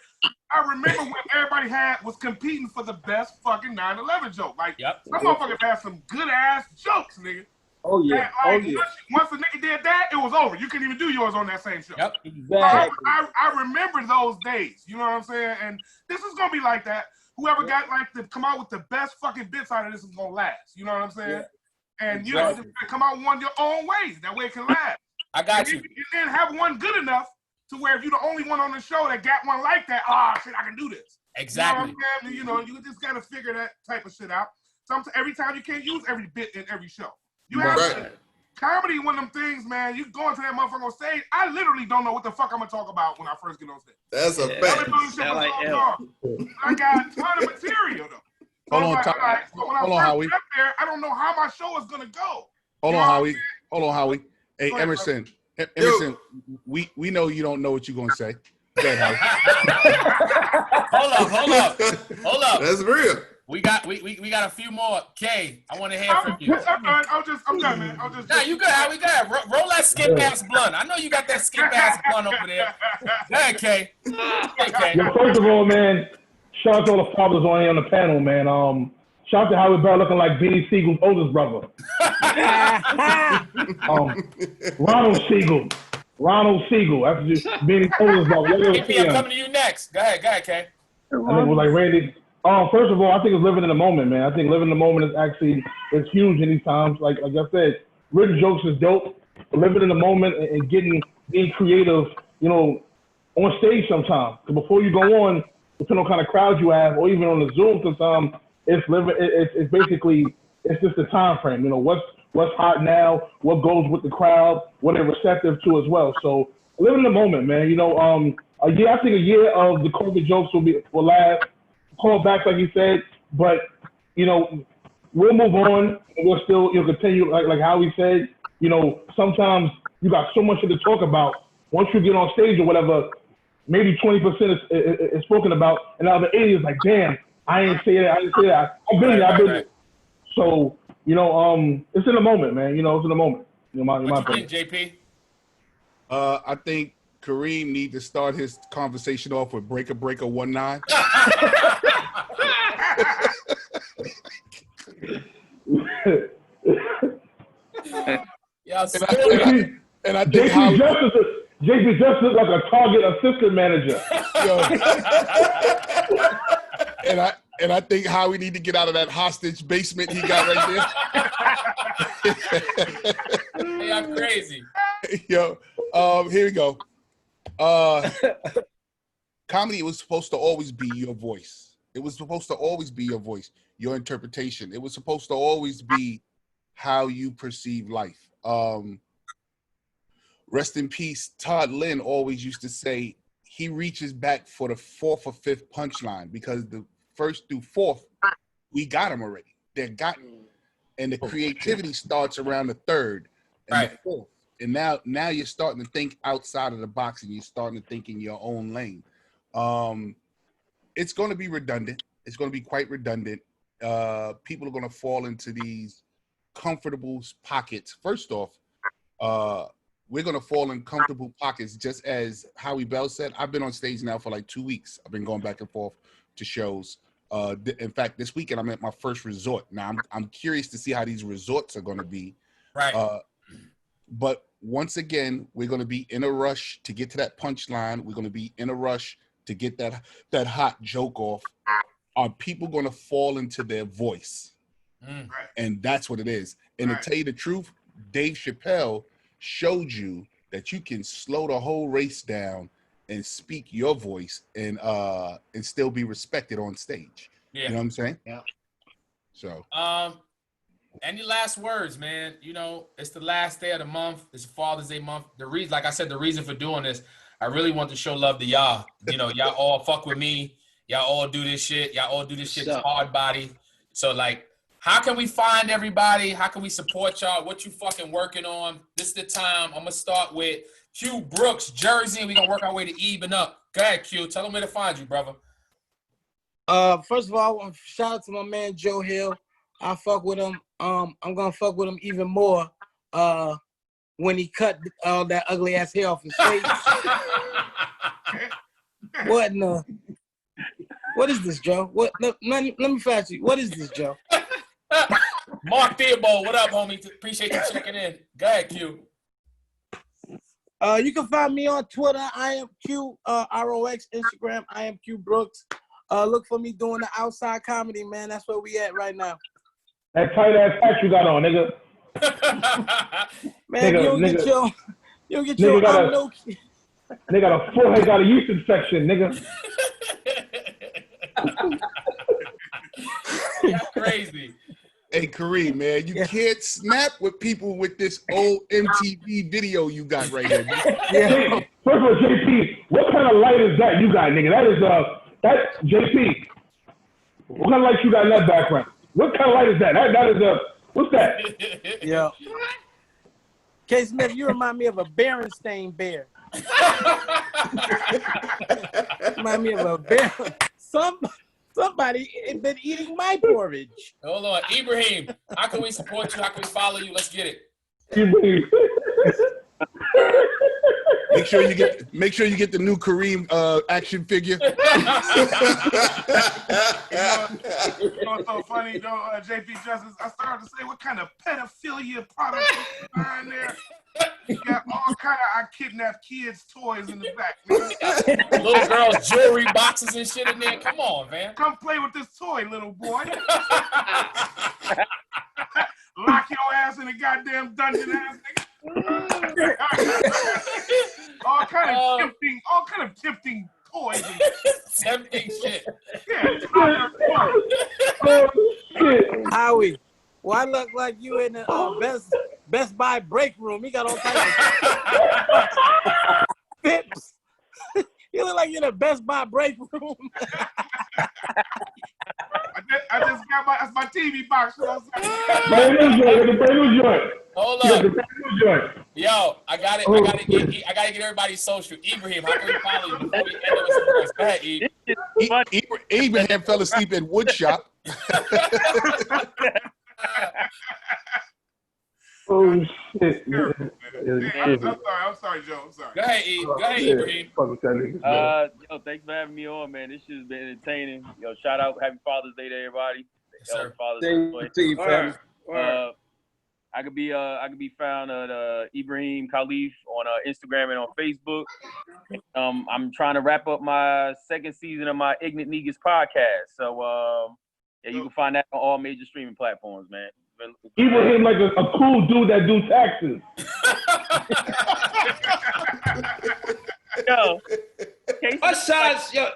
I remember when everybody was competing for the best fucking 9/11 joke. Like, some motherfuckers had some good ass jokes, nigga.
Oh yeah.
And, like, once a nigga did that, it was over. You couldn't even do yours on that same show.
Yep.
Exactly.
I remember those days. You know what I'm saying? And this is gonna be like that. Whoever got like to come out with the best fucking bits out of this is gonna last. You know what I'm saying? Yeah. And you know, just come out one your own way. That way it can last.
I got you.
You then have one good enough to where if you're the only one on the show that got one like that, shit, I can do this.
Exactly.
You know, you just gotta figure that type of shit out. Every time you can't use every bit in every show. You have to. Comedy, one of them things, man. You go into that motherfucker on stage. I literally don't know what the fuck I'm gonna talk about when I first get on stage.
That's a fact.
I've been doing this shit for so long. I got a ton of material though.
Hold on, Howie.
Up there, I don't know how my show is gonna go.
Hold on, Howie. Hey, Emerson. Emerson, we know you don't know what you're gonna say. Go ahead,
Howie. Hold up.
That's real.
We got a few more. Kay, I want to hear from you.
I'm done, man.
Nah, you good, Howie. Go ahead. Roll that skip ass blunt. I know you got that skip ass blunt over there. Go ahead, Kay. Hey, Kay.
Yeah, first of all, man, shout out to all the fathers on here on the panel, man. Shout out to Howie Bell looking like Beanie Siegel's oldest brother. Ronald Siegel. That's just Beanie's oldest brother.
I'm coming to you next. Go ahead, Kay.
I think it was like Randy. First of all, I think it's living in the moment, man. I think living in the moment is huge in these times. Like I said, written jokes is dope. But living in the moment and being creative, you know, on stage sometimes. Because before you go on, depending on what kind of crowd you have, or even on the Zoom, sometimes it's basically just the time frame. You know, what's hot now, what goes with the crowd, what they're receptive to as well. So living in the moment, man. You know, I think a year of the COVID jokes will last. Call back, like you said, but you know, we'll move on and we'll still continue like how he said. You know, sometimes you got so much to talk about. Once you get on stage or whatever, maybe 20% is spoken about, and the other 80 is like, damn, I ain't say that. I've been there. So, it's in the moment, man. It's in the moment.
What you think, JP?
I think Kareem need to start his conversation off with Breaker 19.
And I think JP just looks like a Target assistant manager.
And I think Howie need to get out of that hostage basement he got right there.
Hey, I'm crazy.
Yo, here we go. Comedy was supposed to always be your voice. It was supposed to always be your voice, your interpretation. It was supposed to always be how you perceive life. Rest in peace, Todd Lynn always used to say he reaches back for the fourth or fifth punchline because the first through fourth, we got them already. They're gotten. And the creativity starts around the third and the fourth. And now you're starting to think outside of the box and you're starting to think in your own lane. It's going to be redundant. It's going to be quite redundant. People are going to fall into these comfortable pockets. First off, we're going to fall in comfortable pockets, just as Howie Bell said. I've been on stage now for like 2 weeks. I've been going back and forth to shows. In fact, this weekend I'm at my first resort. Now I'm curious to see how these resorts are going to be.
Right.
But once again, we're going to be in a rush to get to that punchline. We're going to be in a rush to get that hot joke off. Are people going to fall into their voice? And that's what it is. And to tell you the truth, Dave Chappelle showed you that you can slow the whole race down and speak your voice and still be respected on stage.
Yeah.
You know what I'm saying?
Yeah.
So
any last words, man? It's the last day of the month. It's Father's Day month. The reason, like I said, the reason for doing this, I really want to show love to y'all. Y'all all fuck with me. Y'all all do this shit. Y'all all do this shit hard body. So like, how can we find everybody? How can we support y'all? What you fucking working on? This is the time. I'm gonna start with Q Brooks, Jersey, and we're gonna work our way to even up. Go ahead, Q. Tell them where to find you, brother.
First of all, I want to shout out to my man Joe Hill. I fuck with him. I'm gonna fuck with him even more when he cut all that ugly ass hair off his face. What is this, Joe? Let me fast you. What is this, Joe?
Mark Theobald, what up, homie? Appreciate you checking in. Go ahead, Q.
You can find me on Twitter. I am Q ROX. Instagram. I am Q Brooks. Look for me doing the outside comedy, man. That's where we at right now.
That tight ass hat you got on, nigga.
Man,
nigga,
you don't get your.
Nigga got a forehead, got a yeast infection, nigga.
That's crazy.
Hey, Kareem, man, you can't snap with people with this old MTV video you got right here.
Yeah. First of all, JP, what kind of light is that you got, nigga? That's JP. What kind of light you got in that background? What kind of light is that? That is what's that?
Yeah. K. Smith, you remind me of a Berenstain bear. Remind me of a bear. Somebody been eating my porridge.
Hold on, Ibrahim. How can we support you? How can we follow you? Let's get it.
Make sure you get the new Kareem action figure.
You know what's so funny though, JP Justice? I started to say, what kind of pedophilia products is behind there? You got all kind of I kidnapped kids toys in the back, man.
Little girls' jewelry boxes and shit in there. Come on, man.
Come play with this toy, little boy. Lock your ass in a goddamn dungeon, ass nigga. all kind of tempting toys.
Tempting shit.
Yeah.
Howie, well, I look like you in the Best Buy break room. He got all kinds of tips. You look like you're in the Best Buy break room.
I just got that's my TV box. You know what I'm saying?
Brand new joint.
Hold up. Yo, I got it. I gotta get everybody's social. Ibrahim, how can we follow you before we end it with some verse? Go ahead,
Abraham fell asleep in wood shop.
Oh shit!
I'm sorry, Joe. I'm sorry.
Go ahead, Ibrahim.
Yo, thanks for having me on, man. This shit has been entertaining. Yo, shout out, happy Father's Day to everybody.
Yes, sir.
Father's
Day.
I could be found at Ibrahim Khalif on Instagram and on Facebook. I'm trying to wrap up my second season of my Ignorant Niggas podcast. So yeah, you can find that on all major streaming platforms, man.
Ibrahim like a cool dude that do taxes.
Yo,
what size? Yo,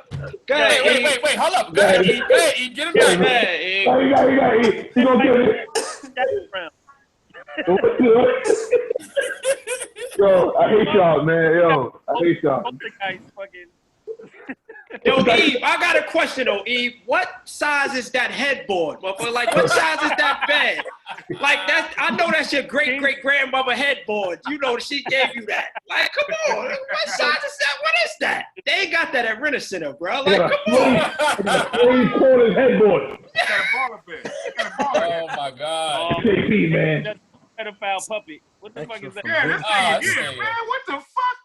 go
ahead. Wait, hold up. Go ahead, Eve. Get him back.
He gonna get it. Yo, I hate y'all, man. Yo, I hate y'all.
Yo, Eve, I got a question though, Eve. What size is that headboard? Like, what size is that bed? Like that, I know that's your great-great-grandmother headboard. You know she gave you that. Like, come on. What size is that? What is that? They ain't got that at Rent-A-Center, bro. Like, come on.
Three-quarters headboard.
Oh my God.
JP, man.
Pedophile puppet. What the fuck is that?
Yeah, that's man. What the fuck?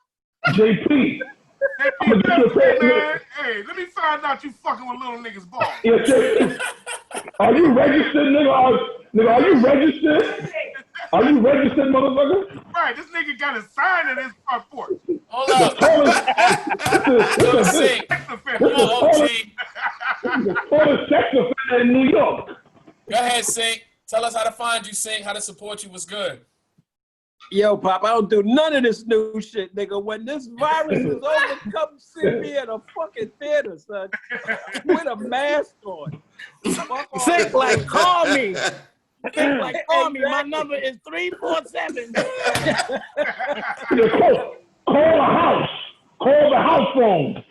JP.
Hey, let me find out you fucking with little niggas' balls.
Yeah, are you registered, nigga? Are you registered? Are you registered, motherfucker?
Right, this nigga got a sign in his front porch.
Hold up.
This is the tallest sex offender in New York.
Go ahead, Sink. Tell us how to find you, Sink, how to support you. What's good?
Yo, Pop, I don't do none of this new shit, nigga. When this virus is over, come see me at a fucking theater, son. With a mask on.
Sick, like, call me. Sick, like, call me. My number is 347.
Call the house. Call the house phone.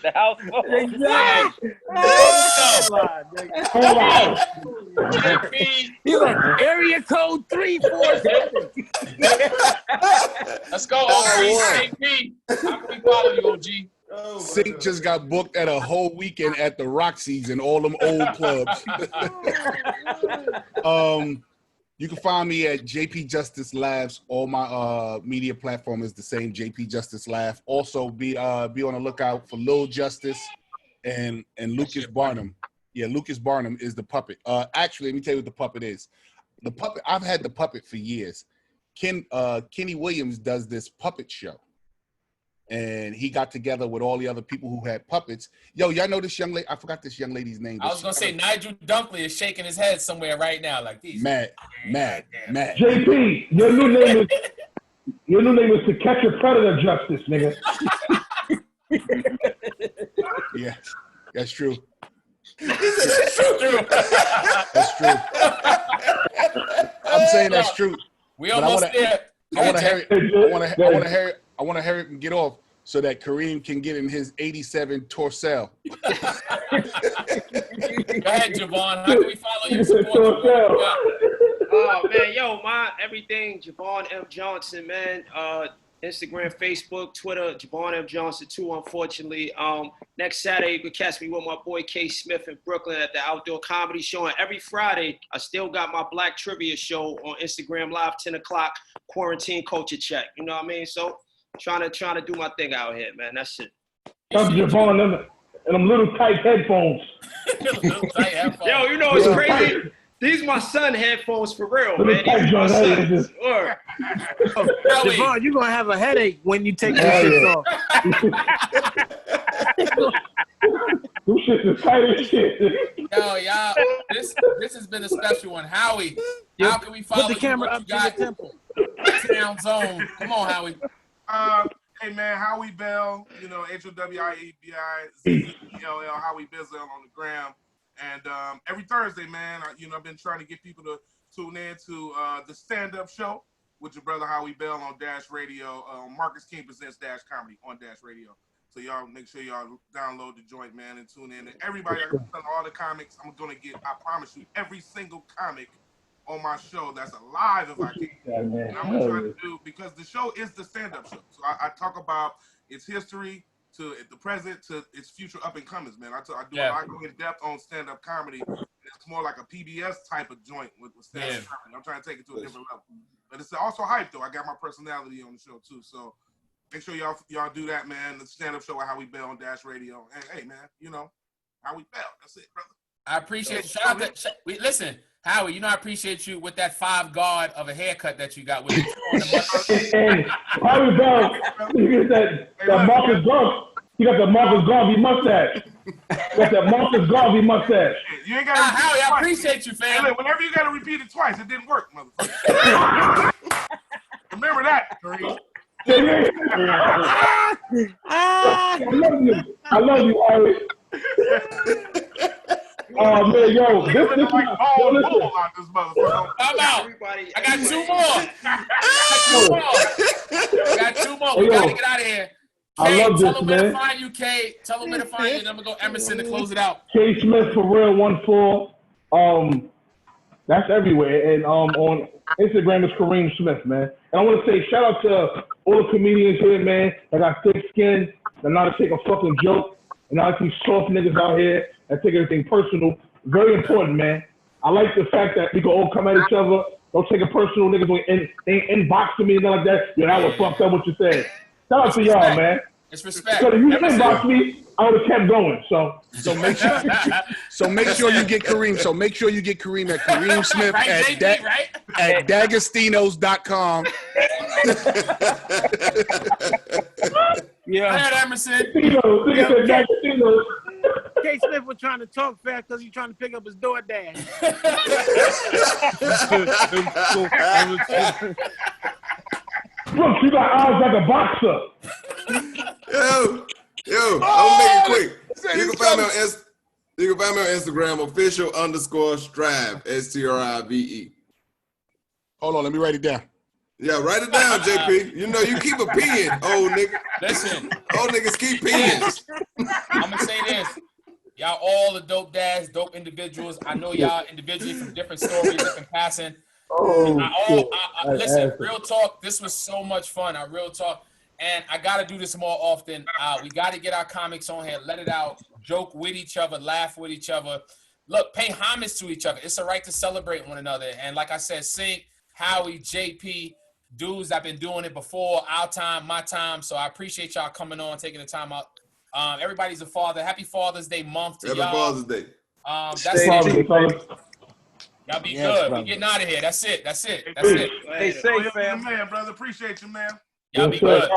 The house phone.
Exactly.
Call the house.
He's like, area code 347.
Let's go, OG. JP. How can we follow you, OG?
Sink just got booked at a whole weekend at the Roxy's and all them old clubs. You can find me at JP Justice Labs. All my media platform is the same, JP Justice Lab. Also, be on the lookout for Lil Justice and Lucas Barnum. Yeah, Lucas Barnum is the puppet. Actually, let me tell you what the puppet is. The puppet, I've had the puppet for years. Kenny Williams does this puppet show. And he got together with all the other people who had puppets. Yo, y'all know this young lady? I forgot this young lady's name.
I was gonna say Nigel Dunkley is shaking his head somewhere right now, like these.
Mad.
JP, your new name is To Catch a Predator Justice, nigga.
Yeah, that's true.
That's true.
That's true. I'm saying that's true.
We almost there.
I want to hurry up and get off so that Kareem can get in his 87 Torcel.
Go ahead, Jevon. How can we follow you?
Oh man, yo, my everything, Jevon M. Johnson, man. Instagram, Facebook, Twitter, Jevon M. Johnson 2, unfortunately. Next Saturday, you can catch me with my boy K. Smith in Brooklyn at the Outdoor Comedy Show. And every Friday, I still got my Black Trivia Show on Instagram Live, 10 o'clock, Quarantine Culture Check. You know what I mean? So, trying to do my thing out here, man. That's it.
Come Jevon and them little tight headphones.
Yo, you know it's crazy? These my son headphones for real, man. These my sons.
Jevon, you're going to have a headache when you take this shit off.
Them shit is tight as shit.
Yo, y'all, this has been a special one. Howie, how can we follow you?
Put the camera up to the temple.
Town Zone. Come on, Howie.
Hey man, Howie Bell, you know, HOWIEBIZZELL, Howie Bizzle on the gram. And every Thursday, man, I've been trying to get people to tune in to the stand-up show with your brother Howie Bell on Dash Radio. Marcus King presents Dash Comedy on Dash Radio. So y'all make sure y'all download the joint, man, and tune in. And everybody, I can tell all the comics, I'm gonna get, I promise you, every single comic on my show that's alive if I can. And I'm gonna try to do, because the show is the stand-up show. So I talk about its history to the present to its future up and comings, man. I go in depth on stand-up comedy. It's more like a PBS type of joint with stand-up comedy. I'm trying to take it to a different level. But it's also hype though. I got my personality on the show too. So make sure y'all do that, man. The stand-up show at How We Bell on Dash Radio. And hey, man, you know, How We Bell. That's it, brother.
I appreciate it. Listen, Howie, you know I appreciate you with that 5 guard of a haircut that you got with you.
And Howie Bell, you get that Marcus Garvey. You got the Marcus Garvey mustache. Got that Marcus Garvey mustache.
You ain't got
Howie, I appreciate you, fam.
Hey, look, whenever you got to repeat it twice, it didn't work, motherfucker. Remember that, Kareem.
I love you, Howie. Oh man, yo, this
like all out this motherfucker.
I'm out. I got 2 more. I got 2 more. We gotta get out of here.
I love
tell
this,
them
man.
where to find you, K. Tell them where to find you. Then I'm gonna go Emerson to close it out.
K Smith for real 14. That's everywhere. And on Instagram is Kareem Smith, man. And I want to say shout out to all the comedians here, man. That got thick skin, that know how to take a fucking joke, and not these soft niggas out here that take everything personal. Very important, man. I like the fact that we can all come at each other. Don't take it personal. Niggas don't inbox to me and nothing like that. Yeah, that was fucked up what you said. Shout out to y'all, man.
It's respect.
Because if you inbox me, I would have kept going.
So make sure you get Kareem. So make sure you get Kareem at Kareem Smith
right,
at
JP, right?
at D'Agostino's.com.
Yeah. Go ahead, Emerson.
K Smith was trying to talk fast because he's trying to pick up his DoorDash.
Look, you got eyes like a boxer.
Yo, I'll make it quick. You can find me on Instagram, official_Strive, STRIVE.
Hold on, let me write it down.
Yeah, write it down, JP. You know, you keep a pen, old nigga.
Listen.
Old niggas keep pens.
I'm going to say this. Y'all all the dope dads, dope individuals. I know y'all individually from different stories, different passing. Listen, real talk, this was so much fun. Real talk. And I got to do this more often. We got to get our comics on here, let it out, joke with each other, laugh with each other. Look, pay homage to each other. It's a right to celebrate one another. And like I said, Sink, Howie, JP, dudes that been doing it before, our time, my time. So I appreciate y'all coming on, taking the time out. Everybody's a father. Happy Father's Day month to y'all.
Happy Father's Day.
That's it. Y'all be good. We getting out of here. That's it.
Stay safe, man. Man, brother. Appreciate you, man.
Y'all be good.